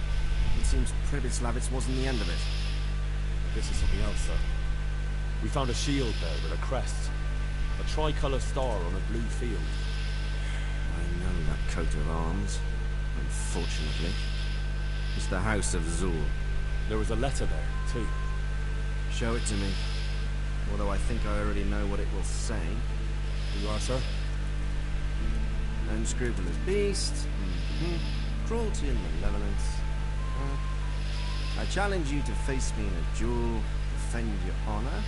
It seems Pribyslavitz wasn't the end of it. This is something else, sir. We found a shield there with a crest. A tricolour star on a blue field. I know that coat of arms, unfortunately. It's the House of Zul. There was a letter there, too. Show it to me. Although I think I already know what it will say. You are, sir? Unscrupulous beast. Cruelty and malevolence. I challenge you to face me in a duel, defend your honor.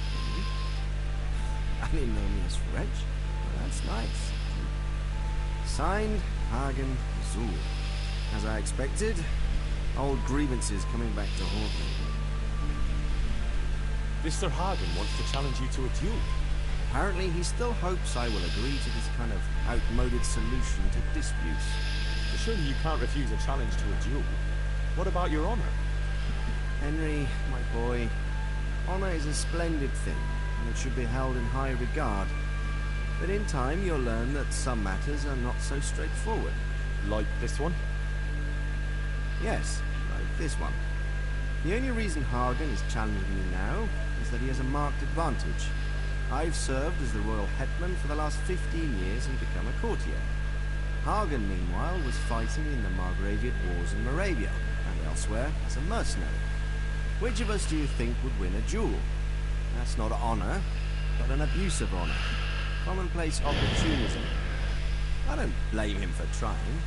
Ignominious wretch. Well, that's nice. Signed, Hagen Zul. As I expected, old grievances coming back to haunt me. This Sir Hagen wants to challenge you to a duel. Apparently, he still hopes I will agree to this kind of outmoded solution to disputes. But surely you can't refuse a challenge to a duel. What about your honor? Henry, my boy, honor is a splendid thing, and it should be held in high regard. But in time, you'll learn that some matters are not so straightforward. Like this one? Yes, like this one. The only reason Hagen is challenging me now is that he has a marked advantage. I've served as the royal hetman for the last 15 years and become a courtier. Hagen, meanwhile, was fighting in the Margraviate Wars in Moravia, and elsewhere as a mercenary. Which of us do you think would win a duel? That's not honor, but an abuse of honor. Commonplace opportunism. I don't blame him for trying,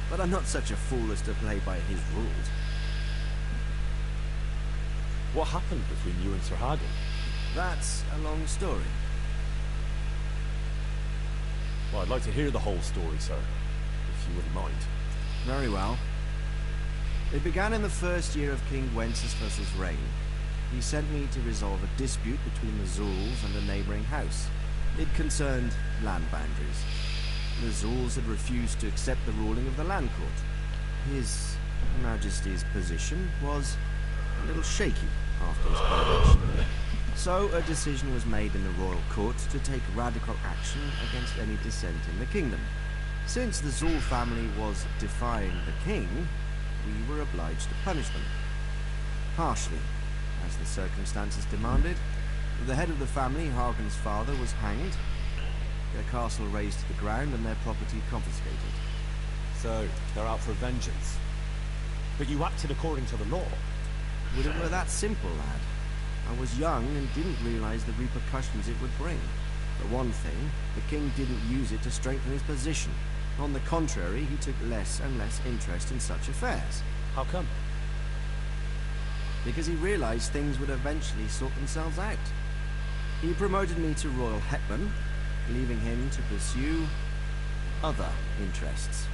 but I'm not such a fool as to play by his rules. What happened between you and Sir Hagen? That's a long story. Well, I'd like to hear the whole story, sir, if you wouldn't mind. Very well. It began in the first year of King Wenceslas's reign. He sent me to resolve a dispute between the Zuls and a neighbouring house. It concerned land boundaries. The Zuls had refused to accept the ruling of the land court. His Majesty's position was a little shaky after his coronation. So a decision was made in the royal court to take radical action against any dissent in the kingdom. Since the Zul family was defying the king, we were obliged to punish them. Harshly, as the circumstances demanded. The head of the family, Hagen's father, was hanged. their castle razed to the ground and their property confiscated. So, they're out for vengeance. But you acted according to the law. Would it were that simple, lad. I was young and didn't realize the repercussions it would bring. For one thing, the king didn't use it to strengthen his position. On the contrary, he took less and less interest in such affairs. How come? Because he realized things would eventually sort themselves out. He promoted me to royal hetman, leaving him to pursue other interests.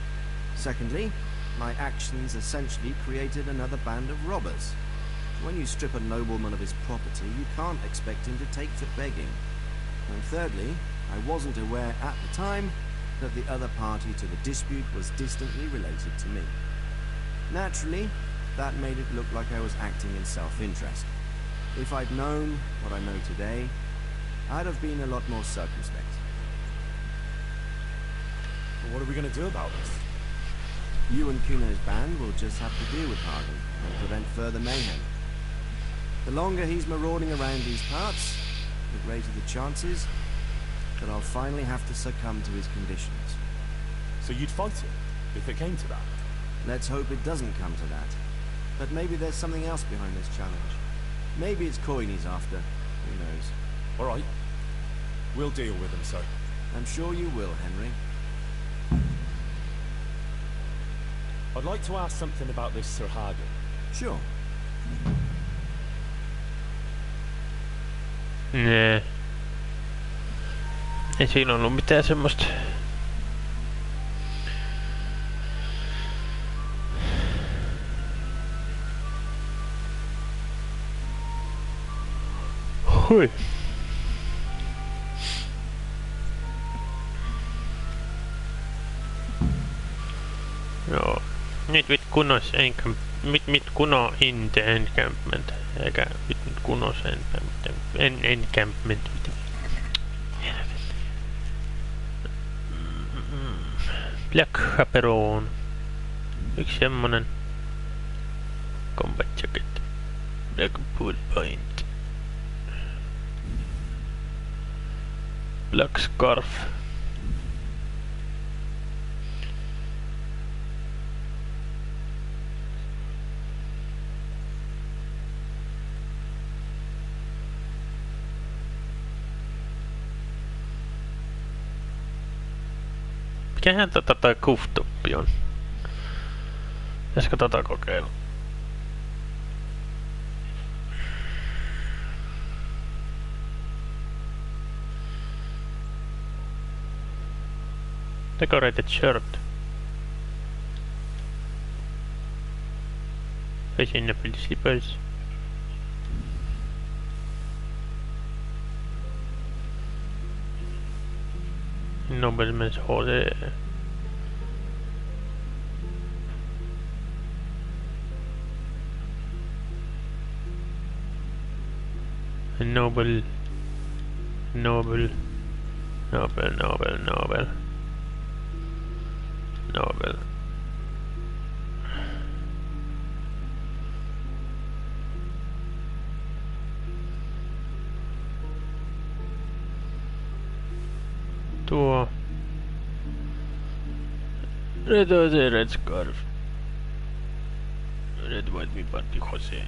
Secondly, my actions essentially created another band of robbers. When you strip a nobleman of his property, you can't expect him to take to begging. And thirdly, I wasn't aware at the time that the other party to the dispute was distantly related to me. Naturally, that made it look like I was acting in self-interest. If I'd known what I know today, I'd have been a lot more circumspect. Well, what are we going to do about this? You and Kuno's band will just have to deal with Hagen and prevent further mayhem. The longer he's marauding around these parts, the greater the chances that I'll finally have to succumb to his conditions. So you'd fight him, if it came to that? Let's hope it doesn't come to that. But maybe there's something else behind this challenge. Maybe it's coin he's after. Who knows? All right. We'll deal with him, sir. I'm sure you will, Henry. I'd like to ask something about this Sir Hagen. Sure. Nee. Ei siinä ollut mitään semmoista. Hui. Joo. Nyt mit kunnos mit kuno inte encampment. Eikä mit kunnos encampment. Black Chaperon. Yksi semmonen. Combat jacket. Black Pool Point. Black Scarf. Mikähän toi kuftuppi on? Pitäisikö tota kokeilla? Decorated shirt. Fashionable slippers. Nobleman's Hall. Noble. Tuo. Red scarf. Red white mi party Jose.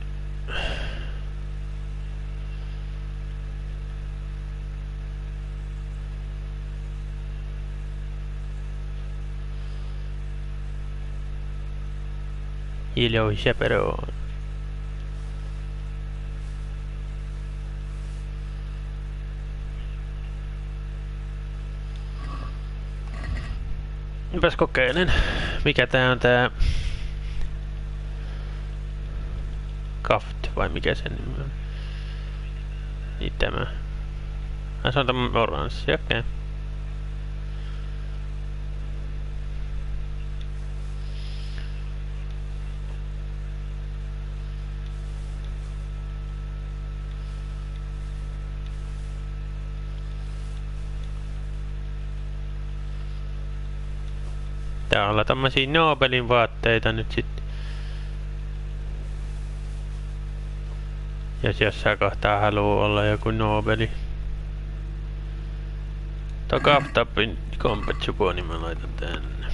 Yellow chaperone. Mitäs kokeilen? Mikä tää on tää? Kaft vai mikä sen nimi on? Niin tämä. Se on tämä oranssi, okei. Okay. Tää on tämmösiä Nobelin vaatteita nyt sitten. Jos jossain kohtaa haluu olla joku Nobeli. Tuo Kaftapin combat support niin mä laitan tänne.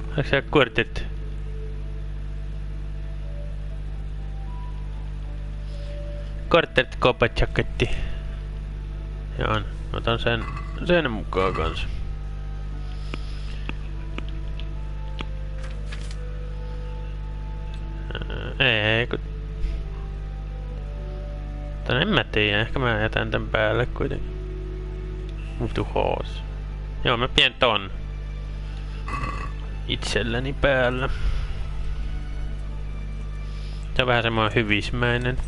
Onko se quartet? Quartet combat jacketti. Joo, otan sen mukaan kanssa. Ei kun... Tän en mä tiedä, ehkä mä jätän tän päälle kuitenkin. Move to horse. Joo, mä pidän ton itselläni päällä. Tää on vähän semmoinen hyvismäinen.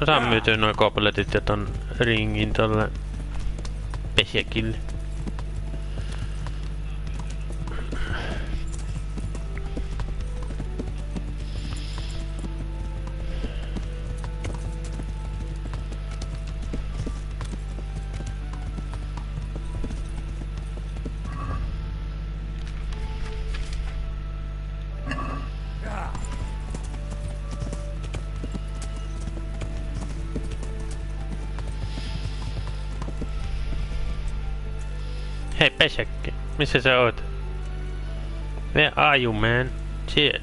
Mä saan myytyä noin kopletit ja ton ringin tolle pesjäkille. Hei pesjäkki, missä sä oot? Where are you, man? Shit.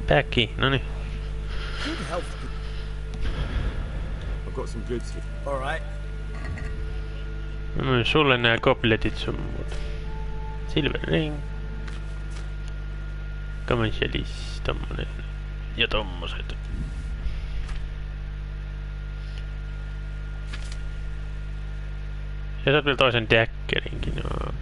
Backy, noniin. Good health. I've got some goods here. All right. Mä myyn sulle nää kopletit sun muuta. Silver ring. Commercialis, tommonen. Ja tommoset. Ja saat vielä toisen daggerinkin, joo.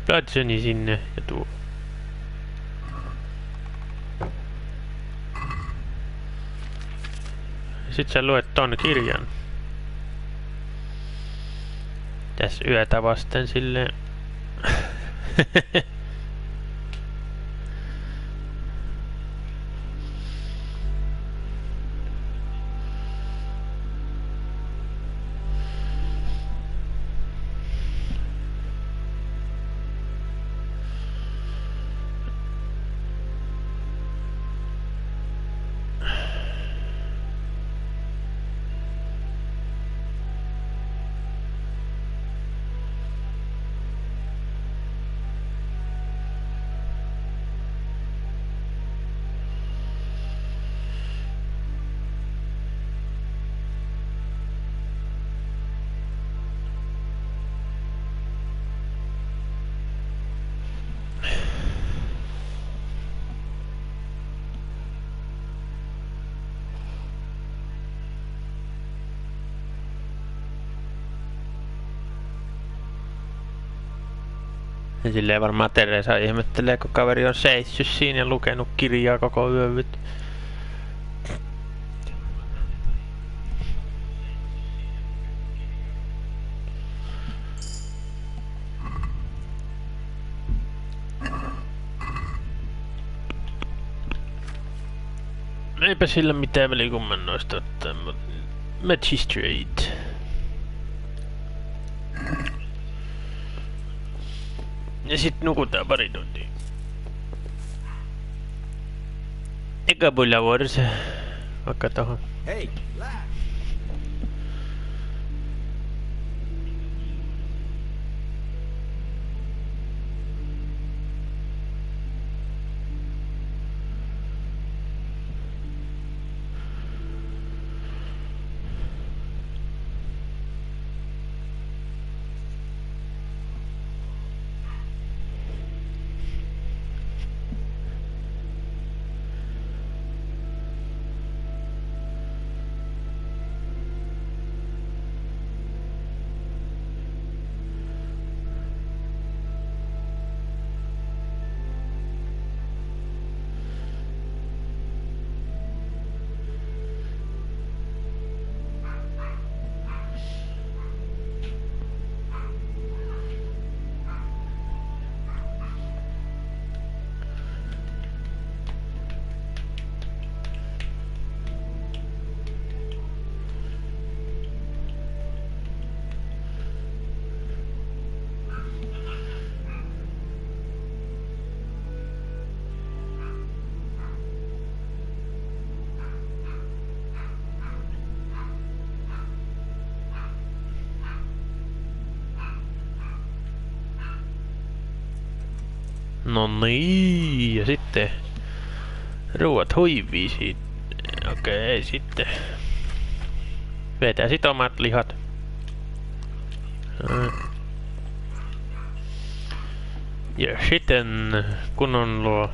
Bludgeoni sinne ja tuo. Sit sä luet ton kirjan. Tässä yötä vasten silleen. Ja silleen varmaan Teresa ihmettelee, kun kaveri on seissyt siinä ja lukenut kirjaa koko yövyt. Eipä sillä mitään väliä, kun mä noista ottaa Magistrate. Ja sit nukutaan pari tuntia. Eikä muilla vuodessa. Vaikka tohon. Hei, No niin, ja sitten ruuat huivii siitä. Okei, sitten vetää sit omat lihat. Ja sitten kun on luo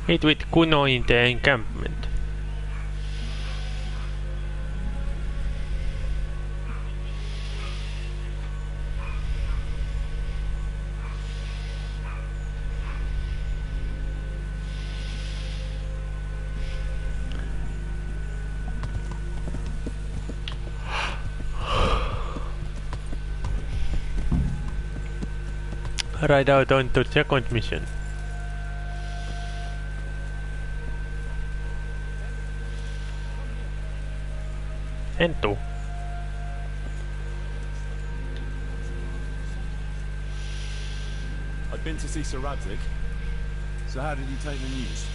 Meet with Kuno in the encampment. Ride out on the second mission. En tuu. I'd been to see Sir Radzik. So how did he take the news?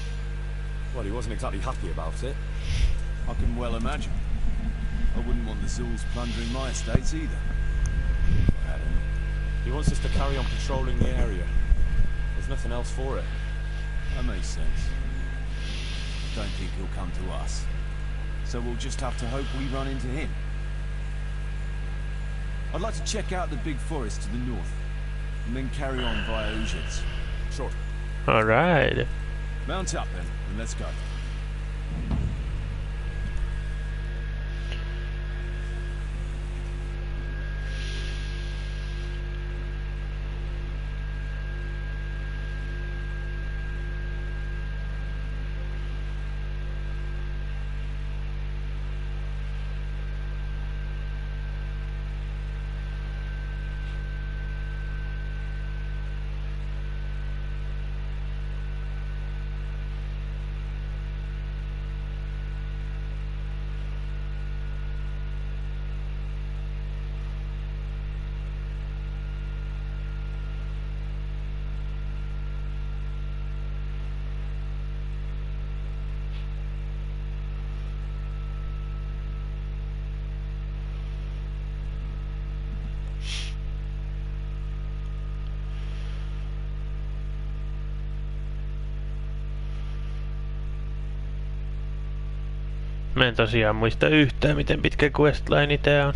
Well, he wasn't exactly happy about it. I can well imagine. I wouldn't want the Zul's plundering my estates either. He wants us to carry on patrolling the area. There's nothing else for it. That makes sense. I don't think he'll come to us. So we'll just have to hope we run into him. I'd like to check out the big forest to the north, and then carry on via Uzhitz. Sure. Alright. Mount up then, and let's go. Mä en tosiaan muista yhtään, miten pitkä questline tää on.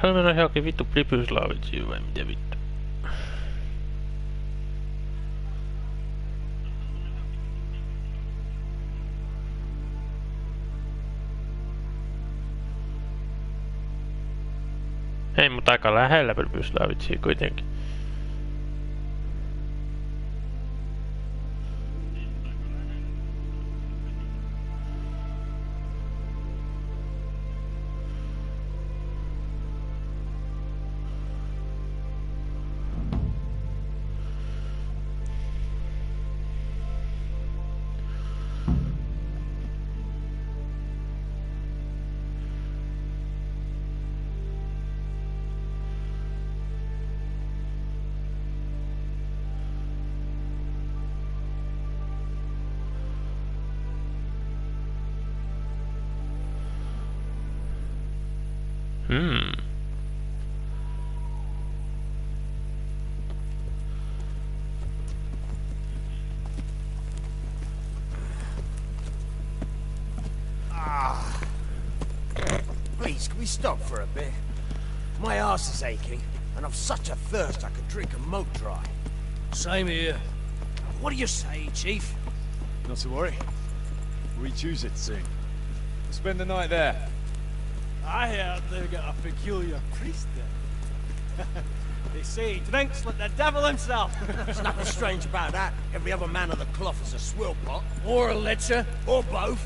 Se on mennä johonkin vittu Plipyslavitsiin vai mitä vittu? Ei, mutta aika lähellä Plipyslavitsiin kuitenkin. Please, can we stop for a bit? My arse is aching, and I've such a thirst I could drink a moat dry. Same here. What do you say, Chief? Not to worry. We choose it soon. We'll spend the night there. I heard they've got a peculiar priest there. They say he drinks like the devil himself. There's nothing strange about that. Every other man of the cloth is a swill pot. Or a lecher. Or both.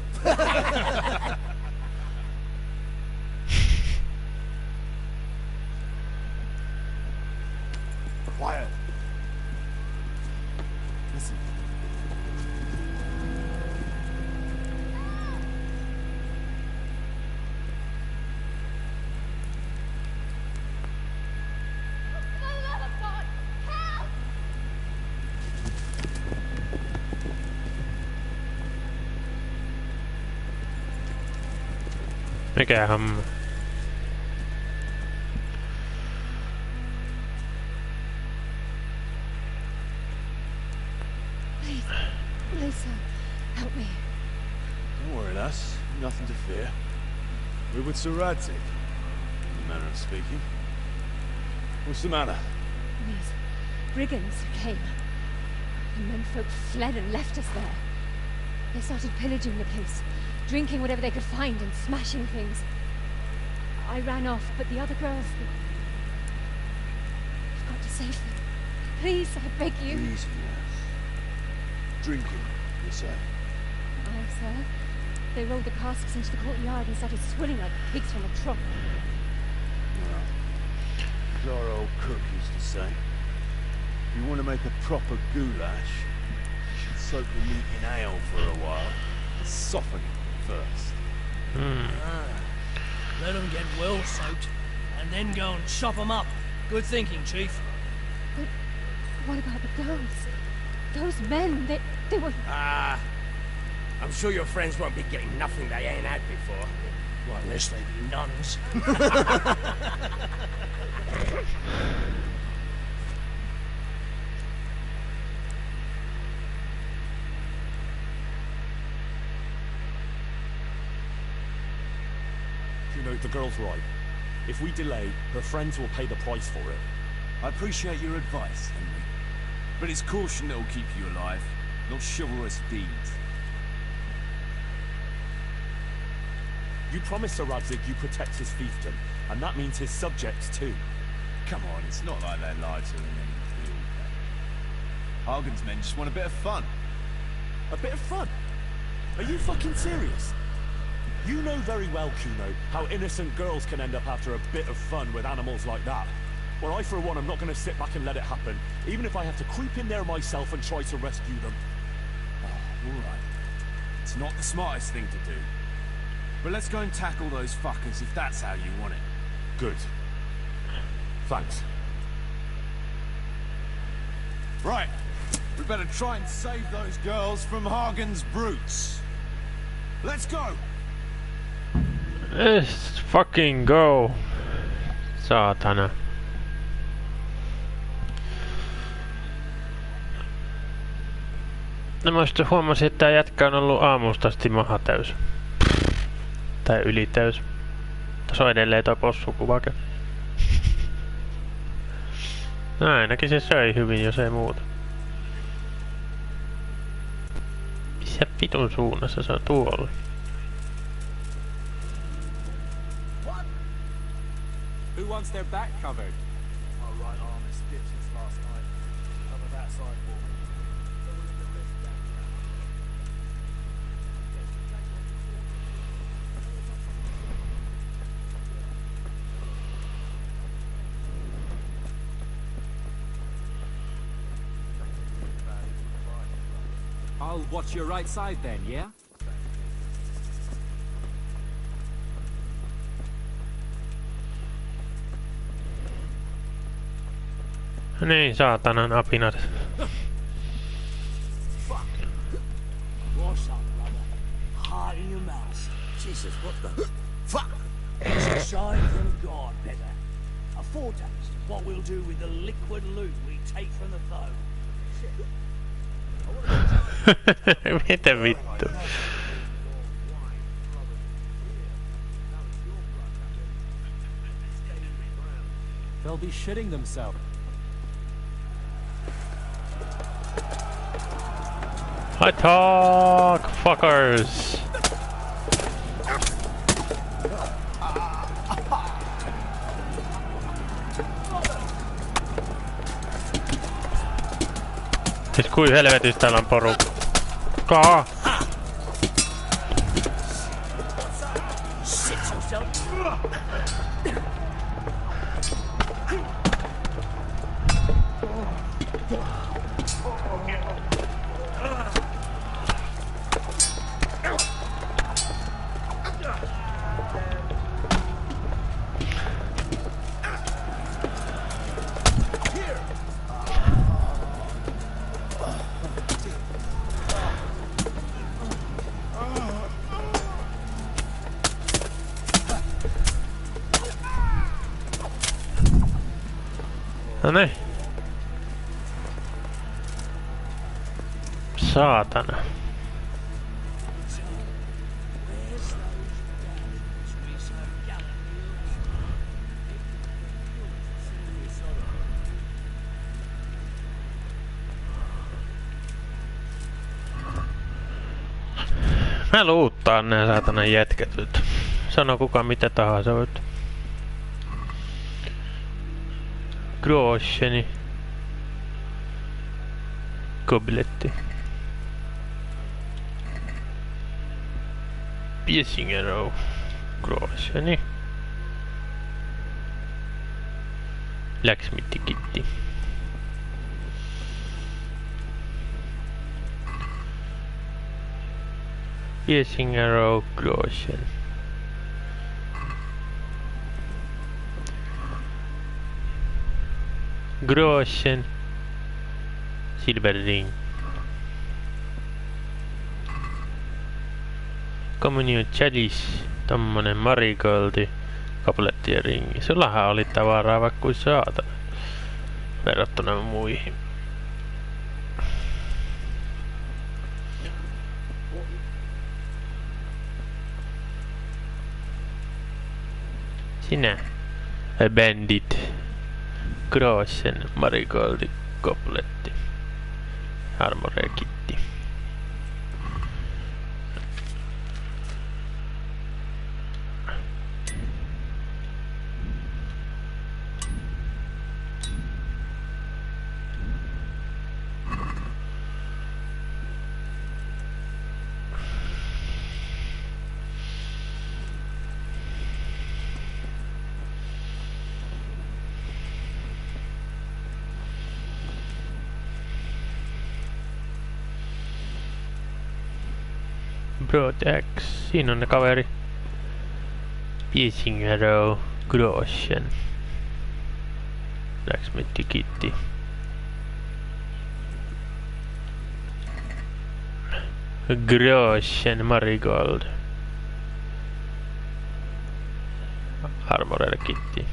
Quiet. Listen. Mikä homma? Please, Lisa, help me. Don't worry, lass. Nothing to fear. We're with Sir Radzik, in the manner of speaking. What's the matter? These brigands came. The menfolk fled and left us there. They started pillaging the place, drinking whatever they could find and smashing things. I ran off, but the other girls... You've got to save them. Please, I beg you. Easy, lass. Drinking, you say? Aye, sir. They rolled the casks into the courtyard and started swilling like pigs from a trough. Well, as our old cook used to say, if you want to make a proper goulash, you should soak the meat in ale for a while and soften it first. Let them get well soaked, and then go and chop them up. Good thinking, Chief. But what about the girls? Those men, they were... I'm sure your friends won't be getting nothing they ain't had before. Well, unless they be nuns. You know, the girl's right. If we delay, her friends will pay the price for it. I appreciate your advice, Henry. But it's caution that'll keep you alive, not chivalrous deeds. You promised Sir Radzik you protect his fiefdom, and that means his subjects too. Come on, it's not like they lied to him and we all pay. Hagen's men just want a bit of fun. A bit of fun? Are you fucking serious? You know very well, Kuno, how innocent girls can end up after a bit of fun with animals like that. Well, I, for one, am not going to sit back and let it happen, even if I have to creep in there myself and try to rescue them. Oh, all right. It's not the smartest thing to do. But let's go and tackle those fuckers if that's how you want it. Good. Thanks. Right. We better try and save those girls from Hagen's brutes. Let's go! Let's fucking go. Saatana. No mä sitten huomasin, että tää jätkä on ollut aamusta asti mahatäys. Tai ylitäys. Tässä on edelleen toi possukuvake. No ainakin se söi hyvin, jos ei muuta. Missä vitun suunnassa se on tuolla? Who wants their back covered? My right arm is stitched since last night. Cover that side for me. I'll watch your right side then, yeah? Niin, saatanan apinat. Fuck. What's up, brother? Heart in your mouth. Jesus, what the... Fuck! It's a sign from God, better. A foretaste of what we'll do with the liquid loot we take from the foe. Mitä vittu? They'll be shitting themselves. I talk, fuckers. Siis kui helvetistä täällä on porukkaa? No niin. Saatana. Mä luuttaan nää saatanan jätkät nyt. Sano kuka mitä tahansa nyt. Groscheni. Kobletti. Piesingero. Groscheni. Läksmittikitti. Piesingero. Groschen. Groschen. Silver ring. Communion chalice. Tommonen marigoldi. Kapletti ja ringi. Sullahan oli tavaraa vaikka kuin saatana. Verrattuna muihin. Sinä. Bandit. Groschen, marigoldi, kopletti, armore kitti. Broad X, siinä on ne kaveri. Piesingero, Groschen. Blacksmithi kitti. Groschen, marigold. Armorel kitti.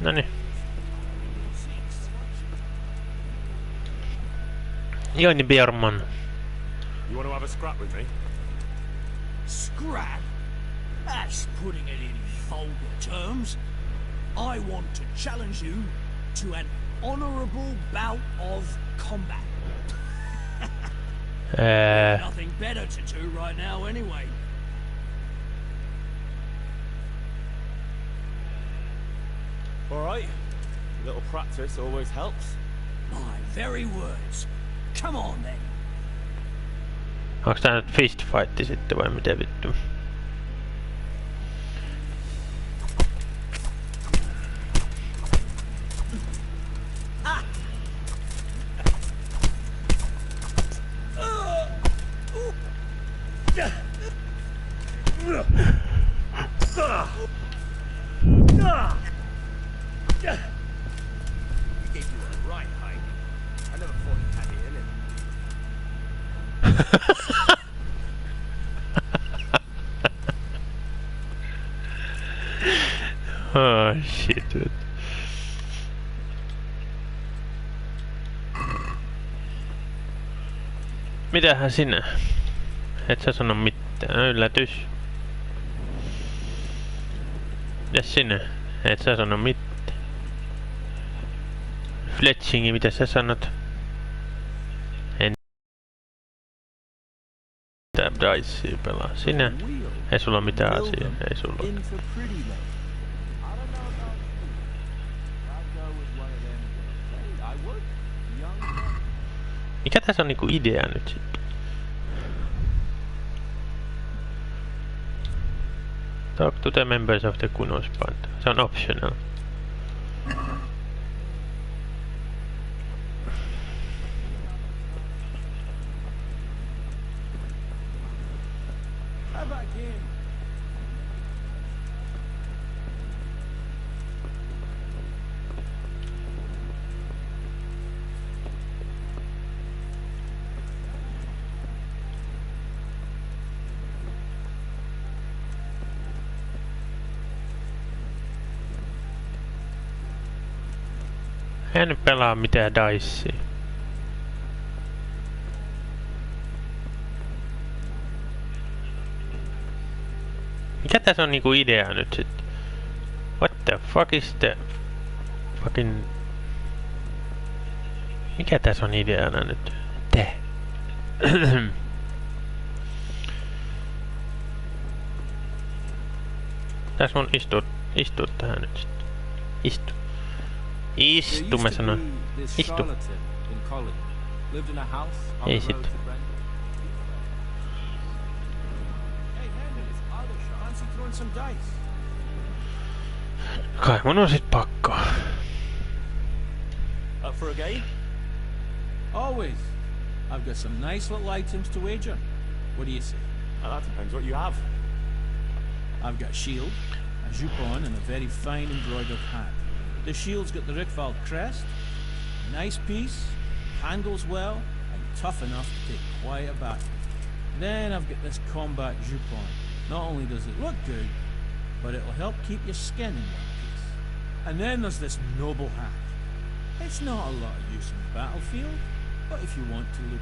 Noniin. Joini Björman. You want to have a scrap with me? Scrap? That's putting it in vulgar terms. I want to challenge you to an honourable bout of combat. Nothing better to do right now anyway. Alright. A little practice always helps. My very words. Come on then. Onks tää nyt fist fight sitten vai mitä vittu? Oh shit. Mitähän sinä? Et sä sano mitään. Yllätys. Mitäs sinä? Et sä sano mitään. Fletchingi, mitä sä sanot? En tää Dicea pelaa. Sinä? Ei sulla mitään asiaa. Ei sulla. Mikä tässä on niinku idea nyt sitten? Talk to the members of the Kunos band. Se on optional. En pelaa mitään Dicea. Mikä tässä on niinku idea nyt sit? What the fuck is the fucking... Mikä tässä on ideana nyt? Tää. Tässä on istua tähän nyt sit. Istu. Istu, mä sanon. Istu. Ei sit. Kai mun on sit pakko. Up for a game? Always. I've got some nice little items to wager. What do you say? That depends what you have. I've got a shield, a jupon, and a very fine embroidered hat. The shield's got the Rickvald crest, nice piece, handles well, and tough enough to take quite a batter. Then I've got this combat jupon. Not only does it look good, but it'll help keep your skin in one piece. And then there's this noble hat. It's not a lot of use in the battlefield, but if you want to look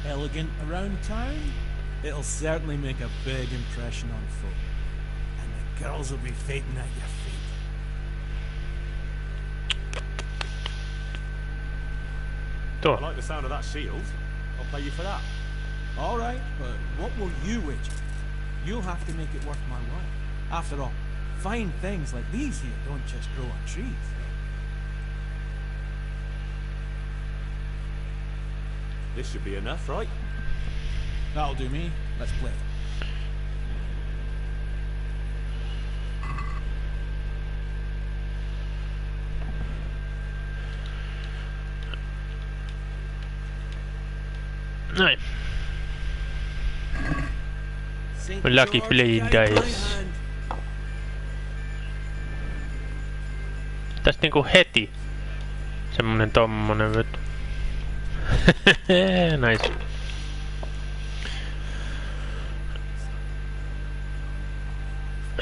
elegant around town, it'll certainly make a big impression on folk. And the girls will be fainting at your feet. I like the sound of that shield. I'll pay you for that. All right, but what will you wager? You'll have to make it worth my while. After all, fine things like these here don't just grow on trees. This should be enough, right? That'll do me. Let's play. Näin. Lucky playing dice. Tästä niinku heti semmonen tommonen veto. Nice.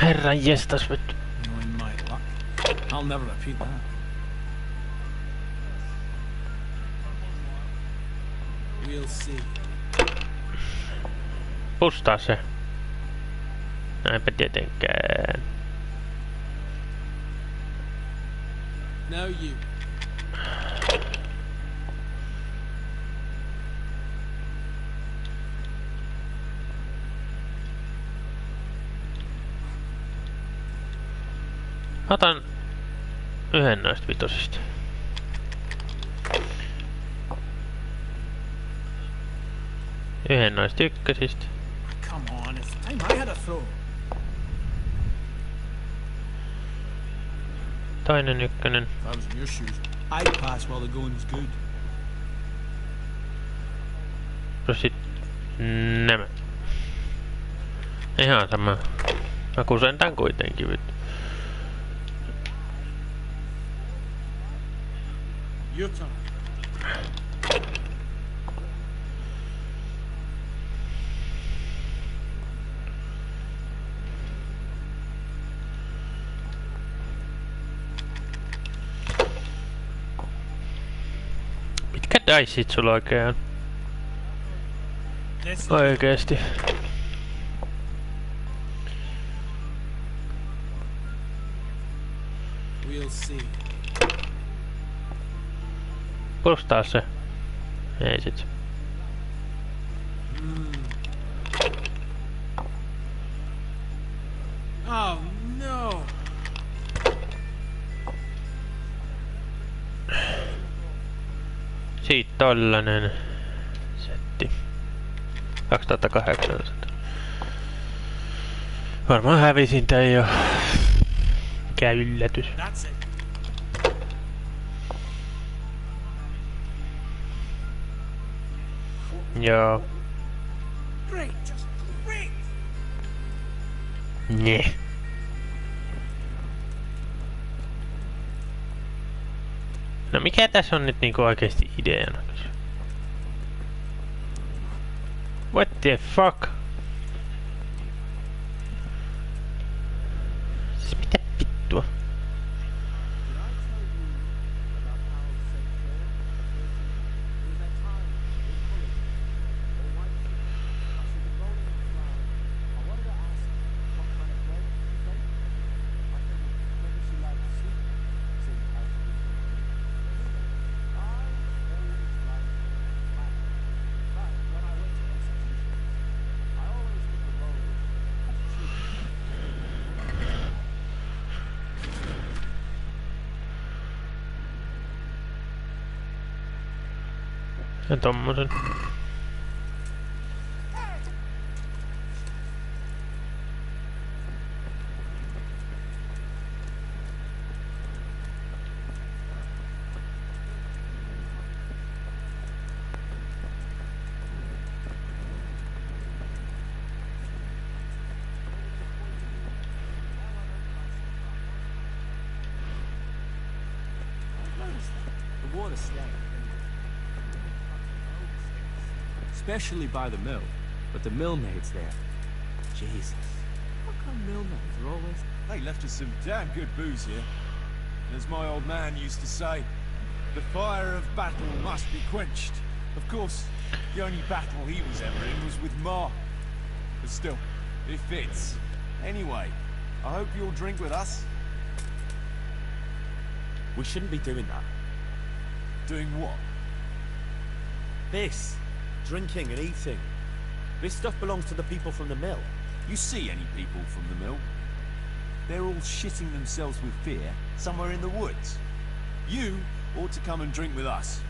Herran jestas veto. I'll never repeat that. We'll see. Pustaa se. Näinpä tietenkään. Now you. Otan yhden noista vitosista. Yhden noista ykkösistä. Come on, it's time I had a throw. Toinen ykkönen. If I was in your shoes, I'd pass while the going was good. Plus sit nämä. Ihan sama. Mä kusentan kuitenkin. Your turn. Mitkä diceit sulla oikein on? Oikeesti. We'll see. Postaa se. Ei sit. Oh no. Siitä tollanen setti. 2018. Varmaan hävisin tän jo. Mikä yllätys. Joo. Nye. No mikä tässä on nyt niinku oikeesti ideana? What the fuck? Siis mitä vittua? Ja tommosen. The water stank. Especially by the mill. But the millmaid's there. Jesus. How come millmaids are always... They left us some damn good booze here. And as my old man used to say, the fire of battle must be quenched. Of course, the only battle he was ever in was with Ma. But still, it fits. Anyway, I hope you'll drink with us. We shouldn't be doing that. Doing what? This. Drinking and eating. This stuff belongs to the people from the mill. You see any people from the mill? They're all shitting themselves with fear somewhere in the woods. You ought to come and drink with us.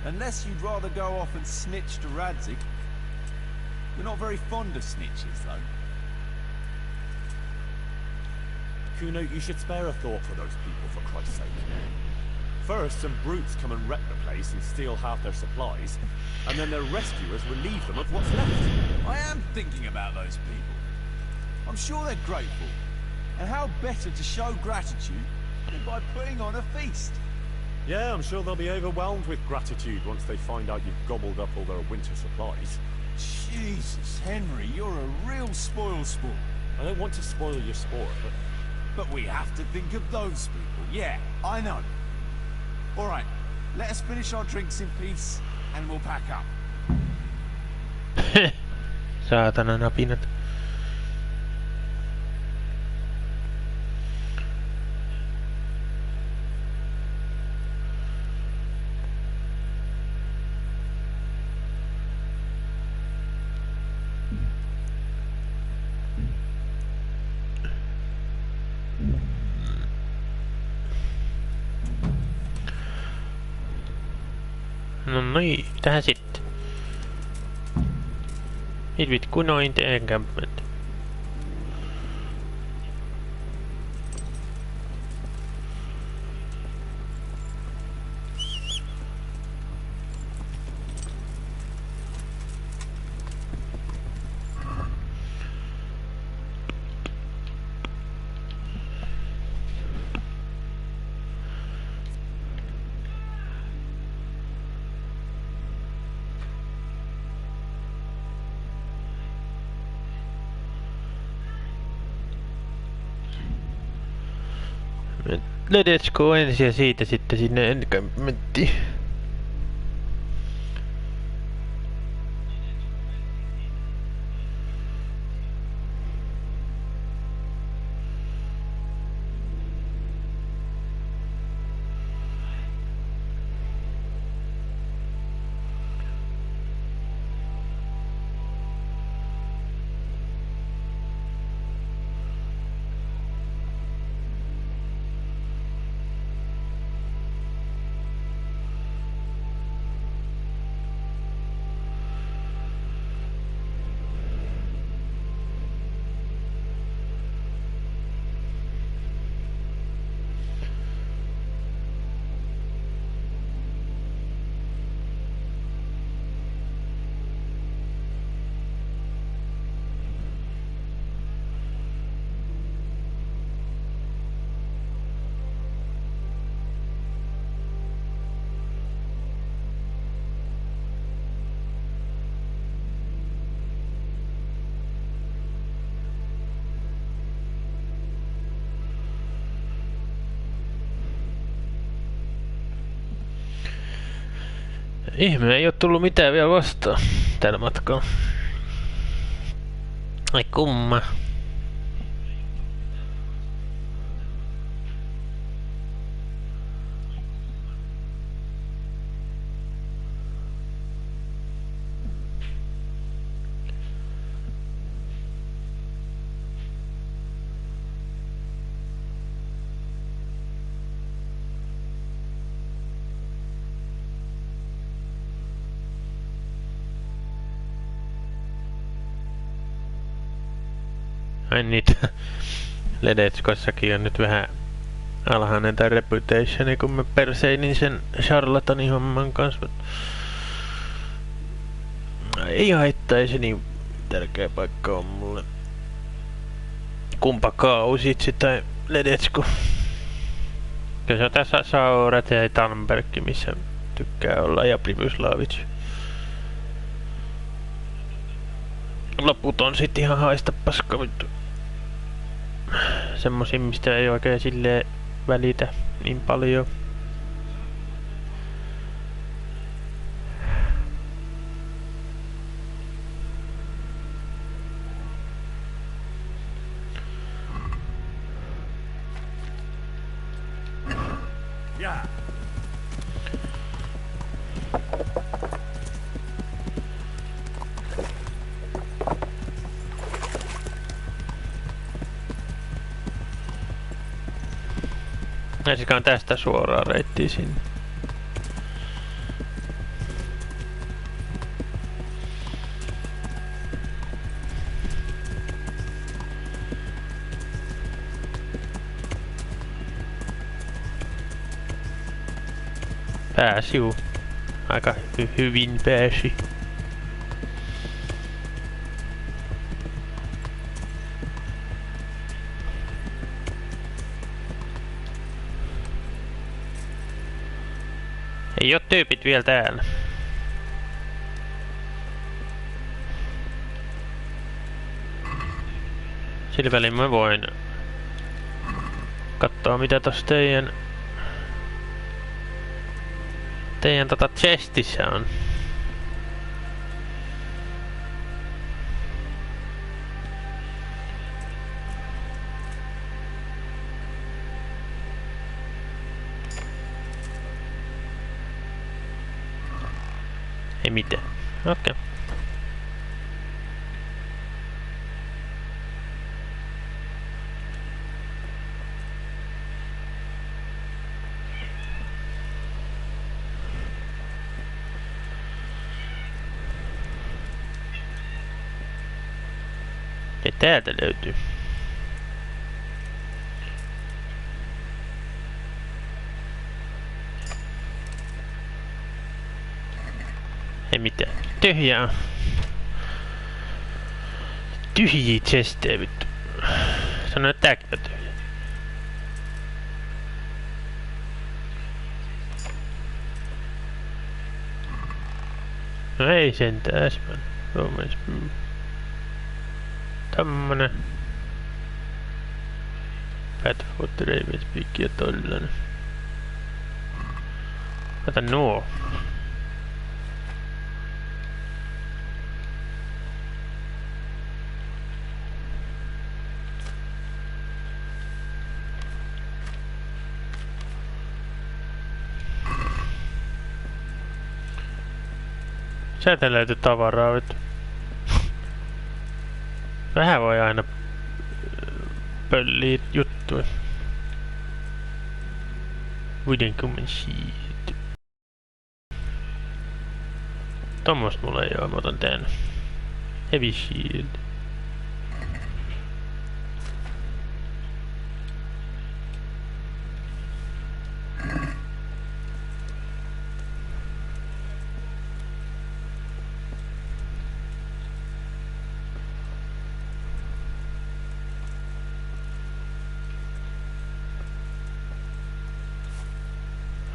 Unless you'd rather go off and snitch to Radzik. We're not very fond of snitches, though. Kuno, you should spare a thought for those people, for Christ's sake. First, some brutes come and wreck the place and steal half their supplies, and then their rescuers relieve them of what's left. I am thinking about those people. I'm sure they're grateful. And how better to show gratitude than by putting on a feast? Yeah, I'm sure they'll be overwhelmed with gratitude once they find out you've gobbled up all their winter supplies. Jesus, Henry, you're a real spoil sport. I don't want to spoil your sport, but we have to think of those people. Yeah, I know. All right, let us finish our drinks in peace, and we'll pack up. Saatana napinat. No niin, tähän sitten. It kun on in the encampment. Let's go ensin ja siitä sitten sinne encampmenttiin. Ihme, ei oo tullut mitään vielä vastaan tällä matkalla. Ai kumma. Ai niitä Ledetskossakin on nyt vähän alhainen tää reputationi, kun mä perseilin sen charlatanin homman kanssa. Ei haittaisi, niin tärkeä paikka on mulle. Kumpa Kausitsi tai Ledetsko. Kyllä se on tässä Saurat ja Tamberg, missä tykkää olla, ja Pribyslavits. Loput on sit ihan haista paska vittu. Semmosia, mistä ei oikein silleen välitä niin paljon. Yeah. Näisikään tästä suoraan reittiin sinne. Pääsi juu. Aika hyvin pääsi. Ei oo tyypit vielä täällä. Sillä välin mä voin katsoa mitä tossa teidän chestissä on. Ei mitään. Okei. Ja täältä löytyy. Ei mitään. Tyhjää. Tyhjiä chestejä vittu. Sano, että tääkin on tyhjä. No ei sentään äsken. Tämmönen. Fatfoot, Ravenspeak ja tollanen. Ota nuo. Sieltä löytyy tavaraa vittu. Vähän voi aina pölliä juttuja. Wooden common sheet. Tommosta mulla ei oo, mä otan tän. Heavy shield.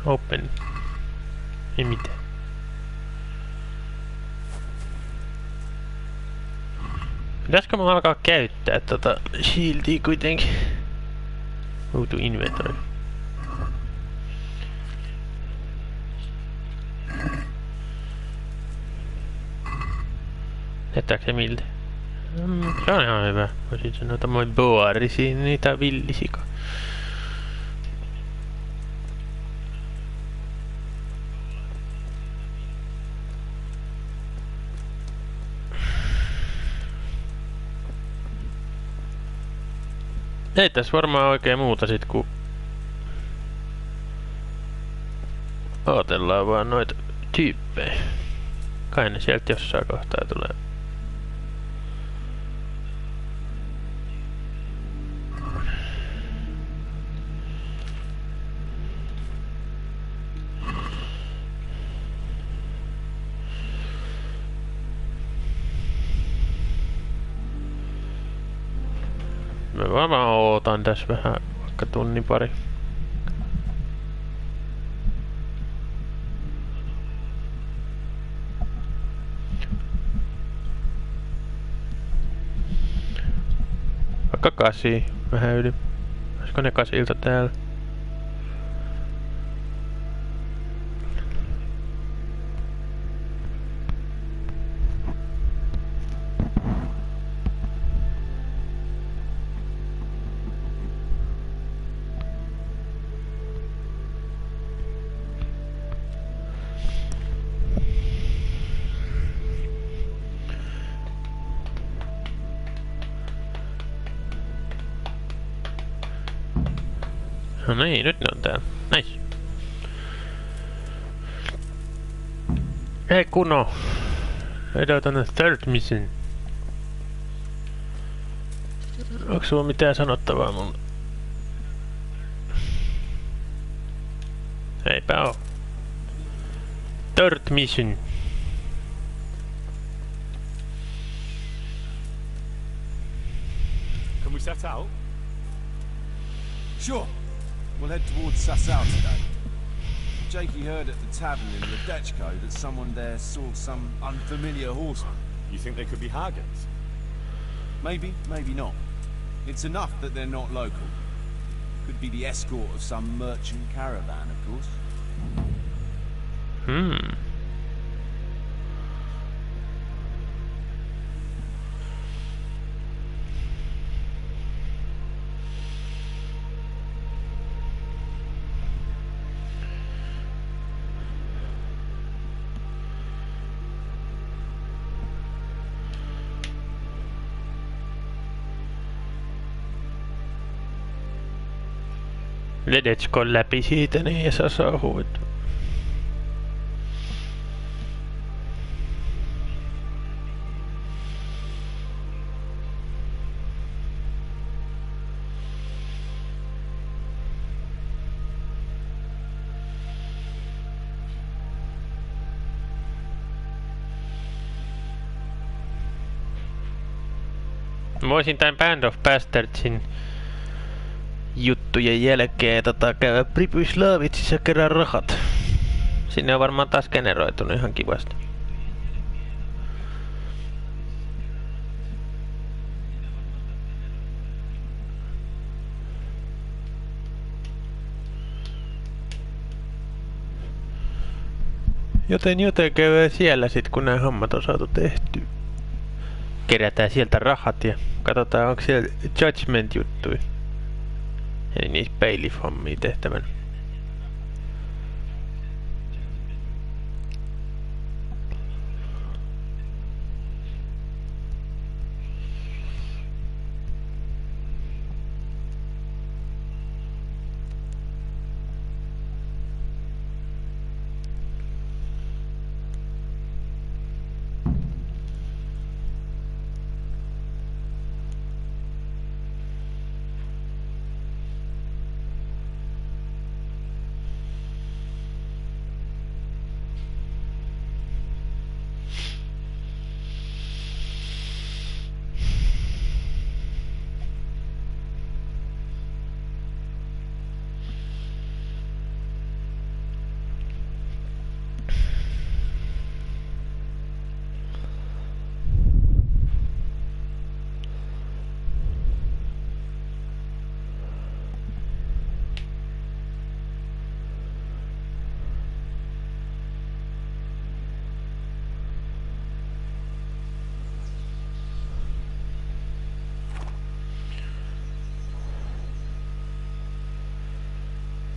Open. Ei mitään. Pitäisikö mä alkaa käyttää tota shieldia kuitenkin? Go to inventory. Näyttääkö se miltä? Se on ihan hyvä. Voisin sanoa tommoinen boarisi, niitä villisika. Ei tässä varmaan oikein muuta sit ku ootellaan vaan noita tyyppejä. Kai ne sieltä jossain kohtaa tulee. Mä varmaan ootan tässä vähän, vaikka tunnin pari. Vaikka 8, vähän yli. Olisiko ne 8 täällä? No niin, nyt ne on täällä. Nice. Hei Kuno. Vedään tänne third mission. Onks sulla mitään sanottavaa mulle? Eipä oo. Third mission. Can we set out? Sure. We'll head towards Sasau today. Jakey heard at the tavern in Ledechko that someone there saw some unfamiliar horseman. You think they could be Hagans? Maybe, maybe not. It's enough that they're not local. Could be the escort of some merchant caravan, of course. Ledechkon läpi siitä niin ja saa sauhuit. Voisin tän Band of Bastardsin juttujen jälkeen käydä Pripyslavitsissa kerran rahat. Sinne on varmaan taas generoitunut ihan kivasti. Joten käydään siellä sit kun nämä hommat on saatu tehty. Kerätään sieltä rahat ja katsotaan onko siellä Judgment juttui. Eli niissä bailiff-hommia tehtävän.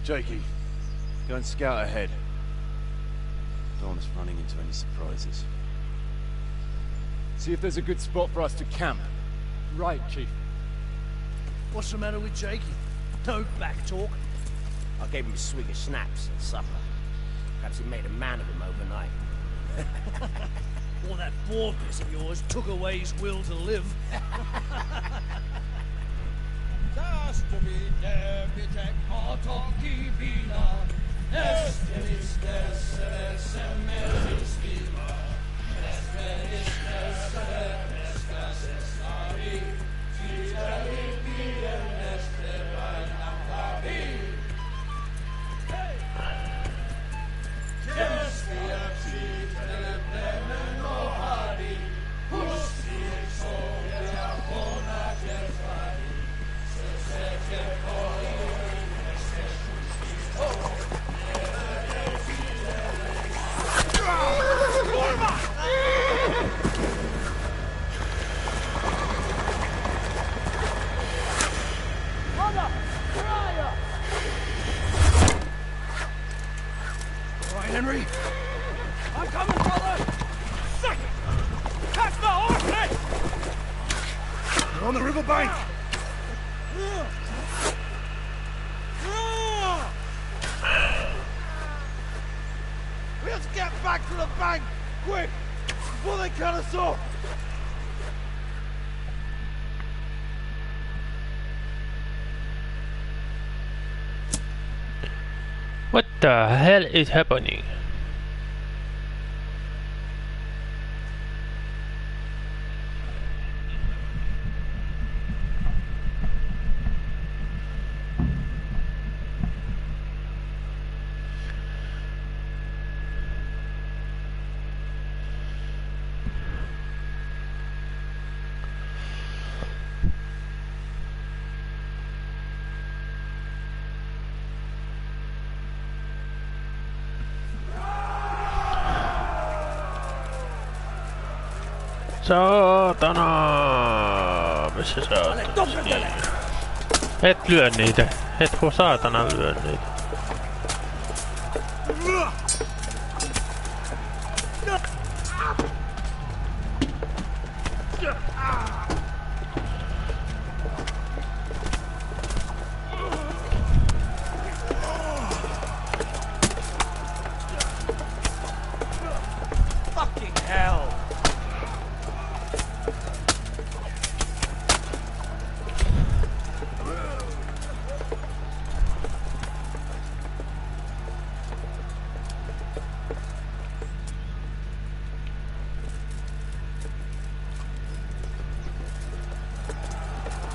Jakey, go and scout ahead. Don't want us running into any surprises. See if there's a good spot for us to camp. Right, Chief. What's the matter with Jakey? No back talk. I gave him a swig of schnapps at supper. Perhaps it made a man of him overnight. Or that baldness of yours took away his will to live. Henry! I'm coming, brother! Second! Catch the horses! They're on the riverbank! We have to get back to the bank! Quick! Before they cut us off! What the hell is happening? Saatana! Missä sä oot? Et lyö niitä. Et kun saatana lyö niitä. Fucking hell!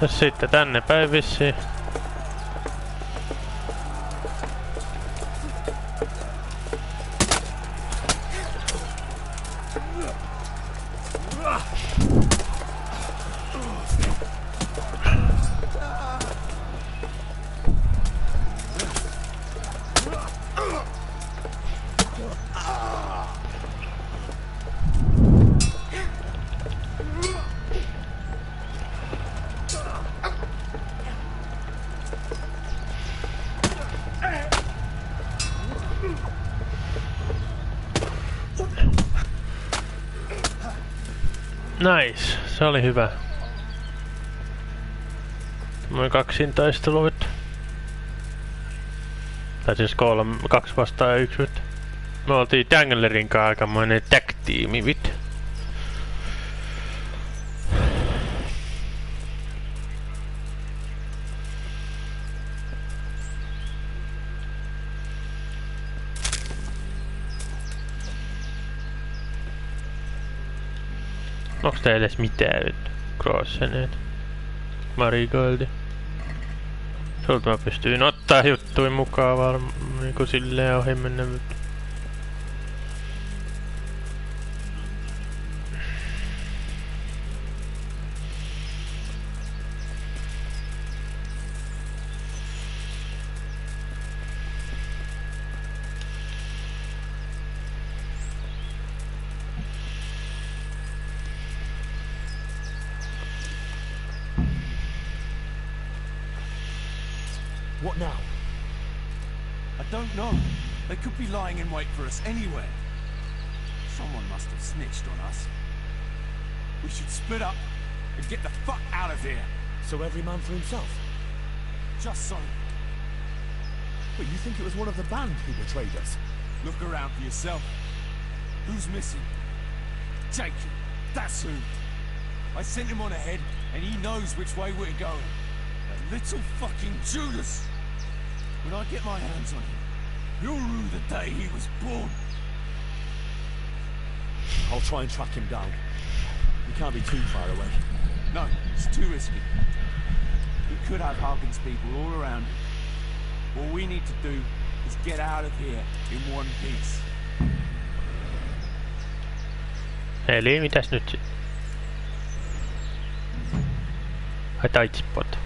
Ja sitten tänne päin vissiin. Nice, se oli hyvä. Noin kaksintaistelu nyt. Tai siis 2 vastaan 1 nyt. Me oltiin Danglerin kanssa aikamoinen tag-tiimi vit. Onks tää edes mitään nyt? Crosseneet. Marigoldi. Sulta mä pystyin ottaa juttuja mukaan vaan niinku silleen ohi mennä. What now? don't know. They could be lying in wait for us anywhere. Someone must have snitched on us. We should split up and get the fuck out of here. So every man for himself? Just so. But you think it was one of the band who betrayed us? Look around for yourself. Who's missing? Jacob. That's who. I sent him on ahead, and he knows which way we're going. That little fucking Judas. When I get my hands on him, he'll rue the day he was born. I'll try and track him down. He can't be too far away. No, it's too risky. He could have Harkin's people all around him. All we need to do is get out of here in one piece. Eli mitäs nyt sit? Ai tight spot.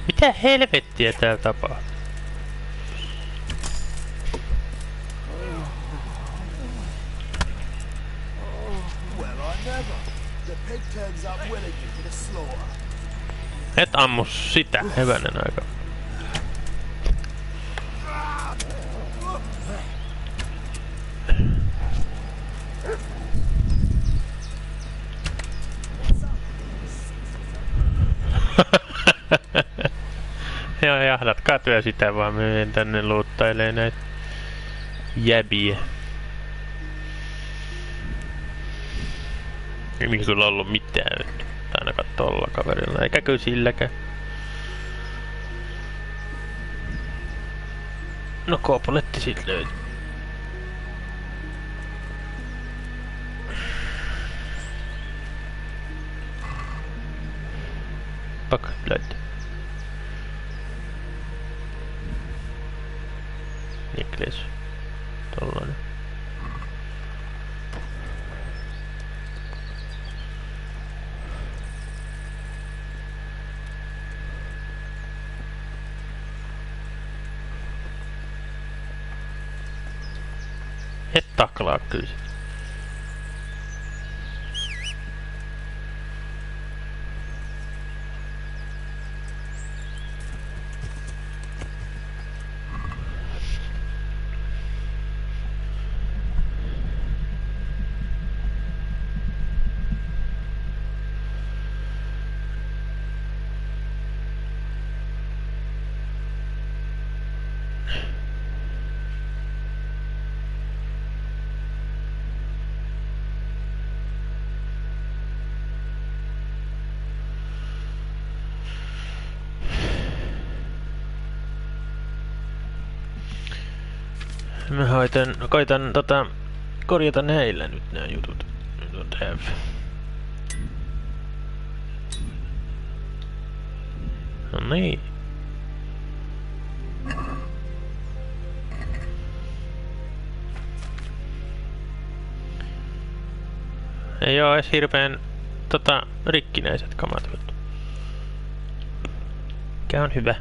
Mitä helvettiä täällä tapahtuu? Et ammu sitä, hyvänen aika. Joo, jahdatkaa työ sitä vaan, menen tänne luuttailee näitä jäbiä. Ei mihin kyllä ollut mitään, ainakaan tolla kaverilla, eikä kyllä silläkään. No koopoletti sit löytyy. Backlight. Nikles. Tollanen. Et taklaa kyllä sit. Mä koitan korjata näillä nyt nää jutut. Don't have. No niin. Ei oo edes hirveen rikkinäiset kamat nyt. Mikä on hyvä.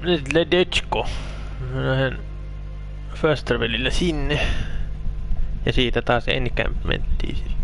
Let's go. Mä lähden first travelillä sinne. Ja siitä taas encampmenttiin siis.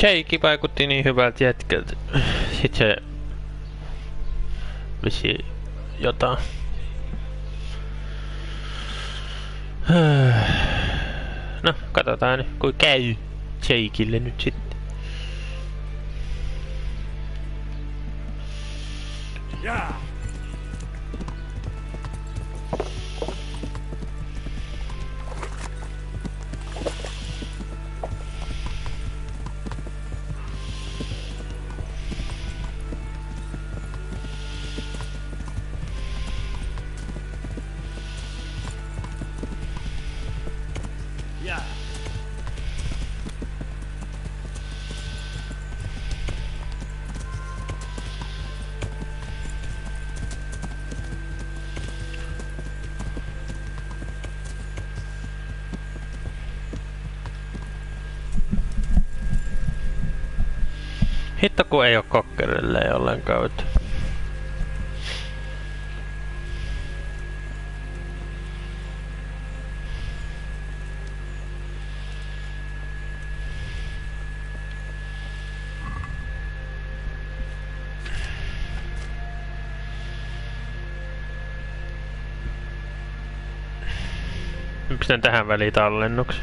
Jake vaikutti niin hyvältä jätkältä. Sit se... Visi jotain. No, katsotaan nyt, kui käy Jakeille nyt sitten. Yeah. Hitto kun ei oo kokkerille ollenkaan. Pistän tähän väliin tallennuksen.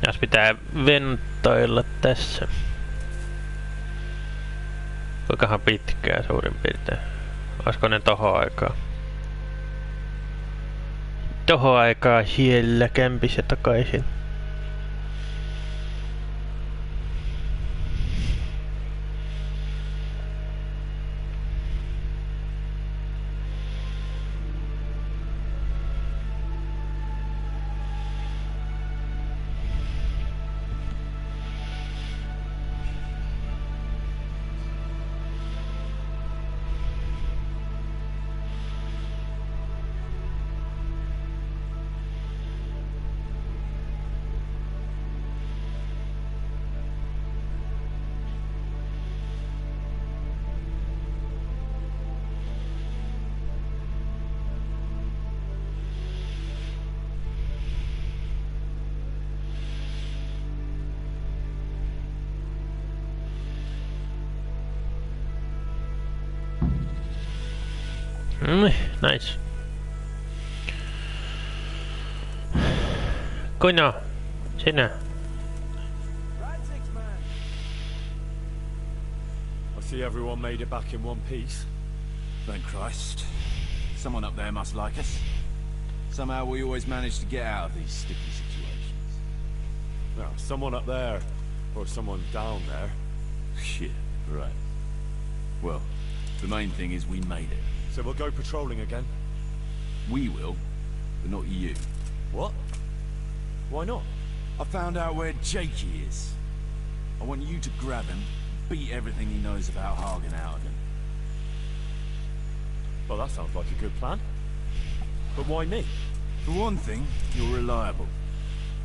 Jos pitää ventoilla tässä. Kuinkahan pitkää suurin piirtein? Olisiko ne tohon aikaa? Tohon aikaa siellä kämpissä takaisin. Nice. Kuinka? Sinä? I see everyone made it back in one piece. Thank Christ. Someone up there must like us. Somehow we always manage to get out of these sticky situations. Well, someone up there, or someone down there. Shit, right. Well, the main thing is we made it. So we'll go patrolling again? We will, but not you. What? Why not? I found out where Jakey is. I want you to grab him, beat everything he knows about Hagen out of him. Well, that sounds like a good plan. But why me? For one thing, you're reliable.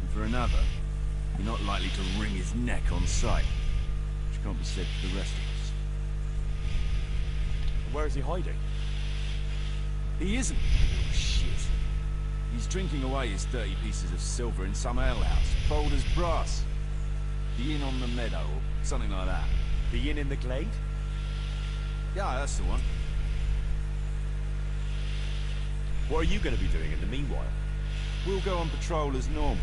And for another, you're not likely to wring his neck on sight. Which can't be said for the rest of us. Where is he hiding? He isn't. Oh, shit. He's drinking away his 30 pieces of silver in some alehouse, bold as brass. The inn on the meadow, or something like that. The inn in the glade? Yeah, that's the one. What are you going to be doing in the meanwhile? We'll go on patrol as normal.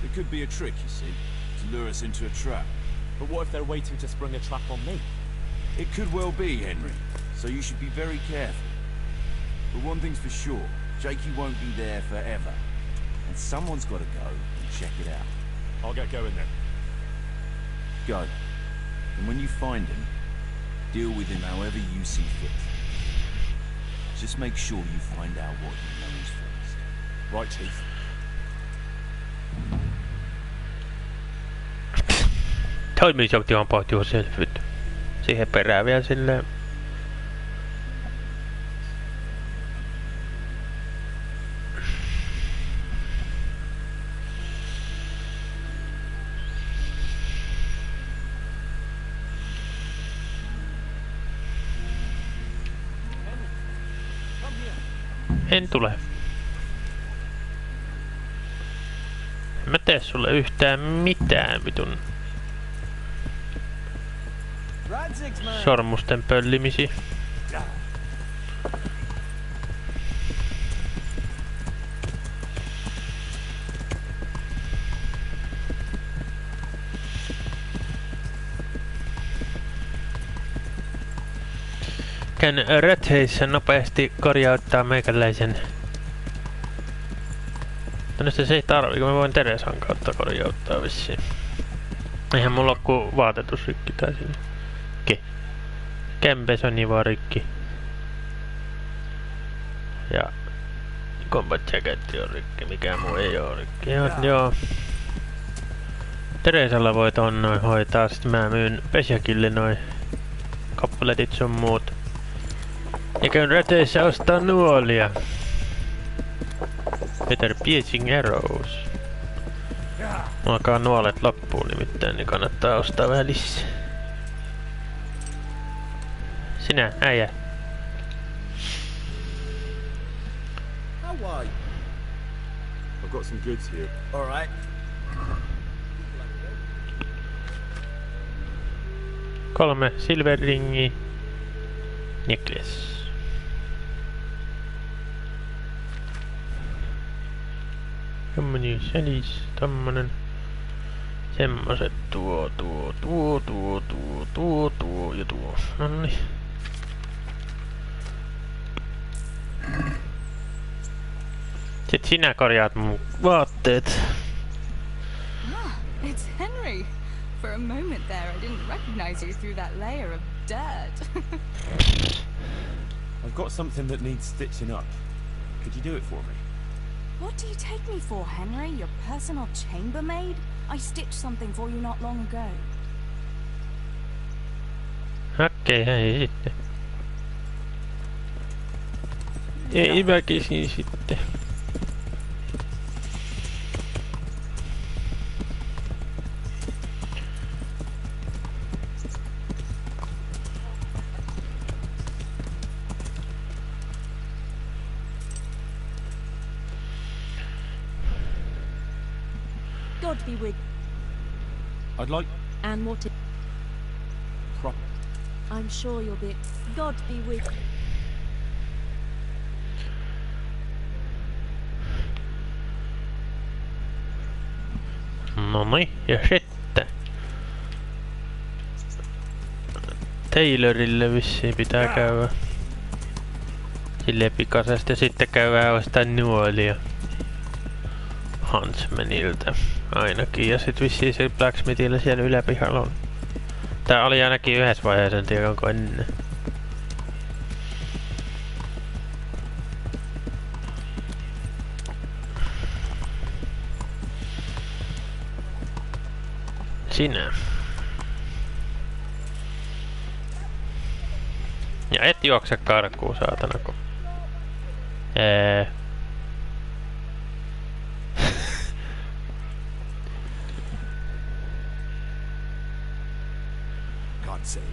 It could be a trick, you see, to lure us into a trap. But what if they're waiting to spring a trap on me? It could well be, Henry. So you should be very careful. But one thing's for sure, Jakey won't be there forever. And someone's got to go and check it out. I'll get going then. Go. And when you find him, deal with him however you see fit. Just make sure you find out what he knows first. Right, Chief. Toimisoption pohtiu selvyyttä. Siihen perään vielä silleen. En tule. En mä tee sulle yhtään mitään vitun sormusten pöllimisi. Käyn rötheissä nopeasti korjauttaa meikäläisen. Tästä se ei tarvii, kun mä voin Teresan kautta korjauttaa vissiin. Eihän mulla oo ku vaatetusrikki tää sinne. Kämpes on niin vaan rikki. Ja combat jacketti on rikki, mikään muu ei oo rikki. Joo. Teresalla voi ton noin hoitaa, sit mä myyn Pesjakille noin kappaletit sun muut. Ja käyn räteissä ostaa nuolia. Better piercing arrows. Alkaa nuolet loppuun nimittäin, niin kannattaa ostaa vähän lisää. Sinä, äijä. How are you? I've got some goods here. All right. Kolme silverringi. Necklace. Tommonen sälis, tommonen. Semmoset tuo ja tuo. Nonni. Sit sinä korjaat mun vaatteet. Ah, it's Henry. For a moment there, I didn't recognize you through that layer of dirt. I've got something that needs stitching up. Could you do it for me? What do you take me for, Henry? Your personal chambermaid? I stitched something for you not long ago. Okei, hei sitten. Ei väkisin sitten. God be with. I'd like And what it. prop. I'm sure you'll be. God be with. Noniin, ja sitten. Taylorille vissiin pitää käydä. Silleen pikaisesti, ja sitten käydään ostaa nuolia. Huntsmanilta ainakin, ja sit vissiin se Blacksmithillä siellä yläpihalla on. Tää oli ainakin yhdessä vaiheessa, en tiedä onko ennen. Sinä. Ja et juokse karkuun, saatana, kun... God save.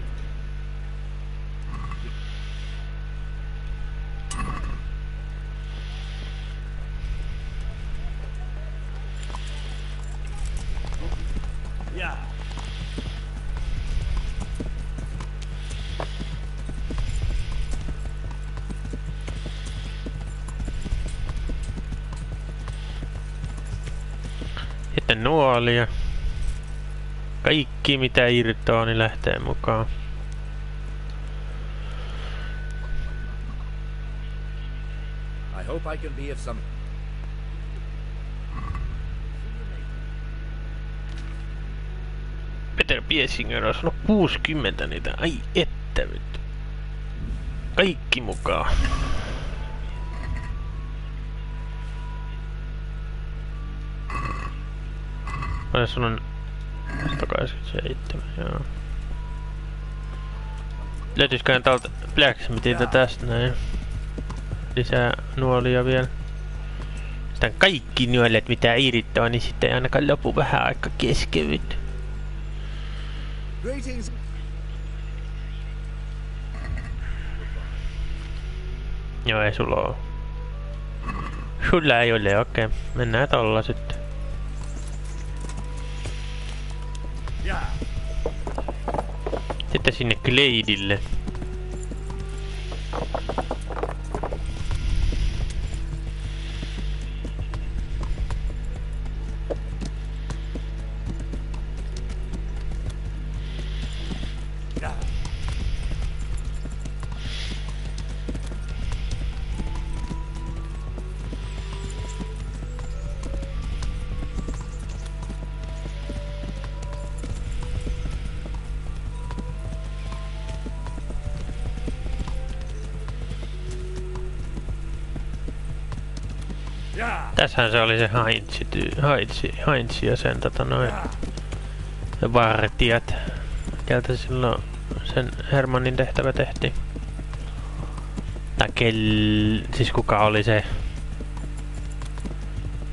Yeah. Sitten nuolia. Kaikki mitä irtoaa, niin lähtee mukaan. I hope I can be of some. Peter Biesinger on sanonut 60 niitä. Ai että vittu. Kaikki mukaan. Olen sanonut 87, joo. Löytyisiköhän täältä Blacksmithiltä tästä näin? Lisää nuolia vielä. Sitten kaikki nuolet mitä irrittaa, niin sitten ei ainakaan lopu vähän aika keskevyt. Joo, ei sulla oo. Sulla ei ole, okei. Mennään tolla sitten. Sitten sinne Gladeille. Tässähän se oli se Heinz ja sen vartijat. Keltä silloin sen Hermannin tehtävä tehtiin. Tai siis kuka oli se,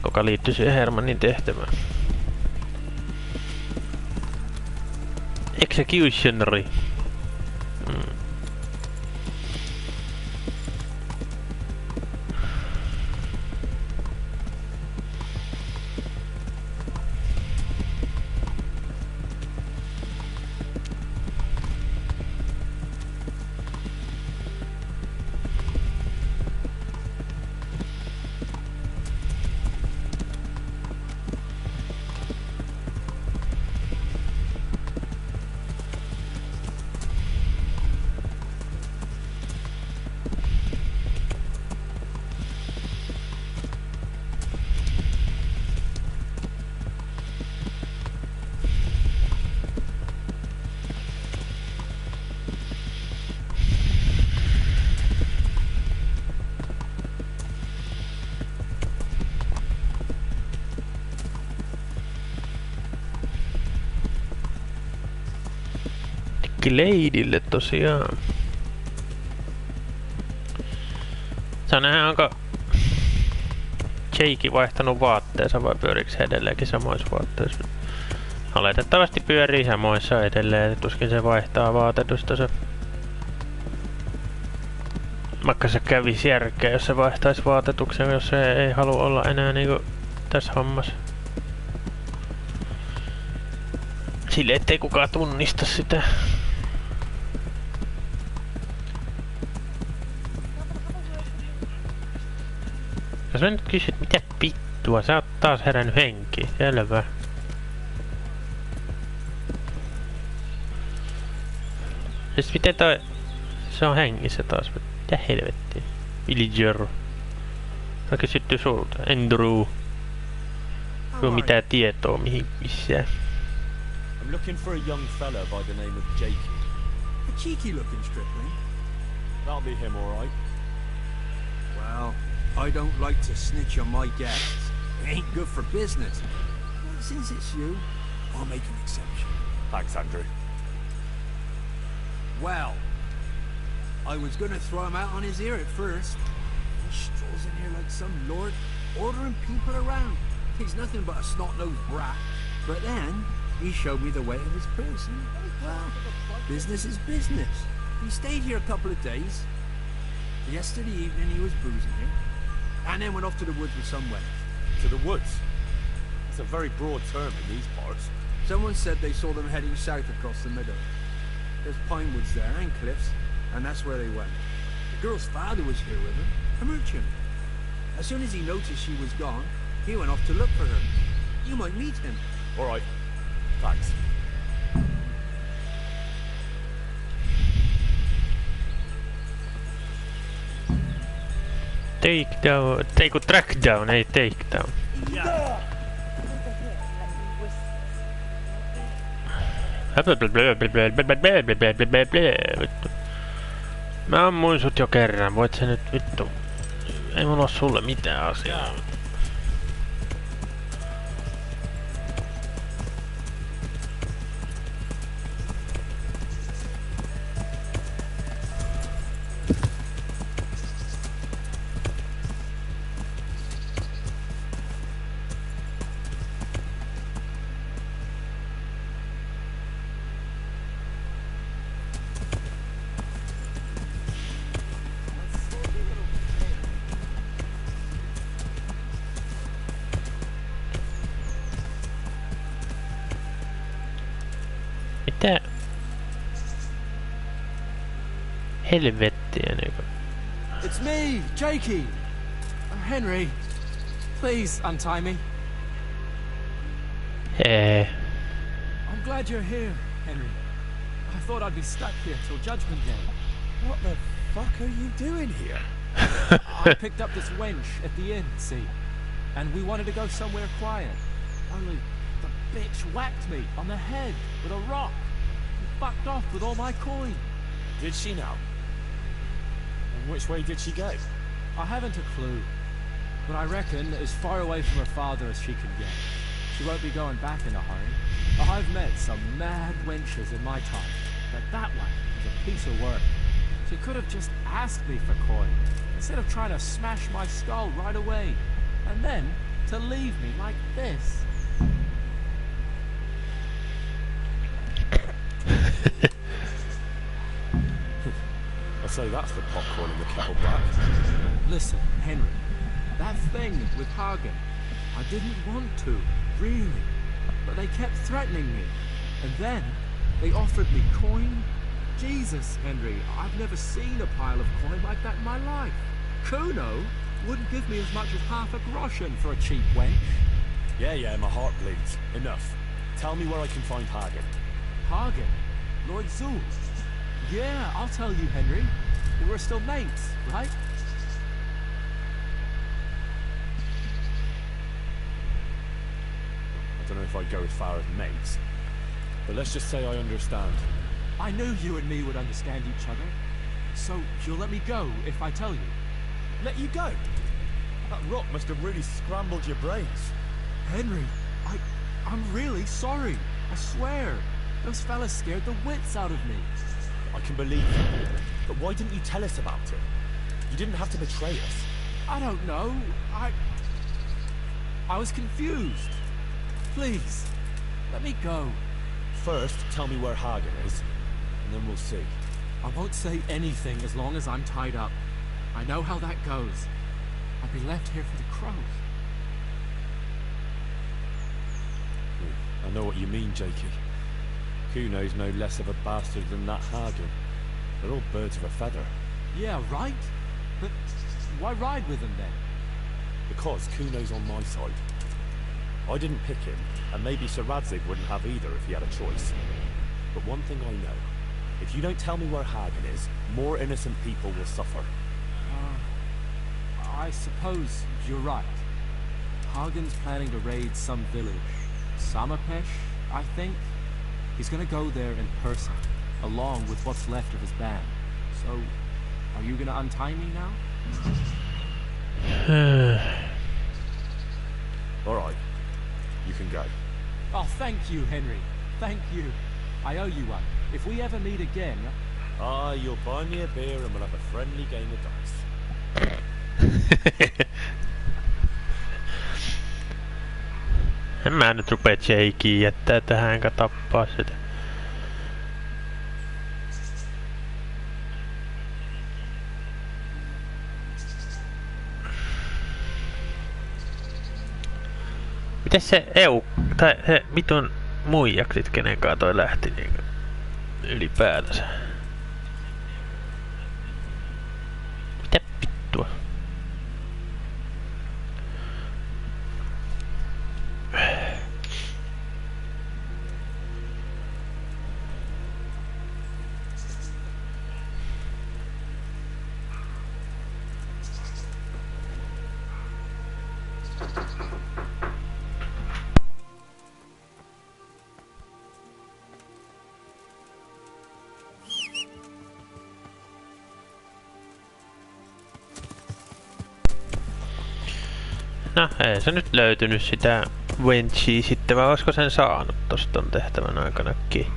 kuka liittyi siihen Hermannin tehtävään. Executionary. Gladeille tosiaan. Saa nähdä, onko Jake vaihtanut vaatteensa vai pyöriikö se edelleenkin samoissa vaatteissa? Oletettavasti pyörii samoissa edelleen, tuskin se vaihtaa vaatetusta. Vaikka se kävisi järkeä, jos se vaihtaisi vaatetuksen, jos se ei halua olla enää niinku tässä hommassa. Sille ettei kukaan tunnista sitä. Jos mä nyt kysyt, mitä vittua, sä oot taas herännyt henkiin, selvä. Siis miten toi, se on hengissä taas, mitä helvettiä. Villager. Mä kysytty sulta, Andrew. Sulla mitään tietoa mihin missään. I'm looking for a young fella by the name of Jake. A cheeky looking stripling. That'll be him, all right. Well, I don't like to snitch on my guests. It ain't good for business. But since it's you, I'll make an exception. Thanks, Andrew. Well, I was gonna throw him out on his ear at first. He strolls in here like some lord, ordering people around. He's nothing but a snot-nosed brat. But then, he showed me the way of his person. Well, business is business. He stayed here a couple of days. Yesterday evening he was boozing here. And then went off to the woods with some wench. To the woods? It's a very broad term in these parts. Someone said they saw them heading south across the meadow. There's pine woods there and cliffs, and that's where they went. The girl's father was here with her, a merchant. As soon as he noticed she was gone, he went off to look for her. You might meet him. All right. Thanks. Take down, track down, ei take down. Mä ammuin sut jo kerran, voit sä nyt vittu. Ei mulla oo sulle mitään asiaa. Mitä? Helvettiä niinku. It's me, Jakey! Henry, please untie me. Hey. I'm glad you're here, Henry. I thought I'd be stuck here till Judgment Day. What the fuck are you doing here? I picked up this wench at the inn, see? And we wanted to go somewhere quiet. Only the bitch whacked me on the head with a rock and fucked off with all my coin. Did she now? And which way did she go? I haven't a clue, but I reckon as far away from her father as she can get. She won't be going back in a hurry. I've met some mad wenches in my time, but that one was a piece of work. She could have just asked me for coin, instead of trying to smash my skull right away, and then to leave me like this. I say that's the popcorn in the kettle black. Listen, Henry, that thing with Hagen, I didn't want to, really, but they kept threatening me, and then they offered me coin. Jesus, Henry, I've never seen a pile of coin like that in my life. Kuno wouldn't give me as much as half a groschen for a cheap wench. Yeah, my heart bleeds. Enough. Tell me where I can find Hagen. Hagen? Lord Zul? Yeah, I'll tell you, Henry. We're still mates, right? I don't know if I'd go as far as mates, but let's just say I understand. I knew you and me would understand each other. So, you'll let me go if I tell you? Let you go? That rock must have really scrambled your brains. Henry, I'm really sorry. I swear. Those fellas scared the wits out of me. I can believe you. But why didn't you tell us about it? You didn't have to betray us. I don't know. I was confused. Please, let me go. First, tell me where Hagen is, and then we'll see. I won't say anything as long as I'm tied up. I know how that goes. I'd be left here for the crows. I know what you mean, Jakey. Kuno's no less of a bastard than that Hagen. They're all birds of a feather. Yeah, right? But why ride with them then? Because Kuno's on my side. I didn't pick him, and maybe Sir Radzig wouldn't have either if he had a choice. But one thing I know, if you don't tell me where Hagen is, more innocent people will suffer. I suppose you're right. Hagen's planning to raid some village. Samapesh, I think. He's gonna go there in person, along with what's left of his band. So, are you gonna untie me now? Alright, you can go. Oh, thank you, Henry. Thank you. I owe you one. If we ever meet again... You'll buy me a beer and we'll have a friendly game of dice. En mä nyt rupee Jakea jättää tähän enkä tappaa sitä. Mites se tai se vitun muijaksit, kenenkaan toi lähti niinku ylipäätänsä? Mitä vittua? No, ei se nyt löytynyt sitä wenchia sitten, vai olisiko sen saanut tosta ton tehtävän aikanakin?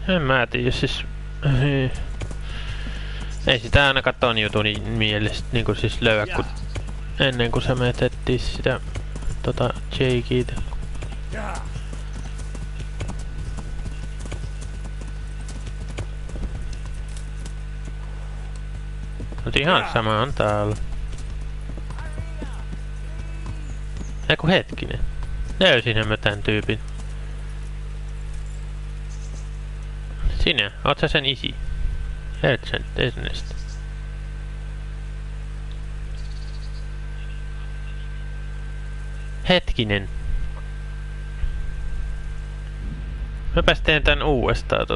En mä tiedä, siis... Ei sitä ainakaan ton jutun mielestä niinku siis löyä, kun ennen kuin sä menet etsiä sitä Jakeitä. Mut ihan sama on täällä. Eiku hetkinen. Löysinhän mä tän tyypin. Sinä, oot sä sen isi? Ernest. Hetkinen. Mäpäs teen tän uudestaan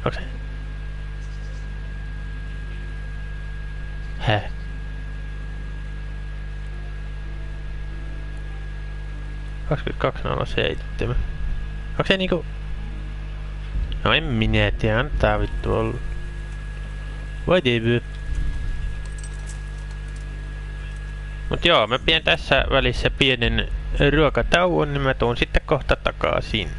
Onks se? Häh? ...22.07. Onks se niinku... No en minä tiedä, antaa vittu olla. Whatever. Mut joo, mä pidän tässä välissä pienen ruokatauon, niin mä tuun sitten kohta takaisin.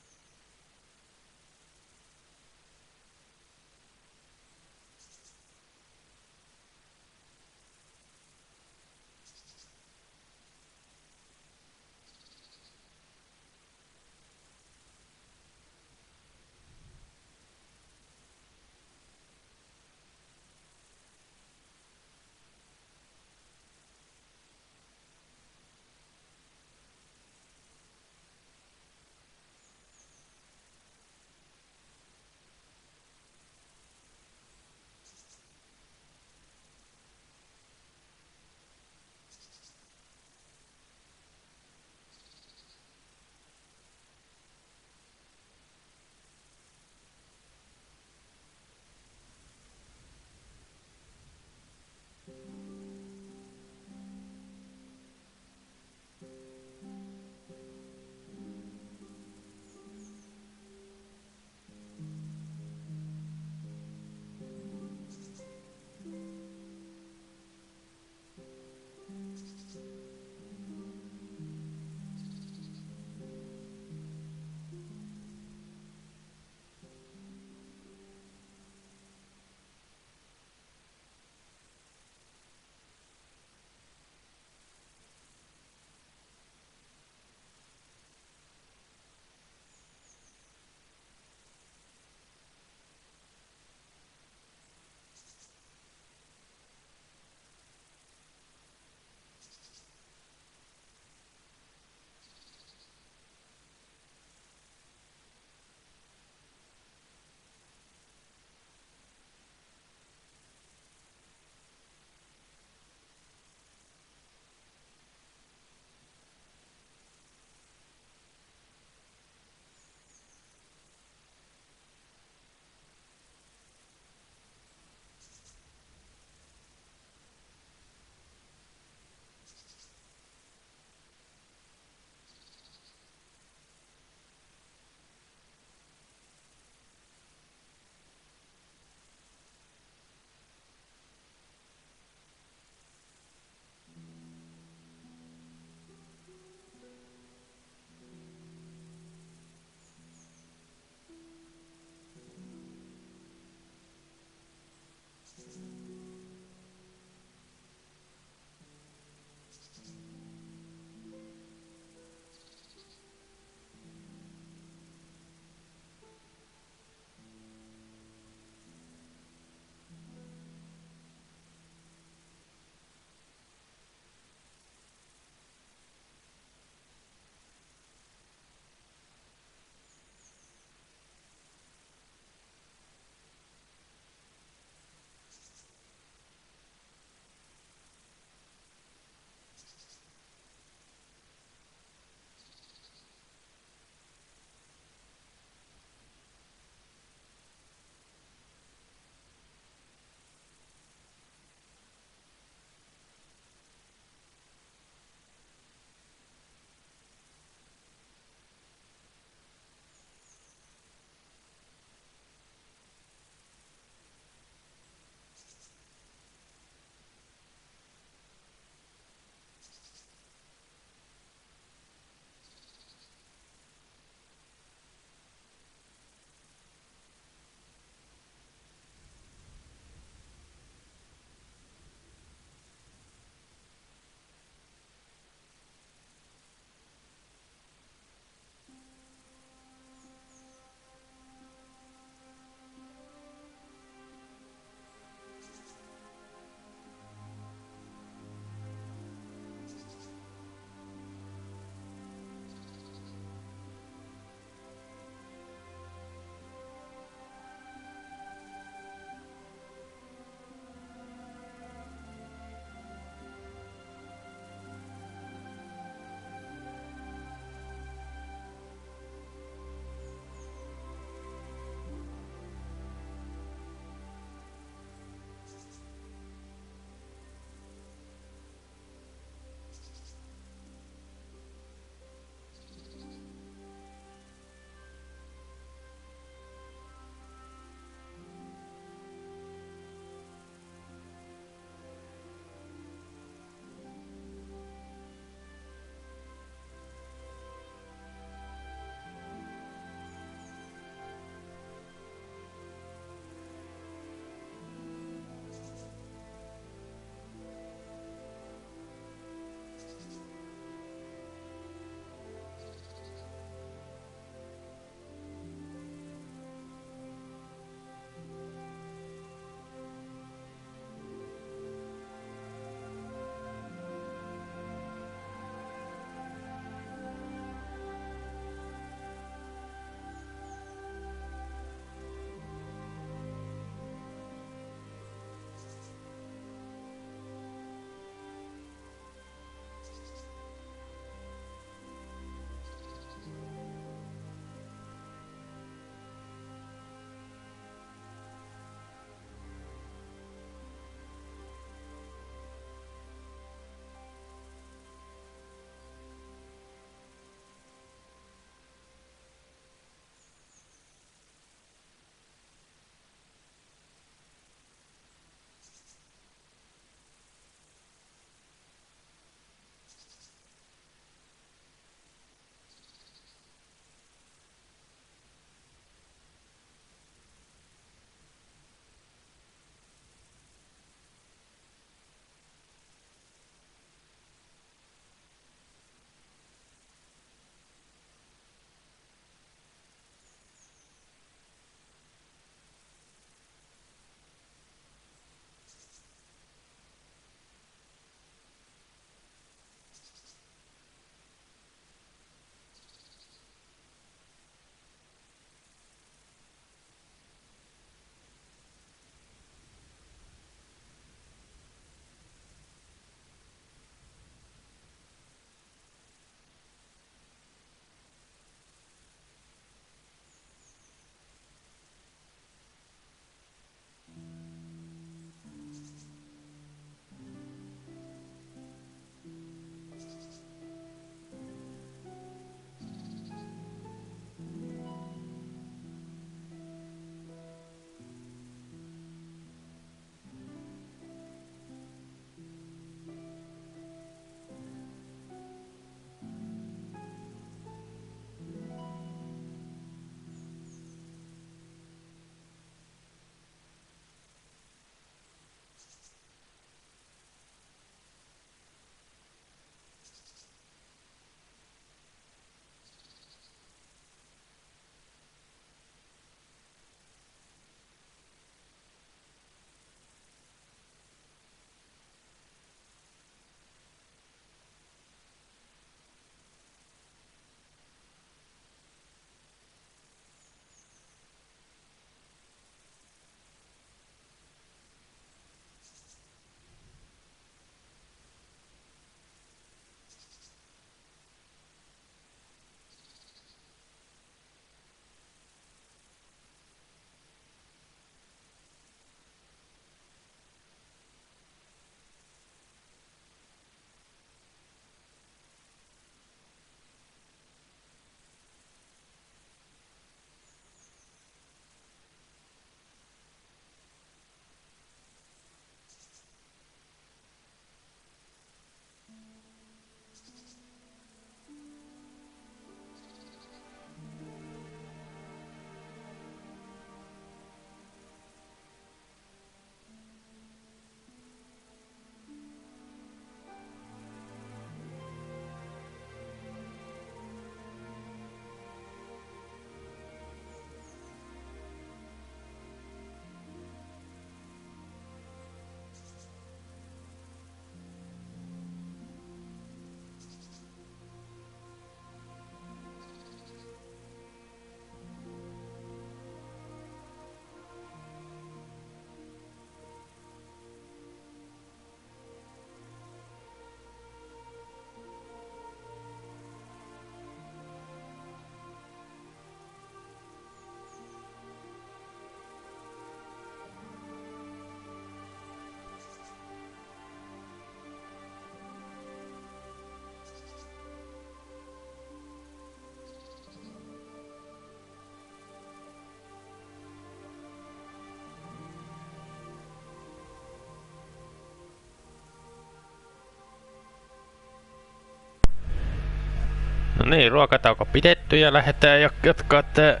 niin, ruokatauko pidetty ja lähdetään jatkaa tää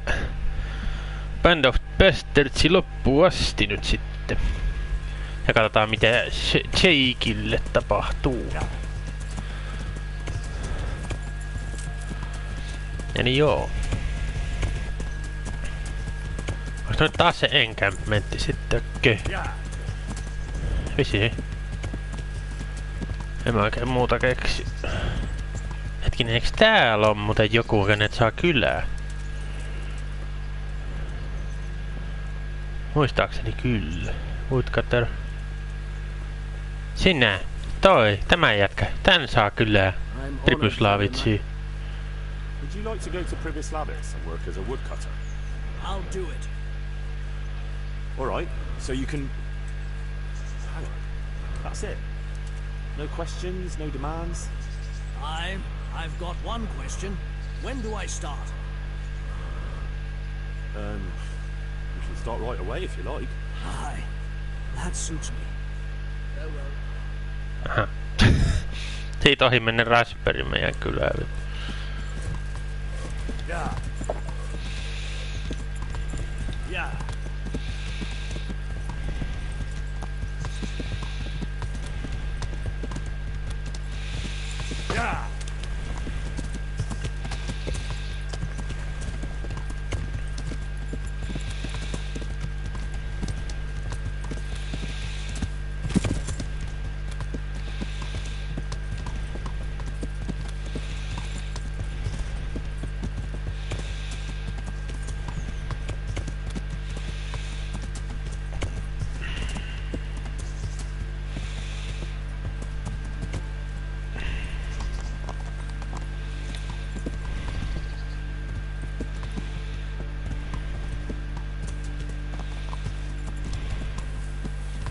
Band of Bastardsi loppuun asti nyt sitten. Ja katsotaan mitä Jakeille tapahtuu. Eli joo. Onks nyt taas se encampmentti sittenkö? Visi. En mä oikein muuta keksi. Hetkinen, eiks täällä on muuten joku, kenet saa kylää? Muistaakseni kyllä. Woodcutter. Sinä. Tämä jätkä. Tän saa kylää. Pribyslaavitsi. Would you like to go to Pribyslavitz and work as a woodcutter? I'll do it. Alright, so you can... Hang on. That's it? No questions, no demands? I've got one question. When do I start? You should start right away if you like. Aye, that suits me. Farewell. Aha. Siitä ohi mennä Raspberry meidän kylään. Yeah. Yeah. Yeah.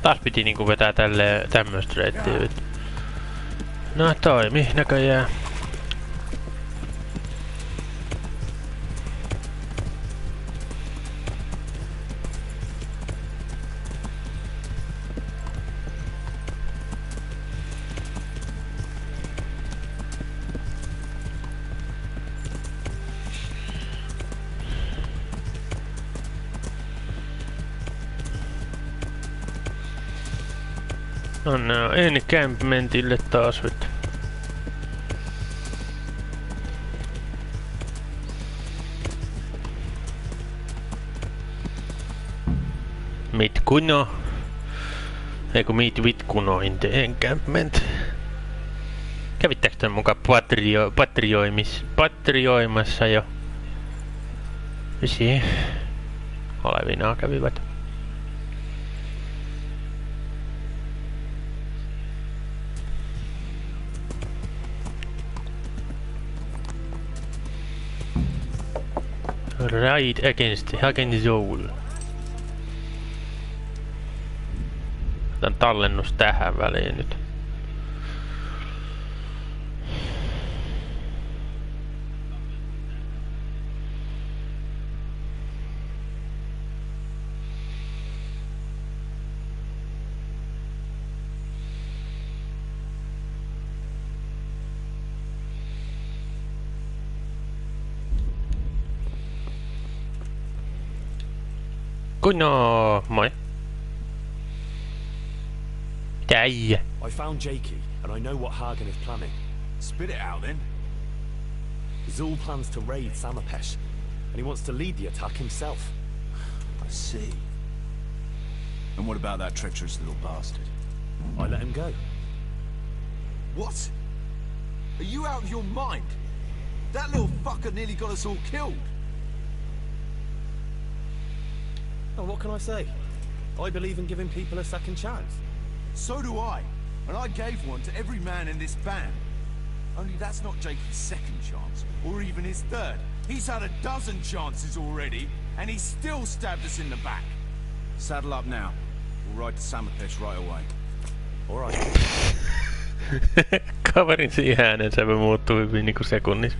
Taas piti niinku vetää tälleen tämmöstä reittiä. No toimi näköjään. No encampmentille taas nyt. Mitkuno. Eiku meet Vitkuno in the encampment. Kävittääkö tän mukaan patrioimassa jo? Visi. Olevinaa kävivät. Ride against Hagenzoul. Otan tallennus tähän väliin nyt. No, moi. Mitä? I found Jakey, and I know what Hagen is planning. Spit it out then. Zul plans to raid Samapesh, and he wants to lead the attack himself. I see. And what about that treacherous little bastard? I let him go. What? Are you out of your mind? That little fucker nearly got us all killed. Oh, what can I say? I believe in giving people a second chance. So do I. And I gave one to every man in this band. Only that's not Jakey's second chance, or even his third. He's had a dozen chances already, and he still stabbed us in the back. Saddle up now. We'll ride to Samapesh right away. All right. Kaverin siihen äänensävy muuttuu hyvin niinku sekunnissa.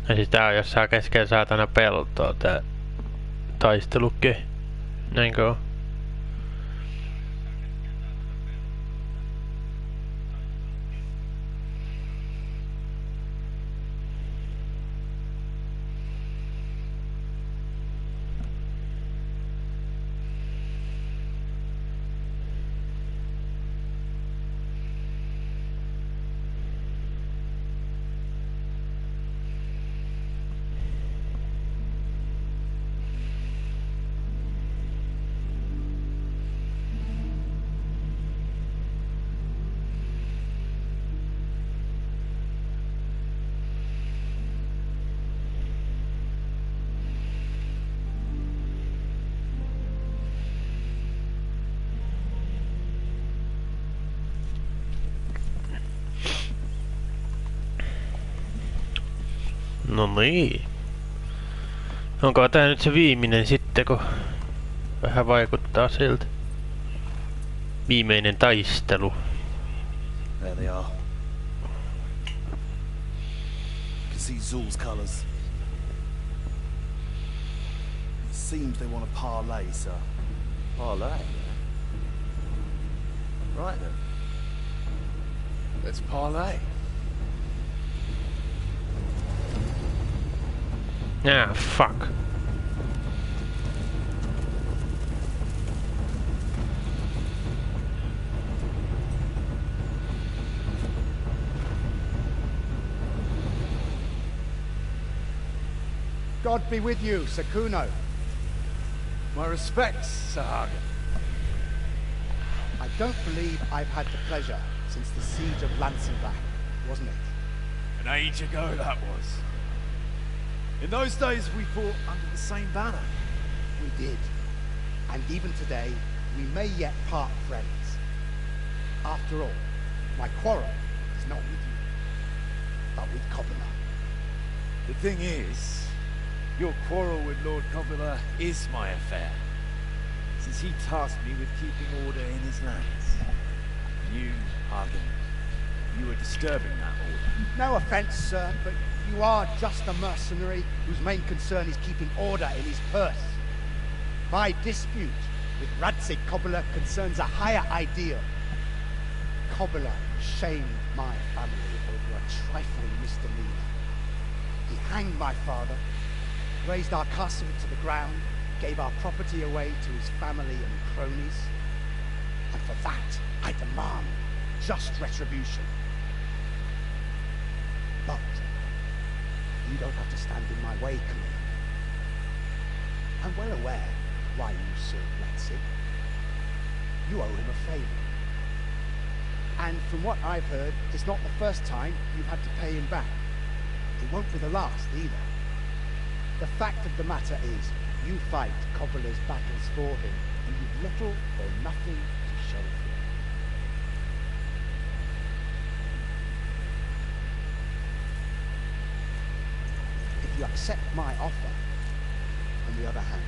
Ja siis tää on jossain keskellä saatana peltoa tää taistelukin. Näinkö on? No niin. Onko tää nyt se viimeinen sitten, kun vähän vaikuttaa siltä? Viimeinen taistelu. There they are. You can see Zul's colours. It seems they want a parlay, sir. Parlay? Right then. Let's parlay. Ah, fuck. God be with you, Sakuno. My respects, Sir Hagen. I don't believe I've had the pleasure since the siege of Lanzenbach, wasn't it? An age ago that was. In those days we fought under the same banner. We did. And even today, we may yet part friends. After all, my quarrel is not with you, but with Coppola. The thing is, your quarrel with Lord Coppola is my affair, since he tasked me with keeping order in his lands. You, Hagen, you were disturbing that order. No offense, sir, but you are just a mercenary whose main concern is keeping order in his purse. My dispute with Radzig Coppola concerns a higher ideal. Coppola shamed my family over a trifling misdemeanor. He hanged my father, razed our castle to the ground, gave our property away to his family and cronies. And for that, I demand just retribution. But you don't have to stand in my way, Camilla. I'm well aware why you serve Radzig. You owe him a favor. And from what I've heard, it's not the first time you've had to pay him back. It won't be the last either. The fact of the matter is, you fight Coppola's battles for him, and you've little or nothing to show for it. If you accept my offer, on the other hand,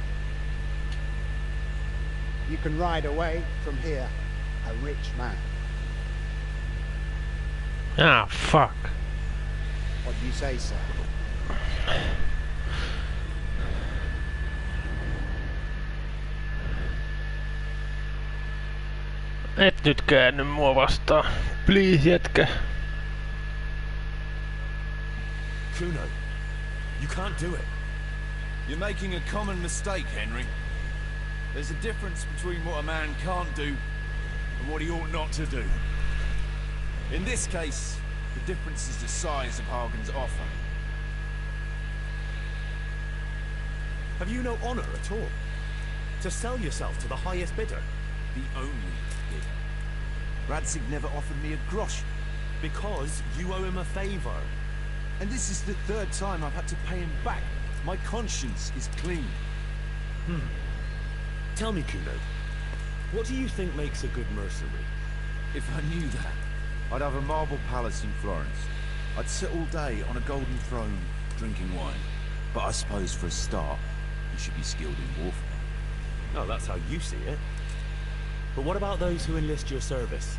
you can ride away from here a rich man. Ah, fuck. What do you say, sir? Et nyt käänny mua vastaan. Please, jätkä. Kuno, you can't do it. You're making a common mistake, Henry. There's a difference between what a man can't do and what he ought not to do. In this case, the difference is the size of Hagen's offer. Have you no honor at all? To sell yourself to the highest bidder? The only bidder. Radzig never offered me a grosh. Because you owe him a favor. And this is the third time I've had to pay him back. My conscience is clean. Tell me, Kuno, what do you think makes a good mercenary? If I knew that, I'd have a marble palace in Florence. I'd sit all day on a golden throne, drinking wine. But I suppose for a start, you should be skilled in warfare. Oh, that's how you see it. But what about those who enlist your service?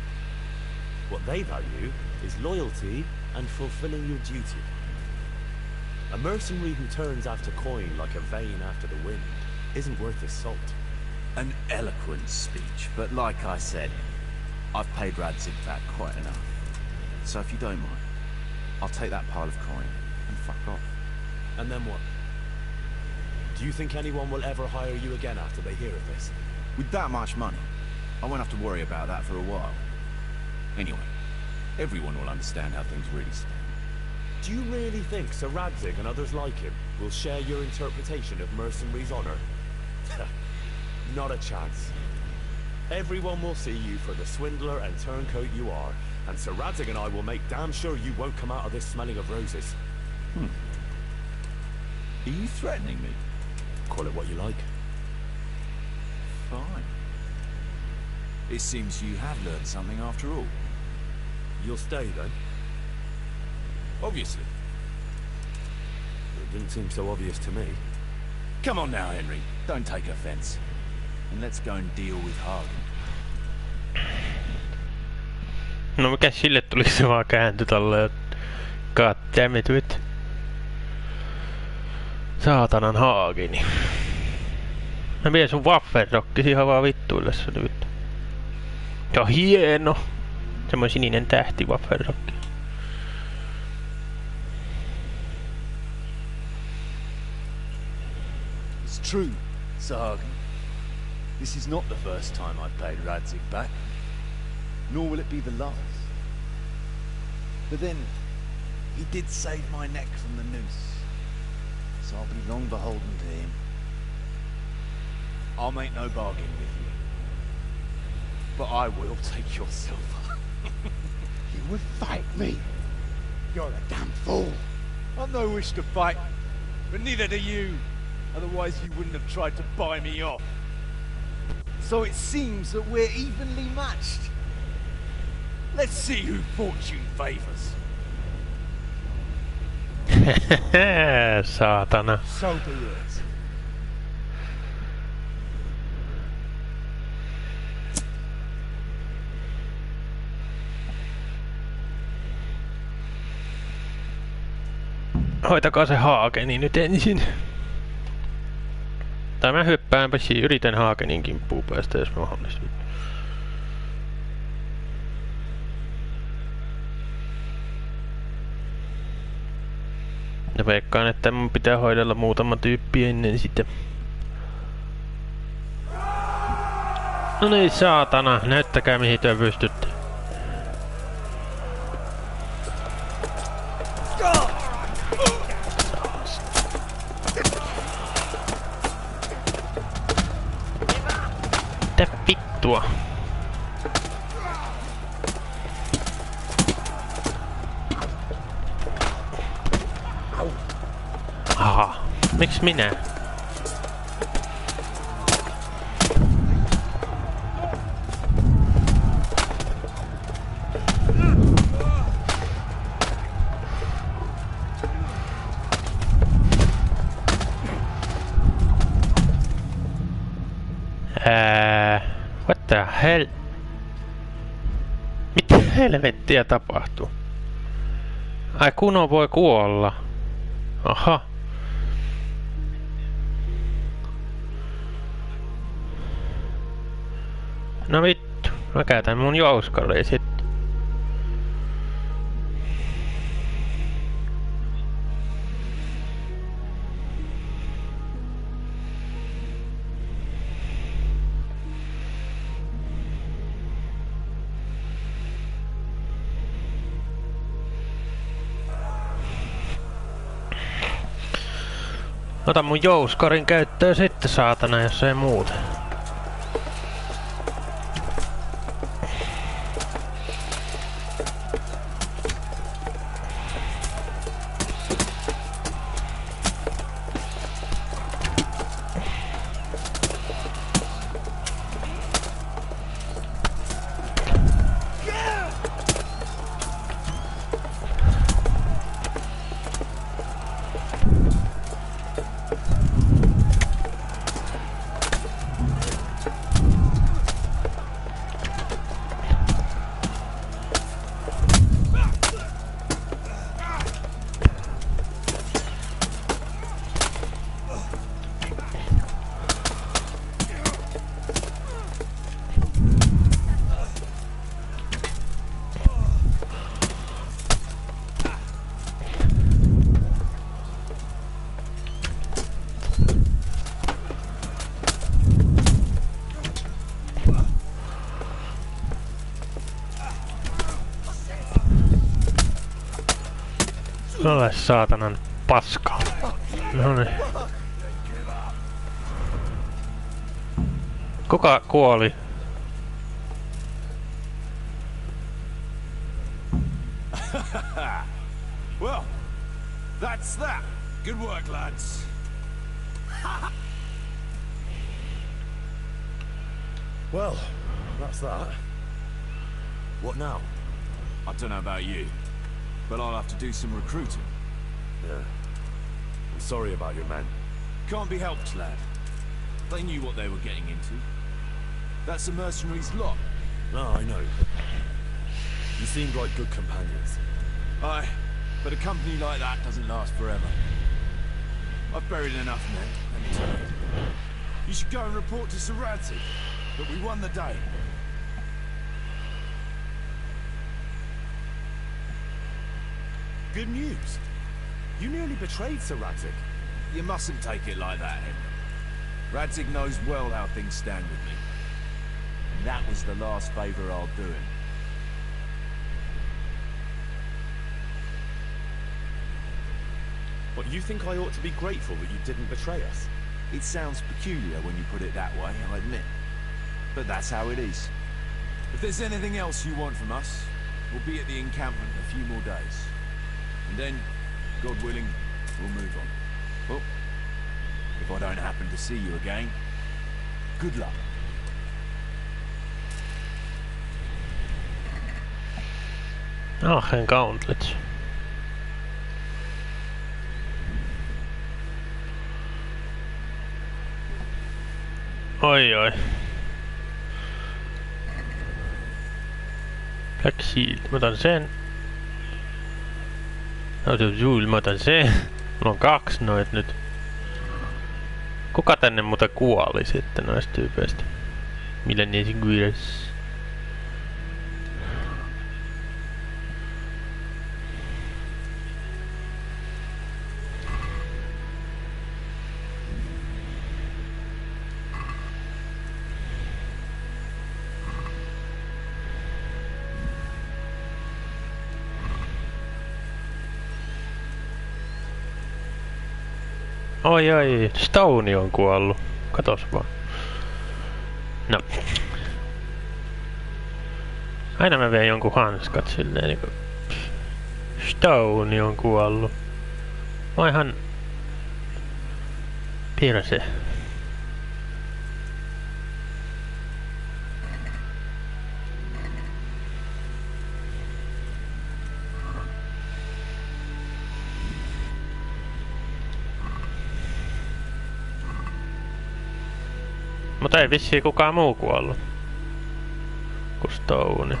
What they value is loyalty and fulfilling your duty. A mercenary who turns after coin like a vein after the wind isn't worth his salt. An eloquent speech, but like I said, I've paid Radzig back quite enough. So if you don't mind, I'll take that pile of coin and fuck off. And then what? Do you think anyone will ever hire you again after they hear of this? With that much money, I won't have to worry about that for a while. Anyway, everyone will understand how things really stand. Do you really think Sir Radzig and others like him will share your interpretation of mercenary's honor? Not a chance. Everyone will see you for the swindler and turncoat you are, and Sir Radzig and I will make damn sure you won't come out of this smelling of roses. Are you threatening me? Call it what you like. Fine. It seems you have learned something after all. You'll stay then? Obviously. It didn't seem so obvious to me. Come on now, Henry. Don't take offense. And let's go and deal with Hagen. No mikä sille tuli se vaan kääntyi tolleen. God damn it, with. Saatanan Hageni. Mä vien sun waffelrokki ihan vaan vittuillessa nyt. Se on hieno. Semmoinen sininen tähti waffelrokki. It's true, Sir Hagen. This is not the first time I've paid Radzig back. Nor will it be the last. But then, he did save my neck from the noose. So I'll be long beholden to him. I'll make no bargain with you. But I will take your silver. You would fight me? You're a damn fool. I've no wish to fight, but neither do you. Otherwise you wouldn't have tried to buy me off. So it seems that we're evenly matched. Let's see who fortune favors. Saatana. So be it. Hoitakaa se Hageni nyt ensin. Tai mä hyppäänpä siihen, yritän Hagenin kimppuun päästä, jos mahdollista. Ja veikkaan, että mun pitää hoidella muutama tyyppi ennen sitä. No niin, saatana, näyttäkää mihin työ pystytte. Mitä vittua? Aha, miksi minä? What the hell? Mitä helvettiä tapahtuu? Ai Kuno voi kuolla. Aha. No vittu, mä käytän mun jouskaria sitten. Ota mun jouskarin käyttöön sitten, saatana, jos ei muuta. Ole saatanan paska. Noniin. Kuka kuoli? Well, that's that. Good work, lads. Well, that's that. What now? I don't know about you, but I'll have to do some recruiting. Yeah. I'm sorry about your men. Can't be helped, lad. They knew what they were getting into. That's a mercenary's lot. No, I know. You seemed like good companions. Aye, but a company like that doesn't last forever. I've buried enough men, let me tell you. You should go and report to Sir Radzig, but we won the day. Good news. You nearly betrayed Sir Radzig. You mustn't take it like that, Henry. Radzig knows well how things stand with me. And that was the last favour I'll do him. What, you think I ought to be grateful that you didn't betray us? It sounds peculiar when you put it that way, I admit. But that's how it is. If there's anything else you want from us, we'll be at the encampment in a few more days. And then, God willing, we'll move on. Well, if I don't happen to see you again, good luck. Aachen Gauntlets. Oi oi. Black Shield, mä otan sen. Juul, mä otan sen. Mulla on 2 noit nyt. Kuka tänne muuta kuoli sitten noista tyypeistä? Millennium Guides. Oi oi, Stone on kuollut. Katos vaan. No. Aina mä vien jonkun hanskat silleen niinku. Stone on kuollut. Mä oon ihan pirse. Mutta ei vissiin kukaan muu kuollut. Kuin Stone.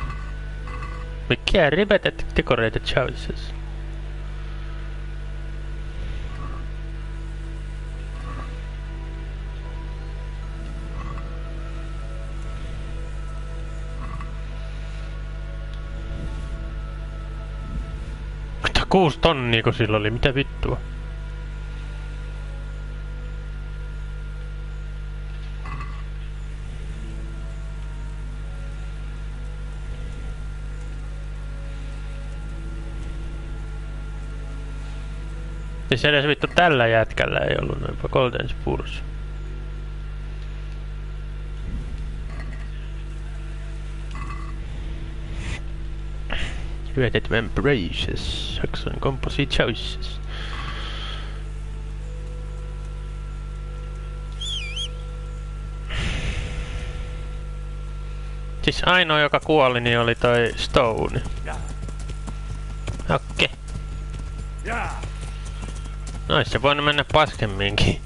Mikä riveted decorated choices. Mutta 6 tonnia kun sillä oli, mitä vittua? Siis edes vittu tällä jätkällä ei ollut noinpa Golden Spurs. Created Membraces, Saxon Composite Choices. Siis ainoa joka kuoli niin oli toi Stone. Okei. Nois se voinut mennä paskemminkin.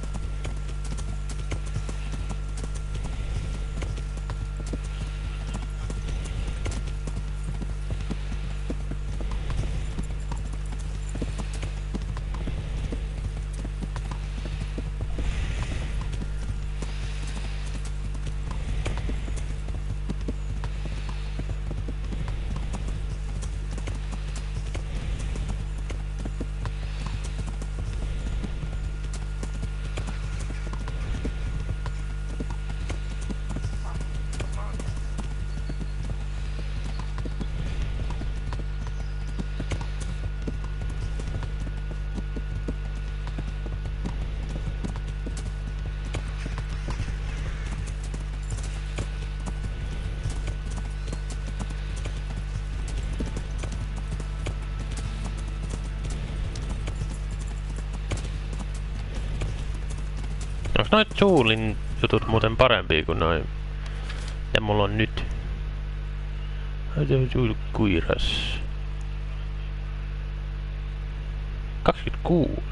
Onks noit Joelin jutut muuten parempia kuin noin? Ja mulla on nyt. Joel kuiras. 26.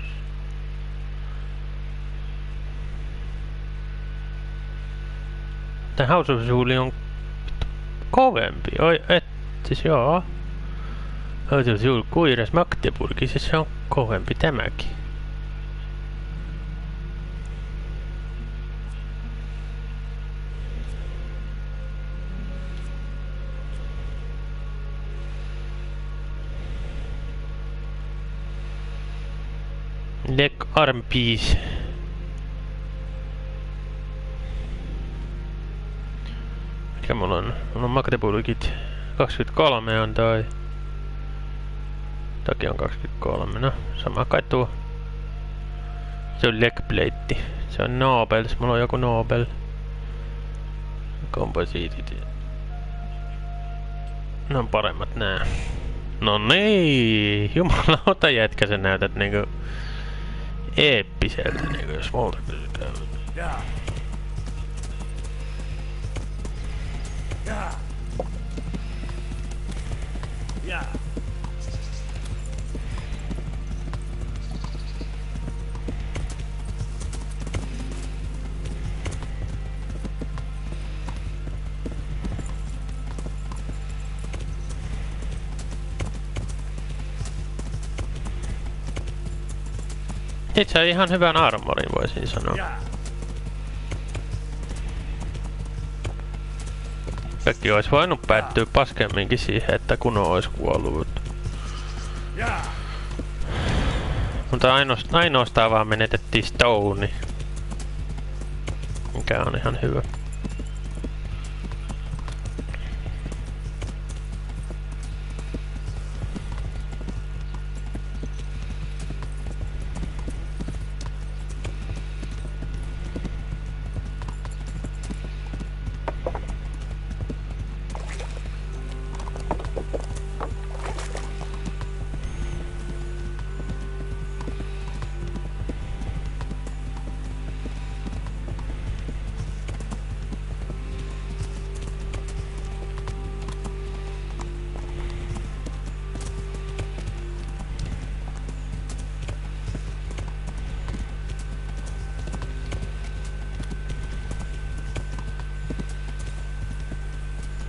Tää House of Joel on kovempi. Oi, et siis joo. House of Joel kuiras Magdeburgi, siis se on kovempi tämäkin. Leg arm piece. Mikä mulla on? Mulla on Magdeburgit 23 on toi. Toki on 23, no sama kai tuo. Se on leg plate. Se on Nobels, mulla on joku Nobel. Komposiitit. Ne on paremmat nää. No niin, jumalauta jätkä sä näytät niinku eeppiseltä niinku jos multa kysytään. Itse ihan hyvän armorin voisin sanoa. Kaikki olisi voinut päättyä paskemminkin siihen, että Kuno olisi kuollut. Mutta ainoastaan vaan menetettiin Stone, mikä on ihan hyvä.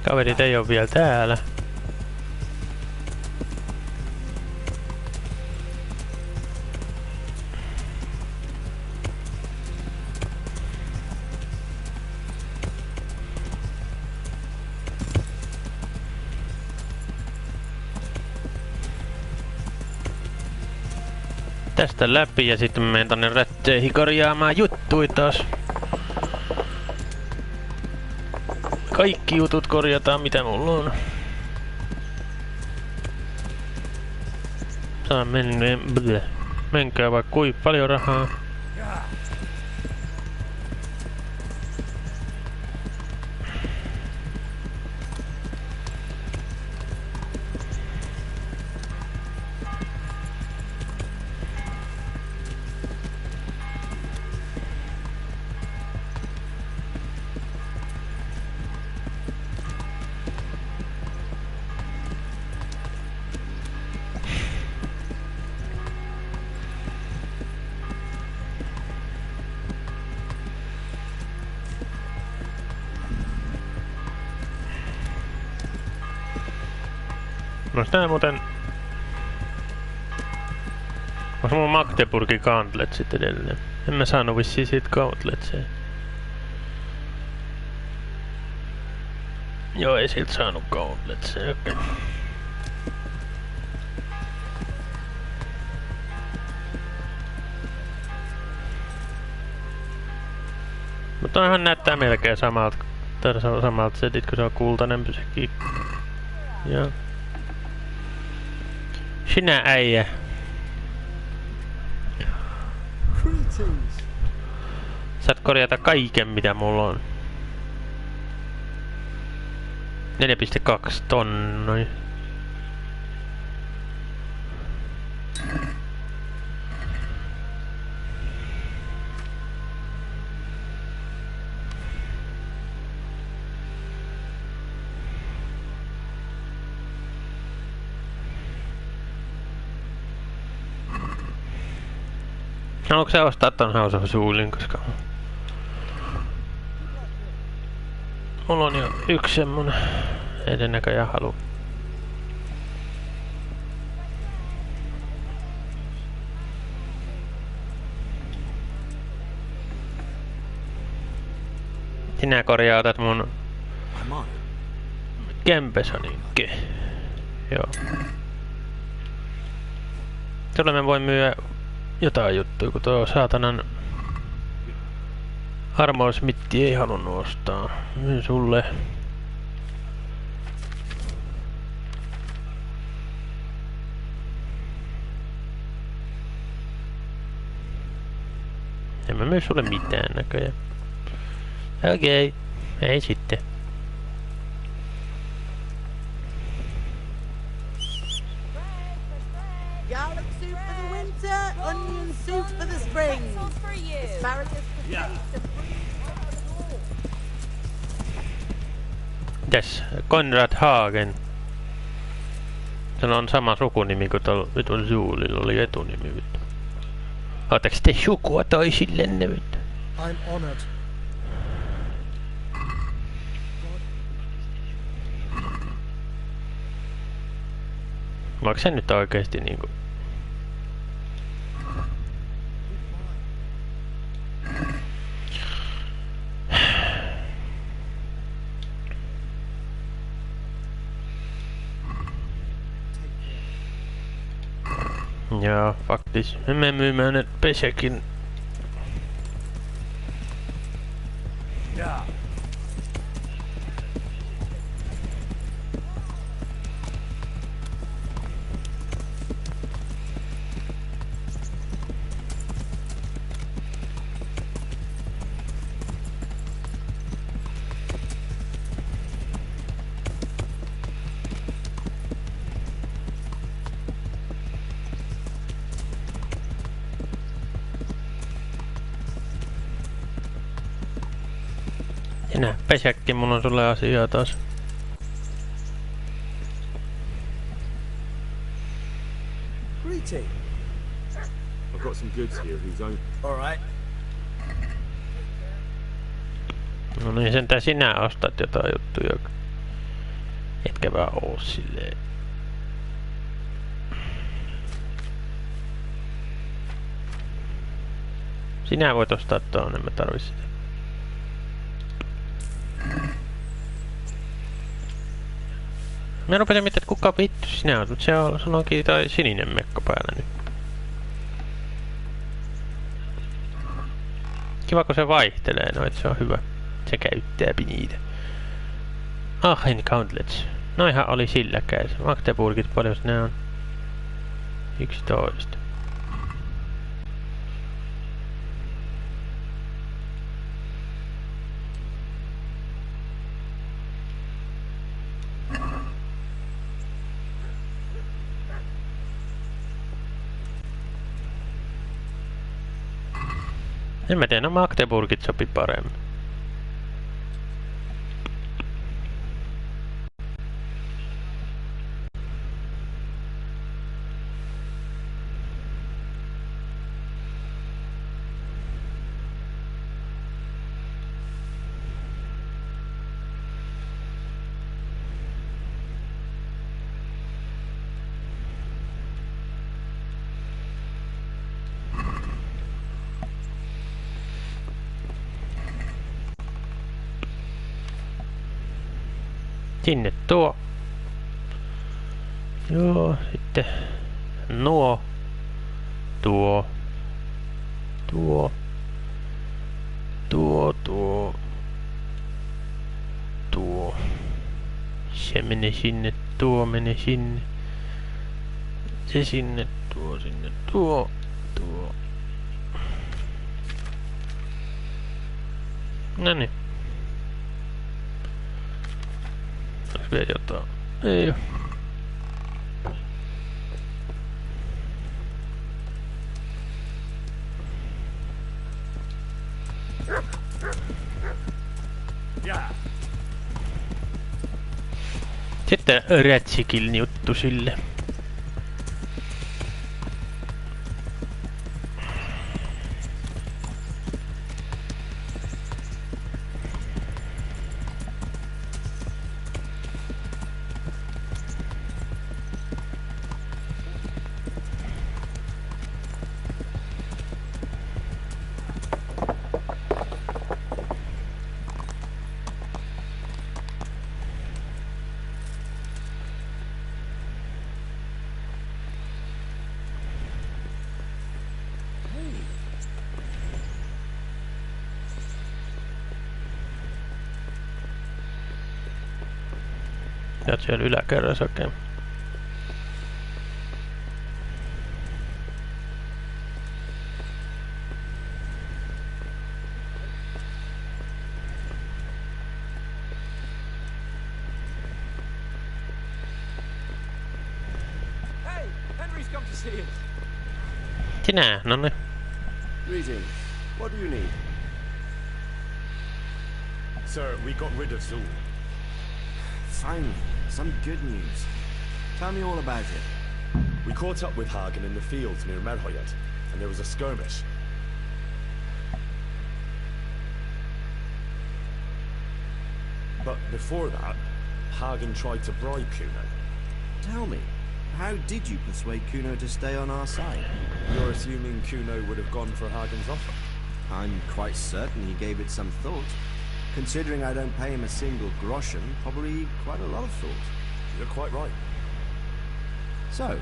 Kaverit ei oo vielä täällä. Tästä läpi ja sitten menen tonne rätteihin korjaamaan juttui taas. Kaikki jutut korjataan mitä mulla on. Saa menkää vaikka kuinka paljon rahaa. No tää muuten... Onks mulla Magdeburgin Gauntletsit edelleen? En mä saanut vissiin siitä Gauntletsia. Joo, ei siltä saanut Gauntletsia, okei. Mutta toihan näyttää melkein samalta setit, kun se on kultainen pysäkki. Joo. Sinä äijä. Saat korjata kaiken mitä mulla on. 4,2 tonnia. Haluatko sä ostaa ton House of Soulin, koska... Mulla on jo yksi semmonen. Ei se näköjään halua. Sinä korjautat mun... Kempesoninkin. Joo. Tuolla me voin myyä jotain juttuja, kun tuo saatanan Armor Smithi ei halunnut ostaa. Myyn sulle. En mä myy sulle mitään näköjään. Okei, ei sitten. Garlic soup for the winter, onion soup for the spring. Asparagus for Mitäs? Konrad Hagen. Se on sama sukunimi kuin tuolla vitun Zoolilla oli etunimi vittu. Ootteko te sukua toisillenne vittu? I'm honored. Voiko se nyt oikeesti niinku... Joo, faktis. Me myymään nyt pesäkin. Sinä pesäkki, mulla on sulle asiaa taas. Greeting. I've got some goods here whose own. All right. No niin, sentään sinä ostat jotain juttuja. Etkä vaan oo silleen. Sinä voit ostaa tuon, en mä tarvi sitä. Mä rupesin miettimään, että kuka vittu sinä oot, mutta se onkin toi sininen mekko päällä nyt. Kiva kun se vaihtelee noit, se on hyvä. Se käyttää niitä. Aachen Gauntlets. Noihan oli silläkään. Magdeburgit, paljon nää on? 11. En mä tiedä, no Magdeburgit sopi paremmin. Sinne tuo. Joo, sitten nuo. Tuo. Tuo. Tuo, tuo. Tuo. Se menee sinne, tuo menee sinne. Se sinne, tuo sinne, tuo. Tuo. Noniin. Onks vielä jotain? Ei oo. Sitten Rätsikil juttu sille. Oot siellä yläkerrassa, okei. Okay. Hey, Henry's come to see us. Sinä, no niin. Greetings. What do you need? Sir, we got rid of Zul. Finally, some good news. Tell me all about it. We caught up with Hagen in the fields near Merhoyed, and there was a skirmish. But before that, Hagen tried to bribe Kuno. Tell me, how did you persuade Kuno to stay on our side? You're assuming Kuno would have gone for Hagen's offer? I'm quite certain he gave it some thought. Considering I don't pay him a single groschen, probably quite a lot of thought. You're quite right. So,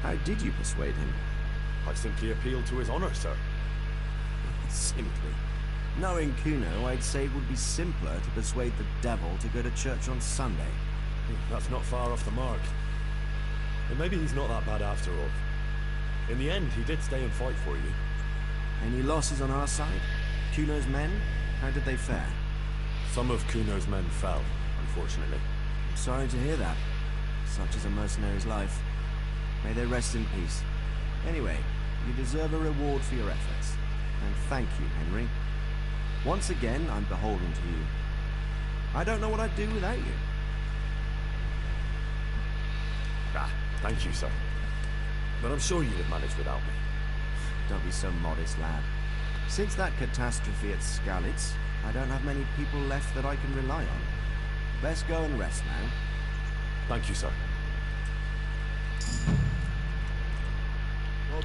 how did you persuade him? I simply appealed to his honor, sir. Simply. Knowing Kuno, I'd say it would be simpler to persuade the devil to go to church on Sunday. That's not far off the mark. But maybe he's not that bad after all. In the end, he did stay and fight for you. Any losses on our side? Kuno's men? How did they fare? Some of Kuno's men fell, unfortunately. I'm sorry to hear that. Such is a mercenary's life. May they rest in peace. Anyway, you deserve a reward for your efforts. And thank you, Henry. Once again, I'm beholden to you. I don't know what I'd do without you. Thank you, sir. But I'm sure you'd have managed without me. Don't be so modest, lad. Since that catastrophe at Skalitz, I don't have many people left that I can rely on. Best go and rest now. Thank you, sir.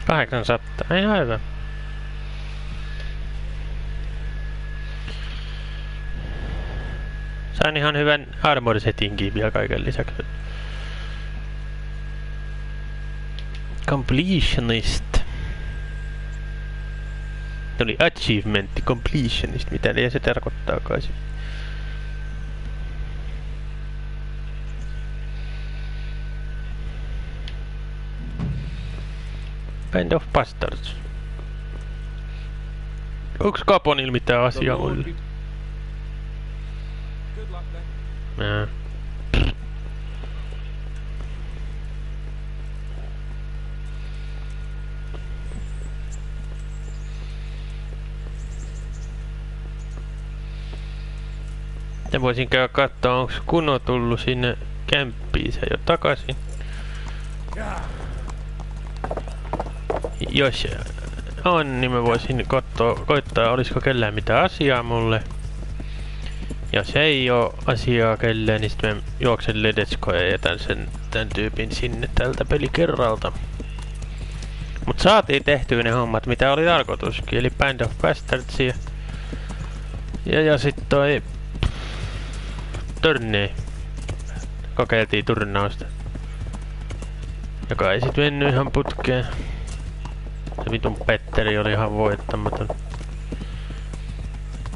800, ihan hyvä. Sain ihan hyvän armor settingin vielä kaiken lisäksi. Completionist. Tuli achievementti completionist, mitä se tarkoittaa kai se. Band of Bastards. Onks Kaponil mitään asiaa mulle? Nää. Ja voisin käydä katsoa, onko Kuno tullut sinne kämppiinsä jo takaisin. Jos on, niin mä voisin koittaa, olisiko kellään mitään asiaa mulle. Jos ei oo asiaa kellään, niin sitten mä juoksen Ledetskoon ja jätän tän tyypin sinne tältä pelikerralta. Mut saatiin tehtyä ne hommat, mitä oli tarkoituskin, eli Band of Bastards ja sit toi Törnei. Kokeiltiin turnausta. Joka ei sit mennyt ihan putkeen. Se vitun Petteri oli ihan voittamaton.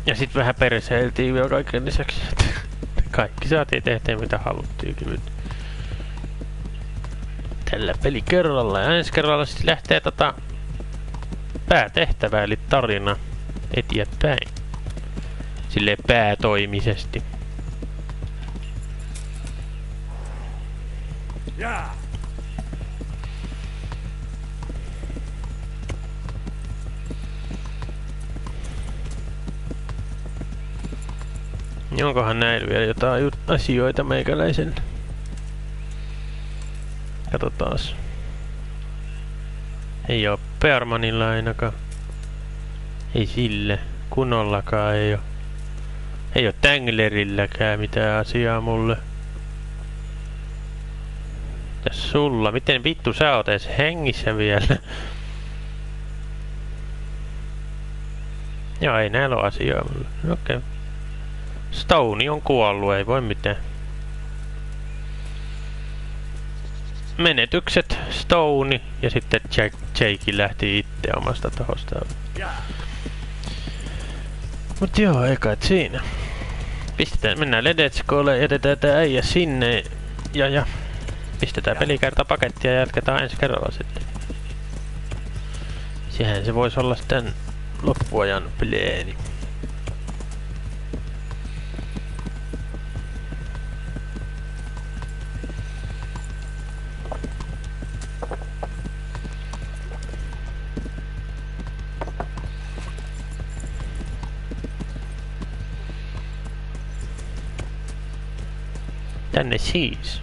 Ja sit vähän perseiltiin vielä kaiken lisäksi. Kaikki saatiin tehtyä mitä haluttiinkin. Tällä pelikerralla. Ja ensi kerralla sit lähtee päätehtävä eli tarina eteenpäin. Silleen päätoimisesti. Yeah. Onkohan näin vielä jotain asioita meikäläisen? Katsotaas. Ei oo Permanilla ainakaan. Ei sille. Kunollakaan ei oo. Ei oo Tanglerilläkään mitään asiaa mulle. Ja sulla? Miten vittu sä oot edes hengissä vielä? Joo, ei näillä oo asiaa mulle. Okei. Okay. Stone on kuollut, ei voi mitään. Menetykset, Stone ja sitten Jake lähti itse omasta tahostaan. Mut joo, eikä siinä. Pistetään, mennään Ledetskolle, jätetään tää äijä sinne. Ja. Pistetään pelikertapakettia ja jatketaan ensi kerralla sitten. Sehän se voisi olla sitten loppuajan pleeni. Tänne siis.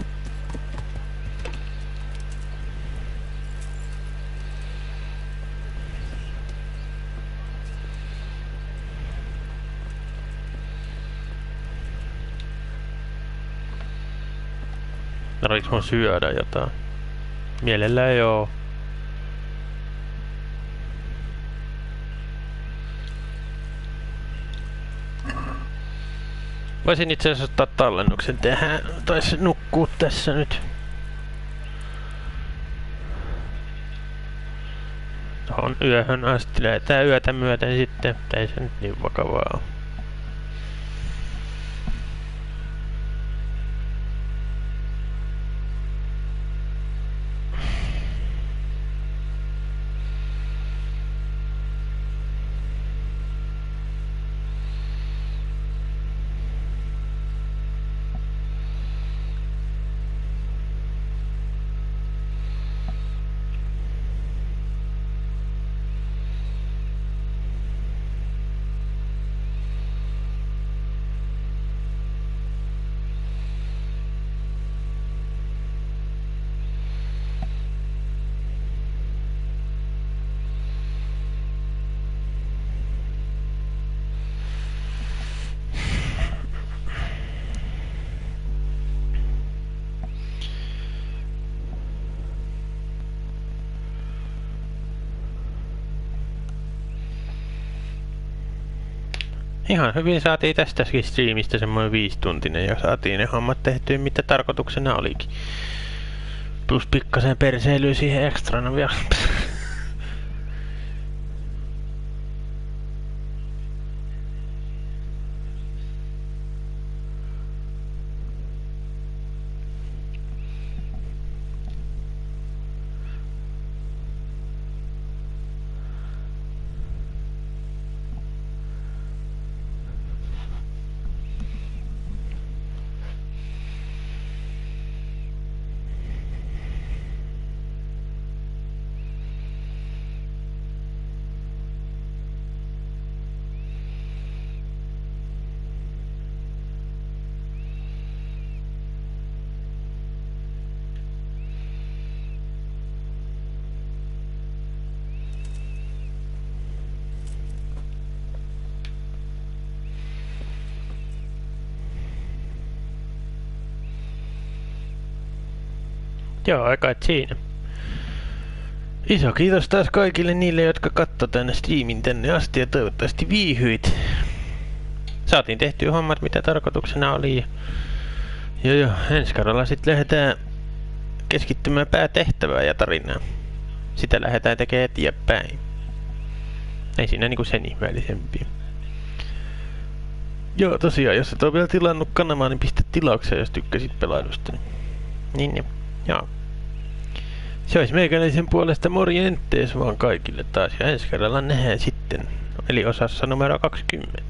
Tarviiks mun syödä jotain? Mielellään joo. Voisin itse asiassa ottaa tallennuksen tehdä, taisi nukkuu tässä nyt. Tuohon yöhön asti lähdetään yötä myöten sitten, ei se nyt niin vakavaa ole. Ihan hyvin saatiin tästäkin striimistä semmoinen 5-tuntinen ja saatiin ne hommat tehtyä mitä tarkoituksena olikin. Plus pikkasen perseilyä siihen ekstrana vielä. Joo, aika et siinä. Iso kiitos taas kaikille niille, jotka katsoi tänne striimin tänne asti ja toivottavasti viihyit. Saatiin tehtyä hommat mitä tarkoituksena oli. Joo, ensi kerralla sitten lähdetään keskittymään päätehtävään ja tarinaan. Sitä lähdetään tekemään eteenpäin. Ei siinä niinku sen ihmeellisempiä. Joo, tosiaan, jos et ole vielä tilannut kanamaa, niin pistä tilaukseen, jos tykkäsit pelailusta. Niin, joo. Se olisi meikäläisen puolesta morjentes vaan kaikille taas ja ensi kerralla nähdään sitten. Eli osassa numero 20.